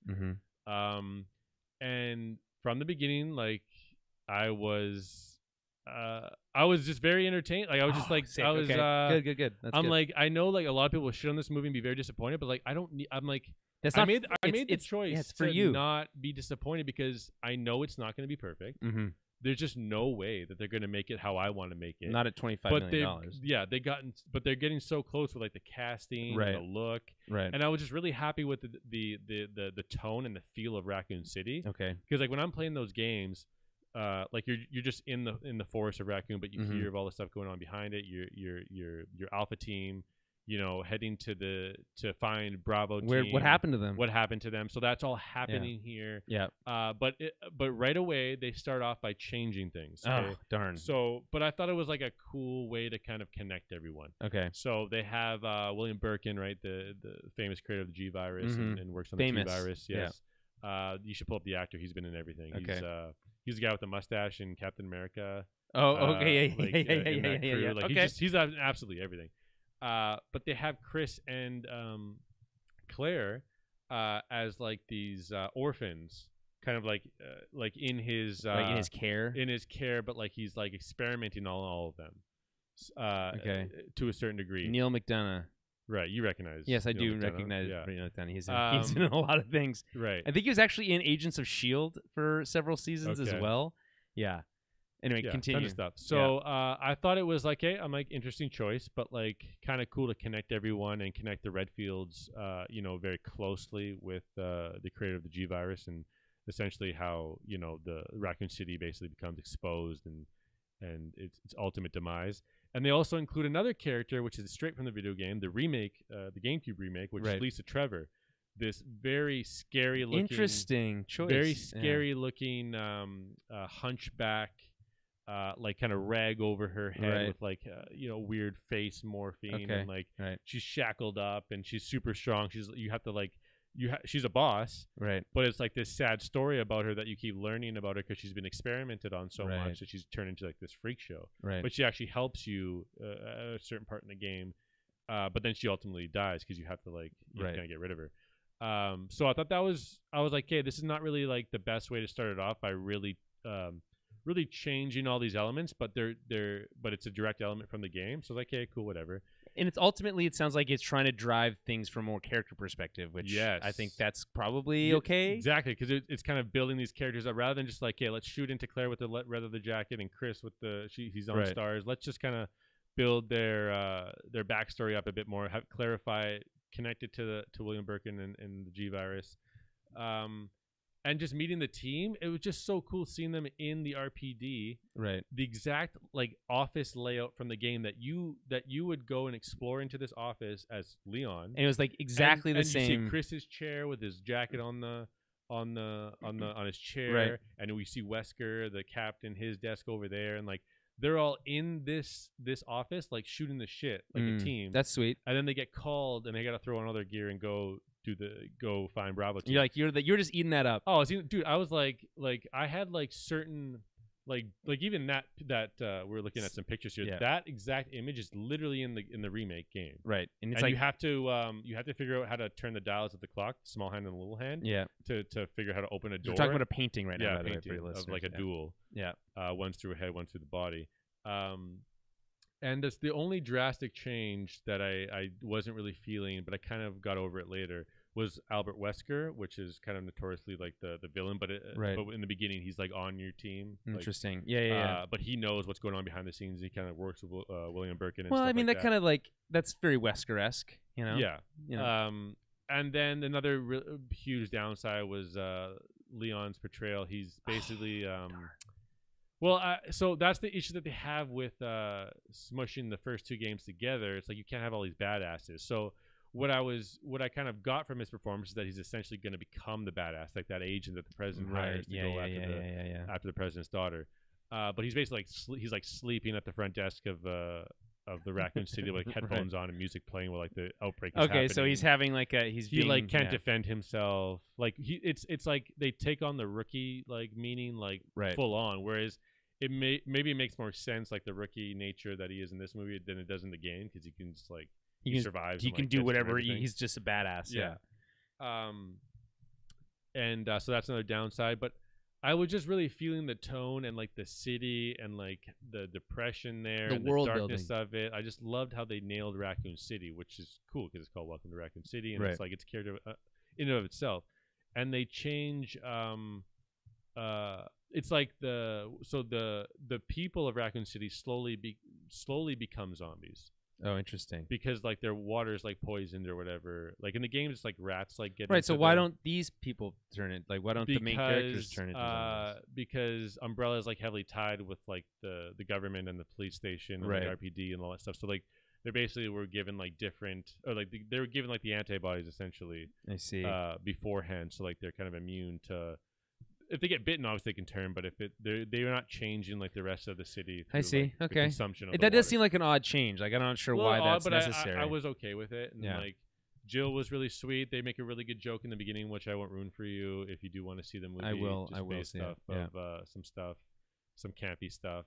A: And from the beginning, like I was just very entertained. Like I was just like,
B: sick.
A: I was
B: good. That's
A: I'm
B: good.
A: like, I know like a lot of people will shit on this movie and be very disappointed, but like I don't need. I'm like,
B: That's
A: I
B: not.
A: made the choice
B: it's for
A: to
B: you.
A: not be disappointed because I know it's not going to be perfect. There's just no way that they're going to make it how I want to make it.
B: Not at $25 million.
A: Yeah, but they're getting so close with like the casting, and the look,
B: Right.
A: and I was just really happy with the tone and the feel of Raccoon City.
B: Okay.
A: Because like when I'm playing those games, like you're just in the forest of Raccoon, but you hear of all the stuff going on behind it. Your Alpha team, heading to find Bravo team.
B: What happened to them?
A: What happened to them? So that's all happening here.
B: Yeah.
A: But right away they start off by changing things. Okay?
B: Oh, darn.
A: So, but I thought it was like a cool way to kind of connect everyone.
B: Okay.
A: So they have William Birkin, right, the famous creator of the G virus and works on the G virus. Yes. Yeah. You should pull up the actor. He's been in everything.
B: Okay.
A: He's the guy with the mustache in Captain America.
B: Oh, okay.
A: Yeah.
B: Like,
A: okay. He's absolutely everything. But they have Chris and Claire as like these orphans, kind of like in his
B: in his care.
A: In his care, but like he's like experimenting on all of them. To a certain degree.
B: Neil McDonough.
A: Right, you recognize.
B: Yes, I do recognize Neil McDonough. He's in a lot of things.
A: Right.
B: I think he was actually in Agents of S.H.I.E.L.D. for several seasons as well. Yeah. Anyway, continue.
A: Ton of stuff. So I thought it was like, hey, I'm like interesting choice, but like kind of cool to connect everyone and connect the Redfields, very closely with the creator of the G virus and essentially how the Raccoon City basically becomes exposed and its ultimate demise. And they also include another character, which is straight from the video game, the remake, the GameCube remake, which is Lisa Trevor. This very scary looking,
B: interesting choice,
A: very scary looking hunchback. Like kind of rag over her head with like weird face morphine and like she's shackled up and she's super strong. She's a boss,
B: right?
A: But it's like this sad story about her that you keep learning about her because she's been experimented on so much that she's turned into like this freak show.
B: Right.
A: But she actually helps you at a certain part in the game, but then she ultimately dies because you have to like kind of get rid of her. So I thought I was like, okay, this is not really like the best way to start it off by really changing all these elements, but it's a direct element from the game. So like, okay, cool, whatever.
B: And it's ultimately, it sounds like it's trying to drive things from a more character perspective, which I think that's probably okay.
A: Exactly, because it's kind of building these characters up rather than just like, hey, let's shoot into Claire with the red of the jacket and Chris with he's on stars. Let's just kind of build their backstory up a bit more, clarify, connect it to William Birkin and the G virus. And just meeting the team, it was just so cool seeing them in the RPD.
B: Right.
A: The exact like office layout from the game that you would go and explore into this office as Leon.
B: And it was like exactly the same.
A: You see Chris's chair with his jacket on his chair,
B: right.
A: And we see Wesker, the captain, his desk over there, and like they're all in this office like shooting the shit like a team.
B: That's sweet.
A: And then they get called and they got to throw on all their gear and go find Bravo team.
B: You're just eating that up.
A: Oh, dude, I was like I had like certain like even that we're looking at some pictures here.
B: Yeah.
A: That exact image is literally in the remake game.
B: Right, and it's
A: And
B: like
A: you have to figure out how to turn the dials of the clock, small hand and the little hand, to figure out how to open a door.
B: We're talking about a painting right now.
A: Yeah,
B: by the way,
A: painting
B: for your
A: of
B: listeners.
A: like a duel.
B: Yeah.
A: One's through a head, one's through the body. And that's the only drastic change that I wasn't really feeling, but I kind of got over it later, was Albert Wesker, which is kind of notoriously like the villain, but in the beginning he's like on your team.
B: Interesting.
A: Like,
B: yeah.
A: But he knows what's going on behind the scenes. He kind of works with William Birkin. And
B: Well,
A: stuff
B: I mean,
A: like
B: that kind of like that's very Wesker-esque, you know.
A: Yeah.
B: You know?
A: And then another huge downside was Leon's portrayal. He's basically so that's the issue that they have with smushing the first two games together. It's like you can't have all these badasses. So what I kind of got from his performance is that he's essentially going to become the badass, like that agent that the president hires to go after the president's daughter. But he's basically like he's like sleeping at the front desk of the Raccoon City with like headphones on and music playing while like the outbreak is happening.
B: So he's having like
A: he can't defend himself. Like it's like they take on the rookie like meaning like full on, whereas maybe it makes more sense like the rookie nature that he is in this movie than it does in the game, because he can just like he survives.
B: He can do whatever. He's just a badass. Yeah.
A: So that's another downside. But I was just really feeling the tone and like the city and like the depression there,
B: the
A: and
B: world
A: the darkness
B: building
A: of it. I just loved how they nailed Raccoon City, which is cool because it's called Welcome to Raccoon City, and it's like its character in and of itself. And they change. It's like the people of Raccoon City slowly become zombies.
B: Oh, interesting.
A: Because like their water's like poisoned or whatever. Like in the game, it's like rats like get
B: right. So why don't these people turn it? Like why don't the main characters turn it?
A: Because Umbrella is like heavily tied with like the government and the police station and the RPD and all that stuff. So like they basically were given like different, or like they were given like the antibodies essentially.
B: I see.
A: Beforehand, so like they're kind of immune to. If they get bitten, obviously they can turn, but if they're not changing like the rest of the city. Through,
B: I see.
A: Like,
B: okay.
A: the consumption of
B: that
A: the
B: does
A: water.
B: seem like an odd change. Like I'm not sure why that's necessary.
A: I was okay with it, and like Jill was really sweet. They make a really good joke in the beginning, which I won't ruin for you if you do want to see the movie.
B: I will
A: see stuff of some campy stuff.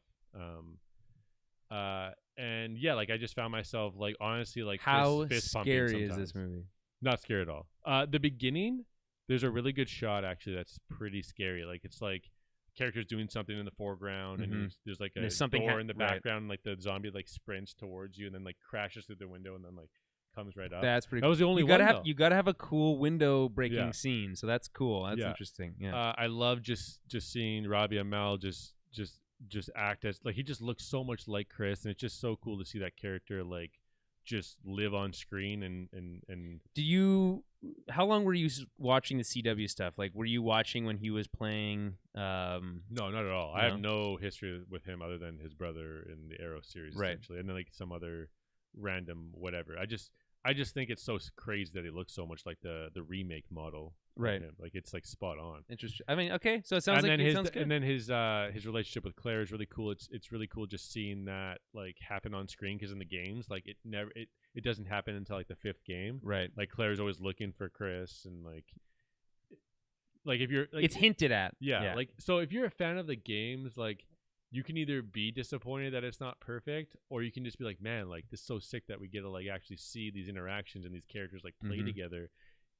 A: And yeah, like I just found myself like honestly like
B: how
A: fist
B: scary is this movie?
A: Not scary at all. The beginning, there's a really good shot actually that's pretty scary. Like it's like characters doing something in the foreground, and there's like a door in the background, and like the zombie like sprints towards you and then like crashes through the window and then like comes right up.
B: That's pretty.
A: That was the only one.
B: You gotta have a cool window breaking scene, so that's cool. That's interesting. Yeah.
A: I love just seeing Robbie Amell just act as like he just looks so much like Chris, and it's just so cool to see that character like just live on screen. And
B: do you? How long were you watching the CW stuff? Like, were you watching when he was playing?
A: No, not at all. I have no history with him other than his brother in the Arrow series, essentially, and then like some other random whatever. I just think it's so crazy that it looks so much like the remake model.
B: Right.
A: Like it's like spot on.
B: Interesting. I mean, okay, so it sounds sounds good.
A: And then his relationship with Claire is really cool. It's really cool just seeing that like happen on screen, because in the games like it doesn't happen until like the 5th game.
B: Right.
A: Like Claire's always looking for Chris, and like if you're like,
B: it's hinted at.
A: Yeah. Like so if you're a fan of the games, like you can either be disappointed that it's not perfect, or you can just be like, man, like this is so sick that we get to like actually see these interactions and these characters like play together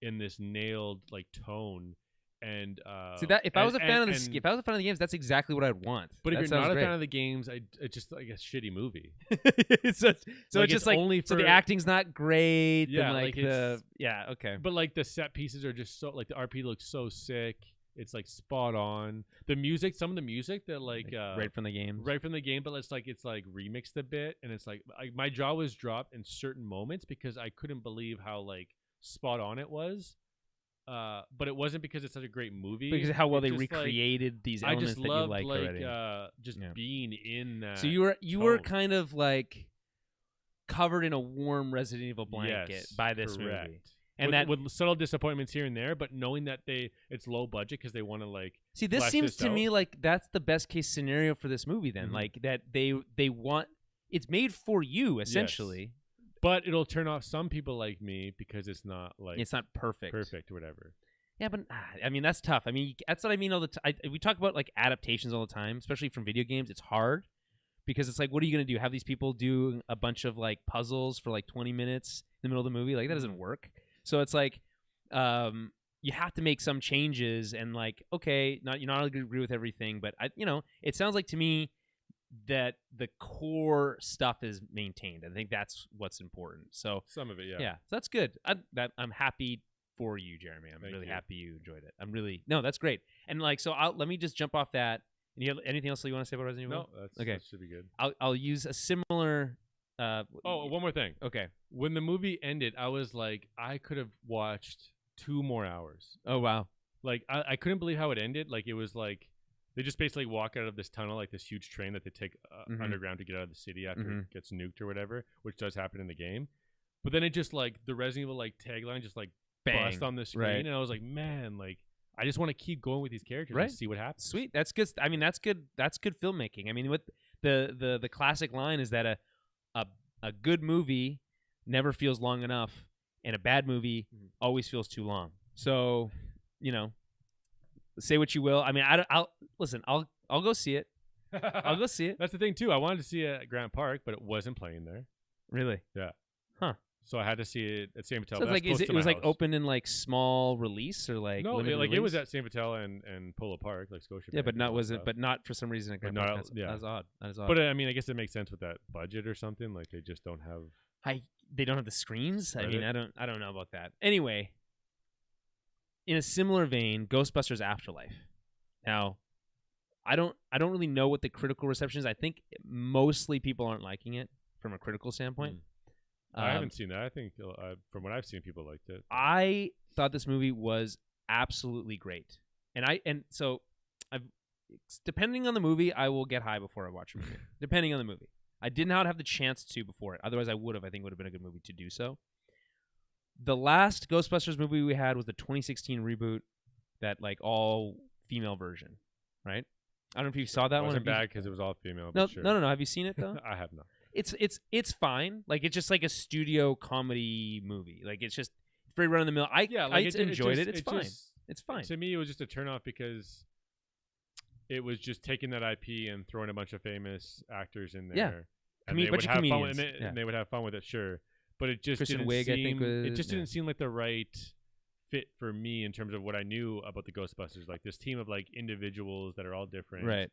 A: in this nailed like tone. And
B: see that if I was a fan of the games, that's exactly what I'd want.
A: But if you're not a fan of the games, it's just like a shitty movie.
B: so it's just like only so the acting's not great.
A: Yeah,
B: and like okay.
A: But like the set pieces are just so like the RP looks so sick. It's like spot on. The music, some of the music that like
B: right from the game,
A: but it's like remixed a bit, and it's like my jaw was dropped in certain moments because I couldn't believe how like spot on it was. But it wasn't because it's such a great movie.
B: Because of how well they recreated these elements that you like already.
A: Just being in that.
B: So you were kind of like covered in a warm Resident Evil blanket by this movie. And
A: with subtle disappointments here and there, but knowing that it's low budget because they want to like
B: see this seems to me like that's the best case scenario for this movie. Then like that they want it's made for you essentially.
A: Yes. But it'll turn off some people like me because it's not perfect.
B: Perfect,
A: whatever.
B: Yeah, but I mean that's tough. I mean that's what I mean all the time. We talk about like adaptations all the time, especially from video games. It's hard because it's like, what are you gonna do? Have these people do a bunch of like puzzles for like 20 minutes in the middle of the movie? Like that doesn't work. So it's like, you have to make some changes and like, okay, you're not gonna agree with everything, but it sounds like to me that the core stuff is maintained. I think that's what's important. So
A: some of it, yeah.
B: Yeah, so that's good. I'm happy for you, Jeremy. I'm really happy you enjoyed it. No, that's great. And like, so let me just jump off that. And you have anything else that you want to say about Resident Evil?
A: No, that should be good.
B: I'll use a similar.
A: One more thing.
B: Okay.
A: When the movie ended, I was like, I could have watched 2 more hours.
B: Oh wow!
A: Like I couldn't believe how it ended. Like it was like they just basically walk out of this tunnel, like this huge train that they take underground to get out of the city after it gets nuked or whatever, which does happen in the game. But then it just like the Resident Evil like tagline just like bust on the screen, and I was like, man, like I just want to keep going with these characters and see what happens.
B: Sweet, that's good. I mean, that's good. That's good filmmaking. I mean, what the classic line is that a good movie never feels long enough, and a bad movie always feels too long. So, say what you will. I mean, I'll listen. I'll go see it. I'll go see it.
A: That's the thing too. I wanted to see it at Grant Park, but it wasn't playing there.
B: Really?
A: Yeah.
B: Huh.
A: So I had to see it at Saint Patel.
B: So like, it was like open in like small release or like
A: no,
B: limited
A: like
B: release?
A: It was at Saint Patel and Polo Park, like Scotia.
B: Yeah, but not for some reason at Grant Park. That's odd. That is odd.
A: But I mean, I guess it makes sense with that budget or something. Like they just don't have.
B: They don't have the screens. I mean, I don't know about that. Anyway, in a similar vein, Ghostbusters Afterlife. Now, I don't really know what the critical reception is. I think mostly people aren't liking it from a critical standpoint.
A: I haven't seen that. I think from what I've seen, people liked it.
B: I thought this movie was absolutely great, and so depending on the movie, I will get high before I watch a movie. Depending on the movie, I did not have the chance to before it. Otherwise, I would have. I think it would have been a good movie to do so. The last Ghostbusters movie we had was the 2016 reboot, that like all female version, right? I don't know if you saw that one.
A: It wasn't bad because it was all female.
B: No,
A: sure.
B: no. Have you seen it though?
A: I have not.
B: It's fine. Like it's just like a studio comedy movie. Like it's very run of the mill. I enjoyed it. It's fine. It's fine.
A: To me, it was just a turnoff because it was just taking that IP and throwing a bunch of famous actors in there.
B: Yeah.
A: And they would have fun with it. And they would have fun with it, sure. But it just
B: Kristen
A: didn't
B: Wiig,
A: seem.
B: I think,
A: it just didn't seem like the right fit for me in terms of what I knew about the Ghostbusters. Like this team of like individuals that are all different.
B: Right.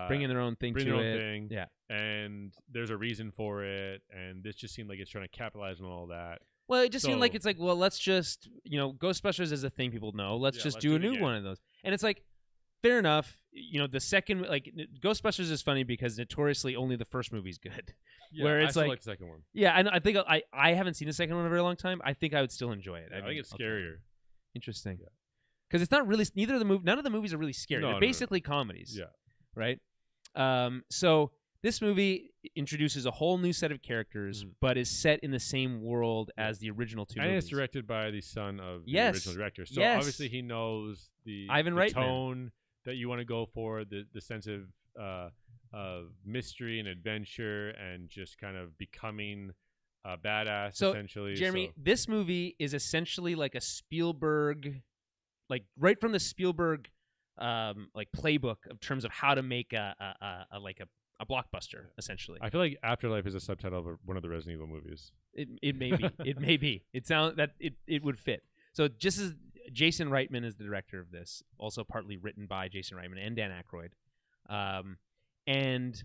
B: Bringing their own thing
A: to
B: it.
A: Thing,
B: yeah.
A: And there's a reason for it. And this just seemed like it's trying to capitalize on all that.
B: Well, it just seemed like it's like, well, let's just, Ghostbusters is a thing people know. Let's do a new one of those. And it's like, fair enough. The second, like, Ghostbusters is funny because notoriously only the first movie's good.
A: Yeah,
B: where it's
A: I still like the second one.
B: Yeah, I think I haven't seen the second one in a very long time. I think I would still enjoy it.
A: Yeah, I think it's scarier.
B: Interesting. Because it's not really, none of the movies are really scary. They're basically comedies.
A: Yeah.
B: Right? So this movie introduces a whole new set of characters, but is set in the same world as the original two movies.
A: And it's directed by the son of the original director. So obviously he knows the tone that you want to go for, the sense of mystery and adventure and just kind of becoming a badass, essentially.
B: Jeremy, this movie is essentially like a Spielberg, like right from the Spielberg like playbook in terms of how to make a blockbuster, essentially.
A: I feel like Afterlife is a subtitle of one of the Resident Evil movies.
B: It may be. It may be. It sounds that it would fit. So just as Jason Reitman is the director of this, also partly written by Jason Reitman and Dan Aykroyd, and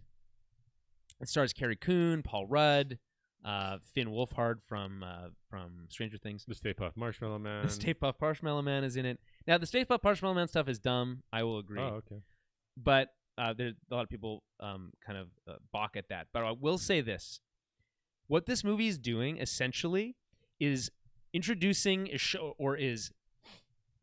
B: it stars Carrie Coon, Paul Rudd, Finn Wolfhard from Stranger Things.
A: The Stay Puft Marshmallow Man.
B: The Stay Puft Marshmallow Man is in it. Now, the Stay Puft Marshmallow Man stuff is dumb. I will agree.
A: Oh, okay.
B: But there's a lot of people kind of balk at that. But I will say this. What this movie is doing, essentially, is introducing a show, or is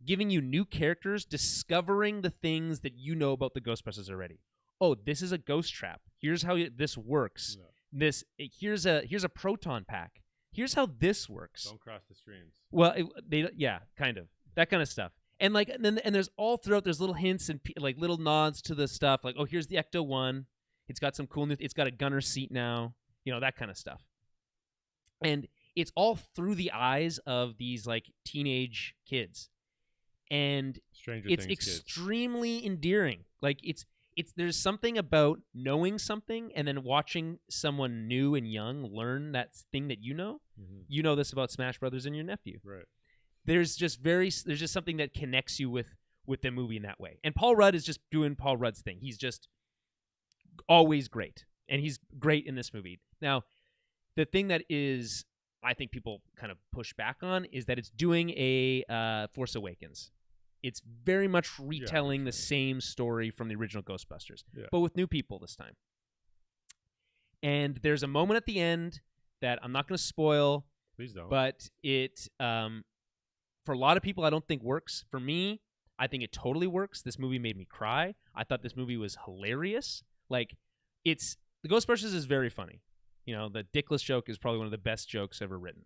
B: giving you new characters, discovering the things that you know about the Ghostbusters already. Oh, this is a ghost trap. Here's how this works. Yeah. Here's a proton pack. Here's how this works.
A: Don't cross the streams.
B: Well, kind of that kind of stuff. And like, and there's all throughout. There's little hints and like little nods to the stuff. Like, oh, here's the Ecto One. It's got some cool new. It's got a gunner seat now. That kind of stuff. And it's all through the eyes of these like teenage kids. and
A: Stranger
B: it's
A: Things kids.
B: extremely endearing. Like it's there's something about knowing something and then watching someone new and young learn that thing that you know.
A: Mm-hmm.
B: You know this about Smash Brothers and your nephew.
A: Right.
B: There's just something that connects you with the movie in that way. And Paul Rudd is just doing Paul Rudd's thing. He's just always great, and he's great in this movie. Now, the thing that is I think people kind of push back on is that it's doing a Force Awakens. It's very much retelling the same story from the original Ghostbusters, but with new people this time. And there's a moment at the end that I'm not going to spoil.
A: Please don't.
B: But it, for a lot of people, I don't think works. For me, I think it totally works. This movie made me cry. I thought this movie was hilarious. Like, the Ghostbusters is very funny. You know, the dickless joke is probably one of the best jokes ever written.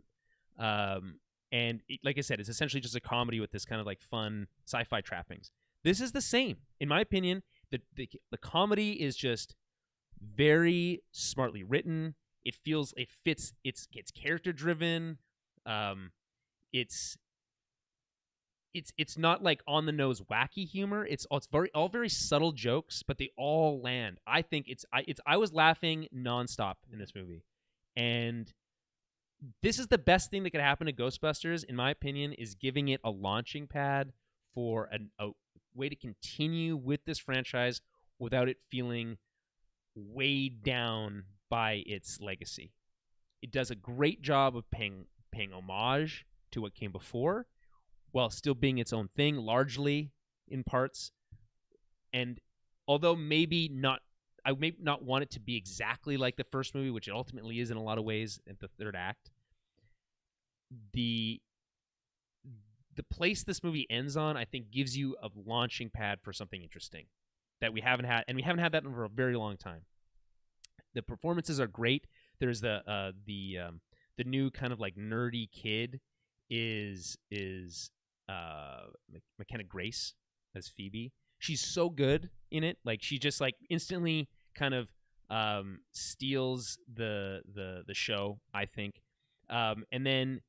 B: And like I said, it's essentially just a comedy with this kind of like fun sci-fi trappings. This is the same. In my opinion, the comedy is just very smartly written. It fits, it's character driven. It's not like on the nose wacky humor. It's all very subtle jokes, but they all land. I think I was laughing nonstop in this movie. And this is the best thing that could happen to Ghostbusters, in my opinion, is giving it a launching pad for a way to continue with this franchise without it feeling weighed down by its legacy. It does a great job of paying homage to what came before, while still being its own thing, largely in parts. And although I may not want it to be exactly like the first movie, which it ultimately is in a lot of ways in the third act, the place this movie ends on, I think, gives you a launching pad for something interesting that we haven't had, and we haven't had that for a very long time. The performances are great. There's the new kind of like nerdy kid is McKenna Grace as Phoebe. She's so good in it. Like, she just like instantly kind of steals the show, I think. And then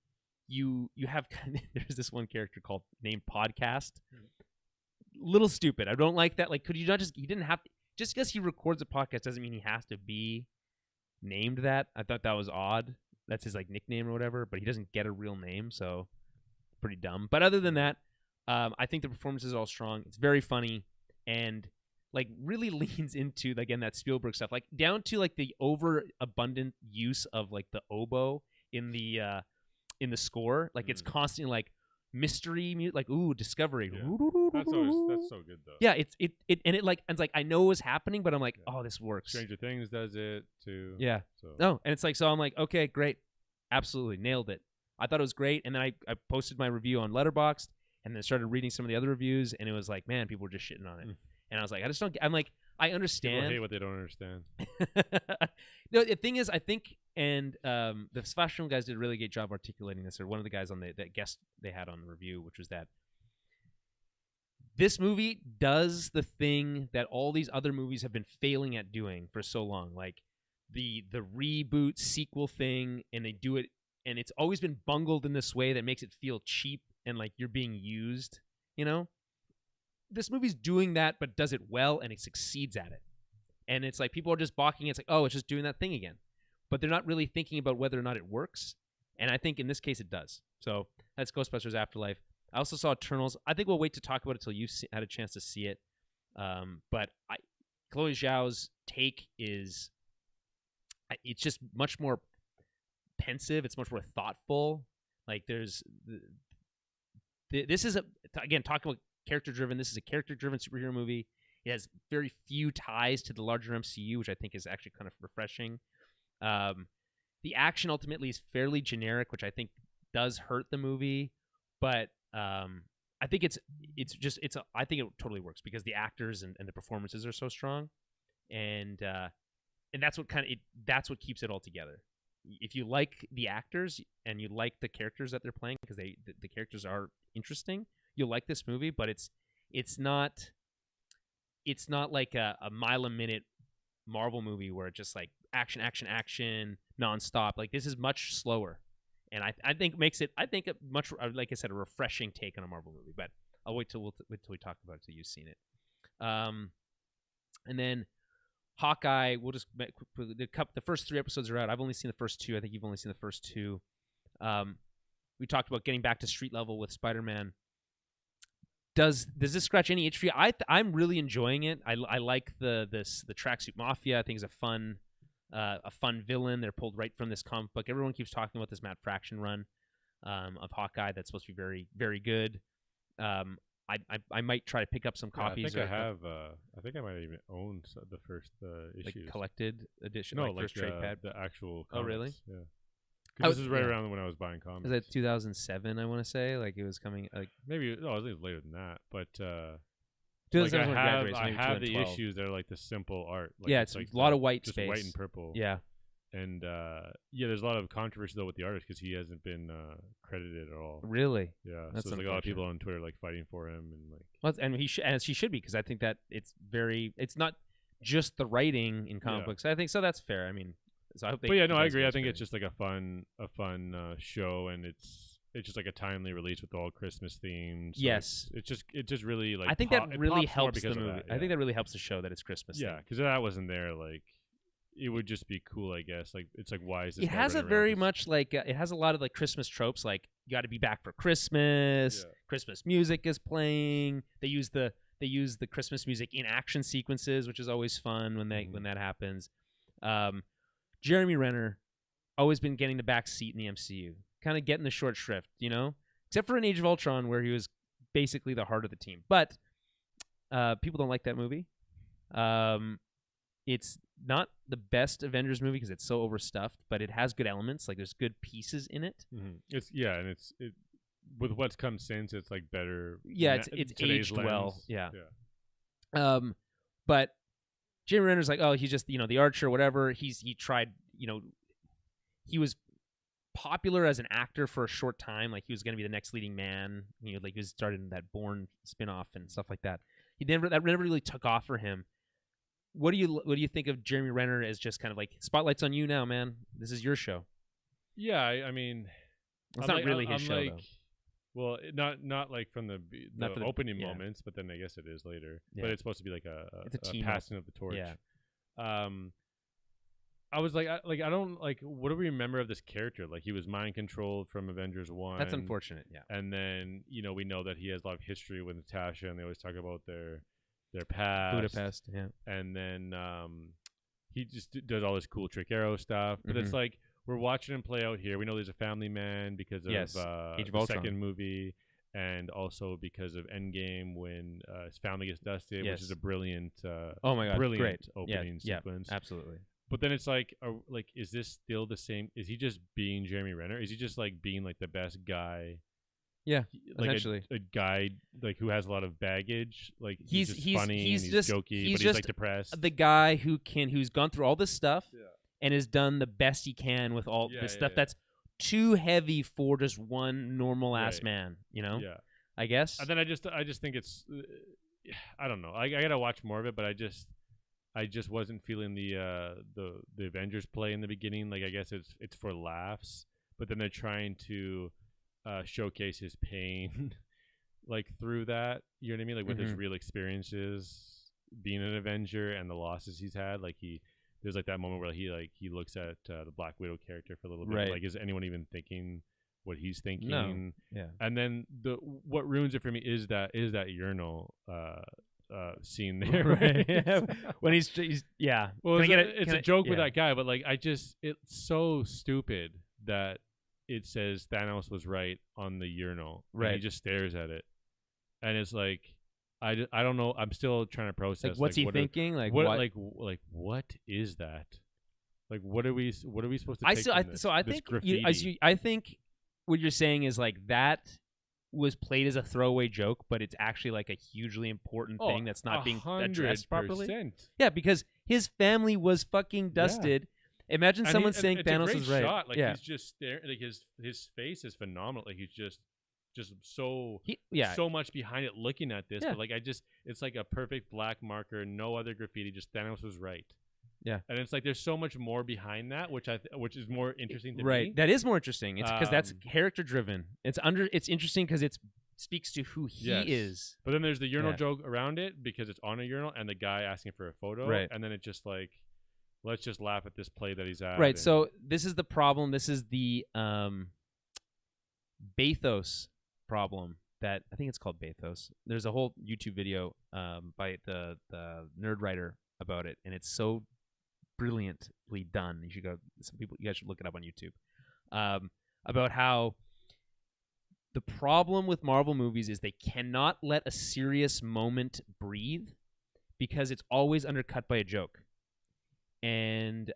B: you have there's this one character named Podcast. Little stupid. I don't like that. Like, could you not he didn't have to, just because he records a podcast doesn't mean he has to be named that. I thought that was odd. That's his like nickname or whatever, but he doesn't get a real name, so pretty dumb. But other than that, I think the performance is all strong. It's very funny and like really leans into, again, that Spielberg stuff, like down to like the overabundant use of like the oboe in the score. Like it's constantly like mystery music, like discovery.
A: Yeah. That's so good though.
B: Yeah, it's like I know it was happening, but I'm like, oh, this works.
A: Stranger Things does it too.
B: Yeah.
A: So.
B: No, and it's like, so I'm like, okay, great, absolutely nailed it. I thought it was great, and then I posted my review on Letterboxd, and then started reading some of the other reviews, and it was like, man, people were just shitting on it, and I was like, I just don't. I'm like, I understand.
A: People hate what they don't understand.
B: No, the thing is, I think, and the Splash Film guys did a really great job articulating this, or one of the guys on that guest they had on the review, which was that this movie does the thing that all these other movies have been failing at doing for so long, like the reboot sequel thing, and they do it, and it's always been bungled in this way that makes it feel cheap and like you're being used, you know? This movie's doing that, but does it well, and it succeeds at it. And it's like people are just balking. It's like, oh, it's just doing that thing again. But they're not really thinking about whether or not it works. And I think in this case it does. So that's Ghostbusters Afterlife. I also saw Eternals. I think we'll wait to talk about it until you had a chance to see it. But Chloe Zhao's take is, it's just much more pensive. It's much more thoughtful. Like this is again, talking about character-driven. This is a character-driven superhero movie. It has very few ties to the larger MCU, which I think is actually kind of refreshing. The action ultimately is fairly generic, which I think does hurt the movie. But I think I think it totally works because the actors and the performances are so strong, and that's what keeps it all together. If you like the actors and you like the characters that they're playing, because the characters are interesting, you'll like this movie. But it's not like a mile a minute Marvel movie where it's just like action nonstop. Like, this is much slower, and I think makes it, I think, a much, like I said, a refreshing take on a Marvel movie. But I'll wait till we talk about it till you've seen it. And then Hawkeye, we'll just the first 3 episodes are out. I've only seen the first 2. I think you've only seen the first 2. We talked about getting back to street level with Spider-Man. Does this scratch any itch for you? I'm really enjoying it. I like the Tracksuit Mafia. I think is a fun villain. They're pulled right from this comic book. Everyone keeps talking about this Matt Fraction run of Hawkeye that's supposed to be very, very good. I might try to pick up some copies.
A: I think I might even own the first issues.
B: Like collected edition?
A: No,
B: like first trade pad?
A: The actual comics.
B: Oh, really?
A: Yeah. This is right around when I was buying comics.
B: Was that 2007, I want to say? Like, it was coming... like
A: maybe... No, I think it was later than that. But...
B: I
A: have the issues that are like the simple art. Like,
B: yeah, it's
A: like
B: a lot of white
A: just
B: space.
A: White and purple.
B: Yeah.
A: And there's a lot of controversy though with the artist because he hasn't been credited at all.
B: Really?
A: Yeah.
B: That's
A: so there's like a lot of people on Twitter like fighting for him and like.
B: Well, and he should be because I think that it's not just the writing in comic books. I think so. That's fair. I mean, so I hope.
A: I agree. I think it's just like a fun show, and it's just like a timely release with all Christmas themes. So
B: yes.
A: It just really like.
B: I think that really helps the movie.
A: I
B: think that really helps the show that it's Christmas.
A: Yeah, because that wasn't there. Like, it would just be cool, I guess. Like, it's like, why is this?
B: It has a very much like it has a lot of like Christmas tropes. Like, you got to be back for Christmas. Yeah. Christmas music is playing. They use the Christmas music in action sequences, which is always fun when that happens. Jeremy Renner always been getting the back seat in the MCU, kind of getting the short shrift, you know, except for in Age of Ultron where he was basically the heart of the team. But people don't like that movie. It's not the best Avengers movie because it's so overstuffed, but it has good elements. Like, there's good pieces in it.
A: Mm-hmm. It's with what's come since, it's like better.
B: Yeah, it's aged
A: lens.
B: well. Yeah. But Jeremy Renner's like, oh, he's just, the Archer, whatever. He tried, he was popular as an actor for a short time. Like, he was going to be the next leading man. Like, he was started in that Bourne spinoff and stuff like that. That never really took off for him. What do you think of Jeremy Renner as just kind of like, spotlight's on you now, man. This is your show.
A: Yeah, I mean,
B: it's not really his show, though.
A: Well, not like from the opening moments, but then I guess it is later. Yeah. But it's supposed to be like a passing of the torch.
B: Yeah.
A: I was like, I don't like. What do we remember of this character? Like, he was mind controlled from Avengers 1.
B: That's unfortunate. Yeah.
A: And then we know that he has a lot of history with Natasha, and they always talk about their past.
B: Budapest. Yeah.
A: And then he just does all this cool trick arrow stuff, but it's like, we're watching him play out here. We know he's a family man because of the second movie, and also because of Endgame when his family gets dusted, which is a brilliant, brilliant opening sequence.
B: Yeah, absolutely.
A: But then it's like, is this still the same? Is he just being Jeremy Renner? Is he just like being like the best guy?
B: Yeah,
A: like
B: essentially
A: a guy like who has a lot of baggage. Like, he's funny, he's just jokey, but he's like depressed.
B: The guy who's gone through all this stuff. Yeah. And has done the best he can with all this stuff that's too heavy for just one normal ass man, Yeah, I guess.
A: And then I just think it's, I don't know. I gotta watch more of it, but I just wasn't feeling the Avengers play in the beginning. Like, I guess it's for laughs, but then they're trying to showcase his pain, like, through that. You know what I mean? Like, with his real experiences being an Avenger and the losses he's had. Like, there's like that moment where he looks at the Black Widow character for a little bit. Right. Like, is anyone even thinking what he's thinking?
B: No. Yeah.
A: And then what ruins it for me is that urinal scene there.
B: Right. Yeah. When he's yeah.
A: Well, it's a joke with that guy, but like, it's so stupid that it says Thanos was right on the urinal. Right. And he just stares at it, and it's like, I don't know. I'm still trying to process.
B: Like, what's he thinking? Like,
A: what? Like, what is that? Like, what are we supposed to take from this?
B: So I think I think what you're saying is like that was played as a throwaway joke, but it's actually like a hugely important thing that's not being addressed properly. Yeah, because his family was fucking dusted. Yeah. Imagine someone saying Thanos is right.
A: Shot. Like, he's just staring. Like, his face is phenomenal. Like, he's just so much behind it looking at this. But like, it's like a perfect black marker, no other graffiti, just Thanos was right.
B: Yeah.
A: And it's like, there's so much more behind that, which is more interesting to me.
B: Right. That is more interesting. It's because that's character driven. It's interesting because it's speaks to who he
A: Yes.
B: is.
A: But then there's the urinal
B: Yeah.
A: joke around it because it's on a urinal and the guy asking for a photo.
B: Right.
A: And then it's just like, let's just laugh at this play that he's at.
B: Right.
A: and-
B: So this is the problem. This is the bathos problem that I think it's called bathos. There's a whole YouTube video by the nerd writer about it, and it's so brilliantly done. You guys should look it up on YouTube. About how the problem with Marvel movies is they cannot let a serious moment breathe because it's always undercut by a joke. And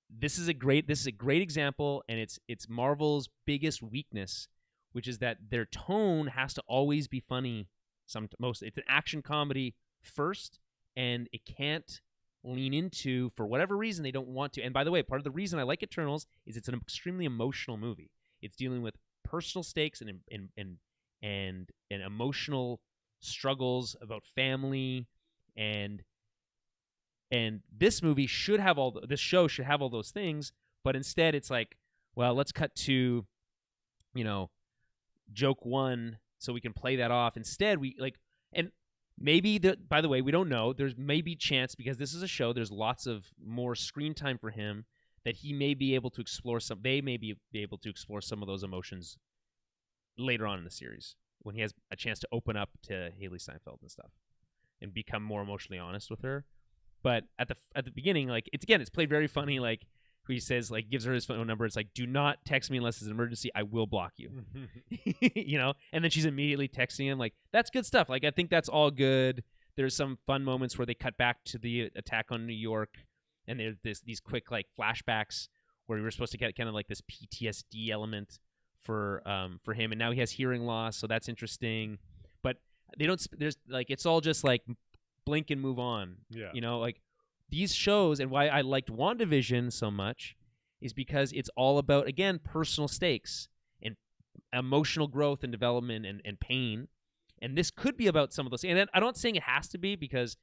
B: this is a great example, and it's Marvel's biggest weakness, which is that their tone has to always be funny. It's an action comedy first, and it can't lean into, for whatever reason, they don't want to. And by the way, part of the reason I like Eternals is it's an extremely emotional movie. It's dealing with personal stakes and emotional struggles about family, and this movie should have this show should have all those things, but instead it's like, well, let's cut to, joke one so we can play that off. Instead, and maybe by the way, we don't know. There's maybe chance, because this is a show, there's lots of more screen time for him, that he may be able to explore they may be able to explore some of those emotions later on in the series when he has a chance to open up to Haley Steinfeld and stuff and become more emotionally honest with her. But at the beginning, it's played very funny, he says, gives her his phone number. It's like, do not text me unless it's an emergency. I will block you. And then she's immediately texting him. That's good stuff. I think that's all good. There's some fun moments where they cut back to the attack on New York, and there's these quick flashbacks where we were supposed to get kind of this PTSD element for him, and now he has hearing loss, so that's interesting. But they don't. There's it's all just blink and move on.
A: Yeah.
B: These shows, and why I liked WandaVision so much, is because it's all about, again, personal stakes and emotional growth and development and pain. And this could be about some of those. And then I'm not saying it has to be, because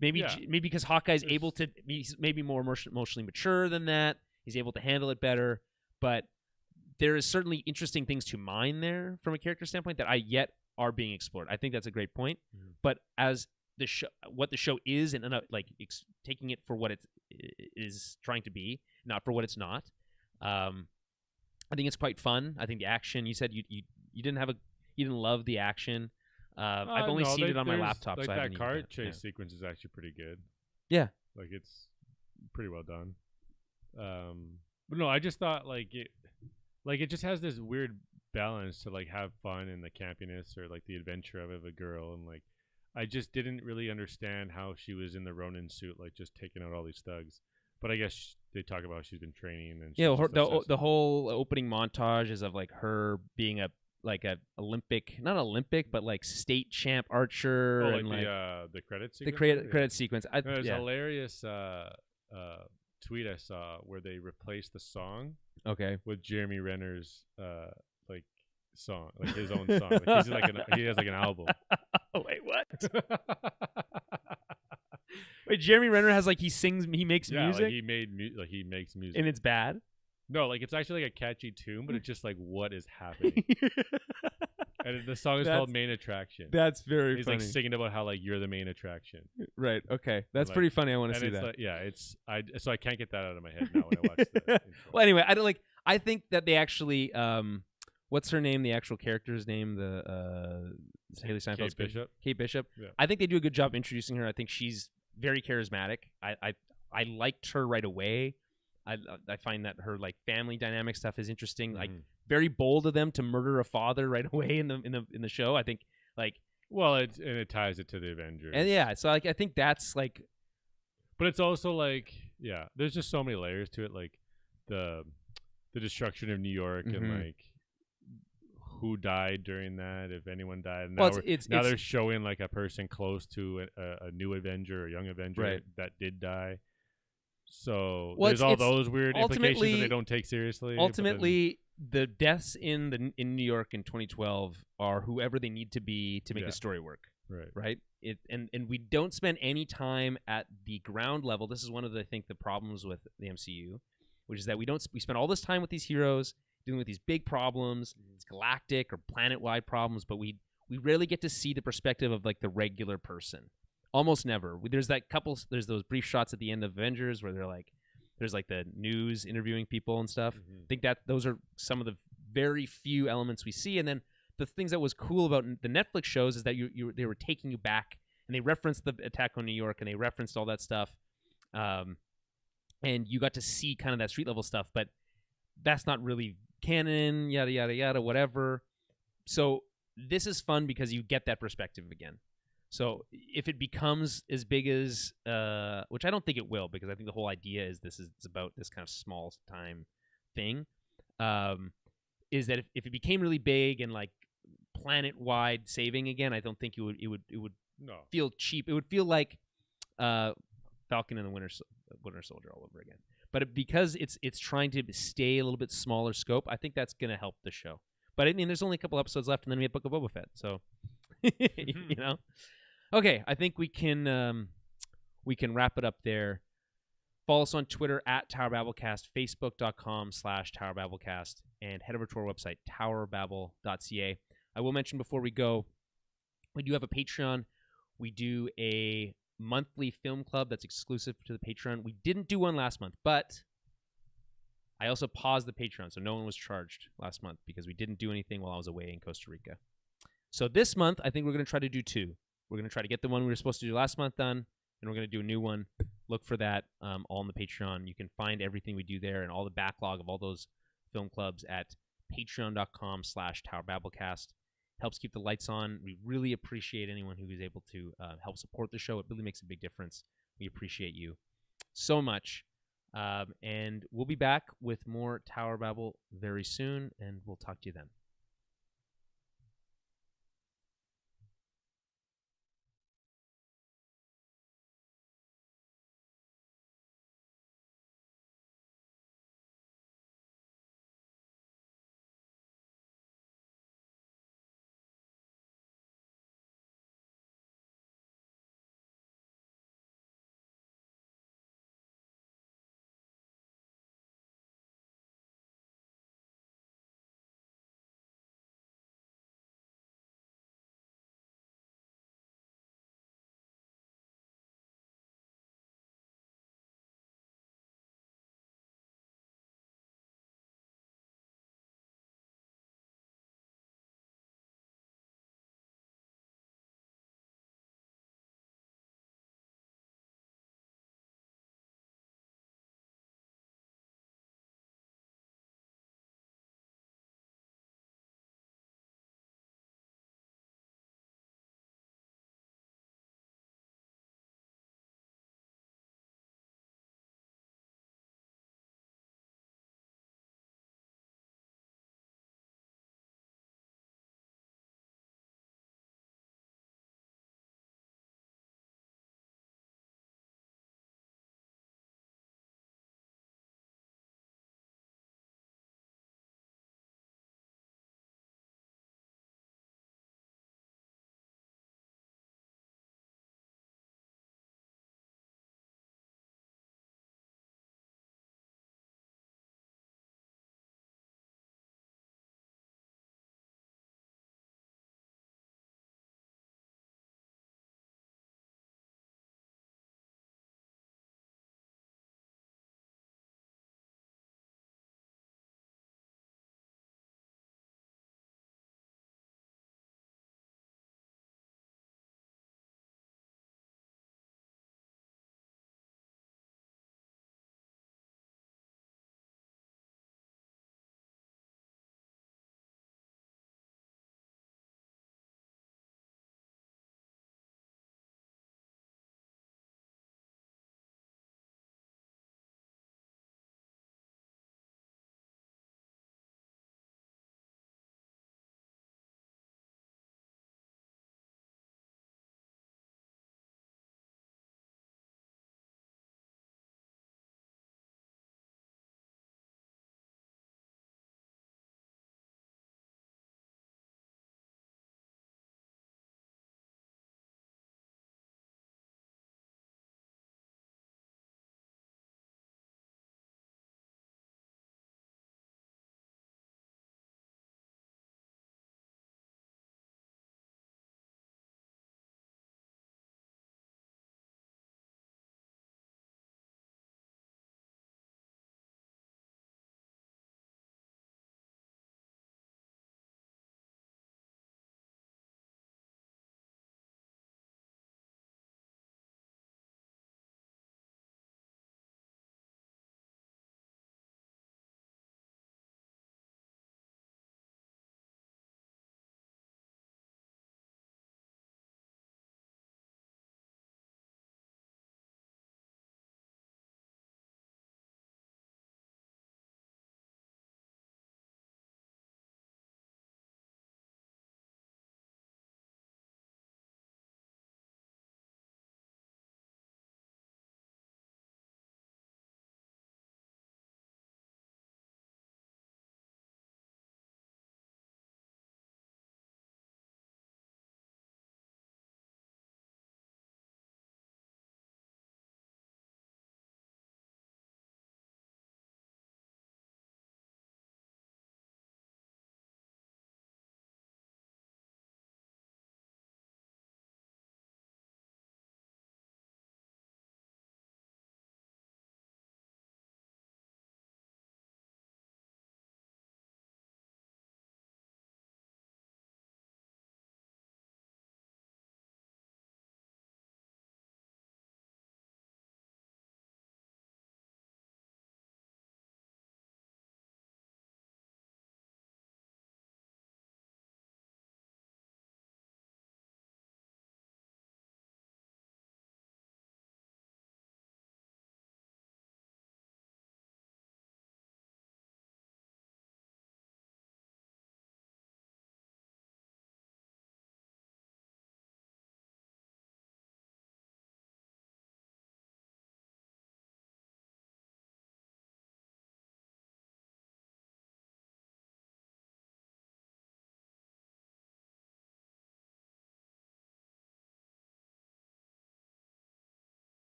B: maybe because Hawkeye's able to, he's maybe more emotionally mature than that. He's able to handle it better. But there is certainly interesting things to mine there from a character standpoint that yet are being explored. I think that's a great point. Mm-hmm. But as the show, what the show is, and taking it for what it is trying to be, not for what it's not. I think it's quite fun. I think the action, you said you didn't love the action. I've only seen it on my laptop. So I haven't
A: that car chase sequence is actually pretty good.
B: Yeah,
A: it's pretty well done. But no, I just thought it just has this weird balance to have fun and the campiness or the adventure of a girl, and I just didn't really understand how she was in the Ronin suit, just taking out all these thugs. But I guess they talk about she's been training, and
B: the whole opening montage is of her being a not Olympic, but state champ archer.
A: Oh,
B: and
A: the credit sequence.
B: The credit sequence.
A: There's a hilarious tweet I saw where they replaced the song with Jeremy Renner's song, his own song. He has an album.
B: Oh, wait, what? Wait, Jeremy Renner has he makes music?
A: He makes music.
B: And it's bad?
A: No, it's actually a catchy tune, but it's just what is happening? And the song is called Main Attraction.
B: That's very funny.
A: He's singing about how you're the main attraction.
B: Right. Okay. That's pretty funny. I want to see
A: that. So I can't get that out of my head now when I watch the
B: Well, anyway, I think that they actually what's her name? The actual character's name? The Haley Steinfeld's Kate Bishop.
A: Yeah.
B: I think they do a good job introducing her. I think she's very charismatic. I liked her right away. I find that her family dynamic stuff is interesting.
A: Mm-hmm.
B: Very bold of them to murder a father right away in the show. I think
A: well, it ties it to the Avengers.
B: And yeah, so I think that's
A: but it's also there's just so many layers to it, the destruction of New York,
B: mm-hmm.
A: and who died during that, if anyone died.
B: Now,
A: now they're showing a person close to a new Avenger or young Avenger that did die. So there's all those weird implications that they don't take seriously.
B: Ultimately, the deaths in New York in 2012 are whoever they need to be to make the story work. Right. And we don't spend any time at the ground level. This is one of the problems with the MCU, which is that we spend all this time with these heroes dealing with these big problems. It's galactic or planet-wide problems, but we rarely get to see the perspective of like the regular person. Almost never. There's those brief shots at the end of Avengers where there's like the news interviewing people and stuff. I think that those are some of the very few elements we see. And then the things that was cool about the Netflix shows is that they were taking you back, and they referenced the attack on New York, and they referenced all that stuff. And you got to see kind of that street level stuff, but that's not really canon, yada, yada, yada, whatever. So this is fun because you get that perspective again. So if it becomes as big as, which I don't think it will, because I think the whole idea is it's about this kind of small time thing, is that if it became really big and like planet-wide saving again, I don't think it would feel cheap. It would feel like Falcon and the Winter Soldier all over again. But because it's trying to stay a little bit smaller scope, I think that's going to help the show. But I mean, there's only a couple episodes left, and then we have Book of Boba Fett. So, you know. Okay, I think we can wrap it up there. Follow us on Twitter at TowerBabbleCast, Facebook.com/TowerBabbleCast, and head over to our website, TowerBabble.ca. I will mention before we go, we do have a Patreon. We do a monthly film club that's exclusive to the Patreon. We didn't do one last month, but I also paused the Patreon, so no one was charged last month because we didn't do anything while I was away in Costa Rica. So this month, I think we're going to try to do two. We're going to try to get the one we were supposed to do last month done, and we're going to do a new one. Look for that all on the Patreon. You can find everything we do there and all the backlog of all those film clubs at patreon.com/TowerBabbleCast. Helps keep the lights on. We really appreciate anyone who is able to help support the show. It really makes a big difference. We appreciate you so much. And we'll be back with more Tower Babble very soon, and we'll talk to you then.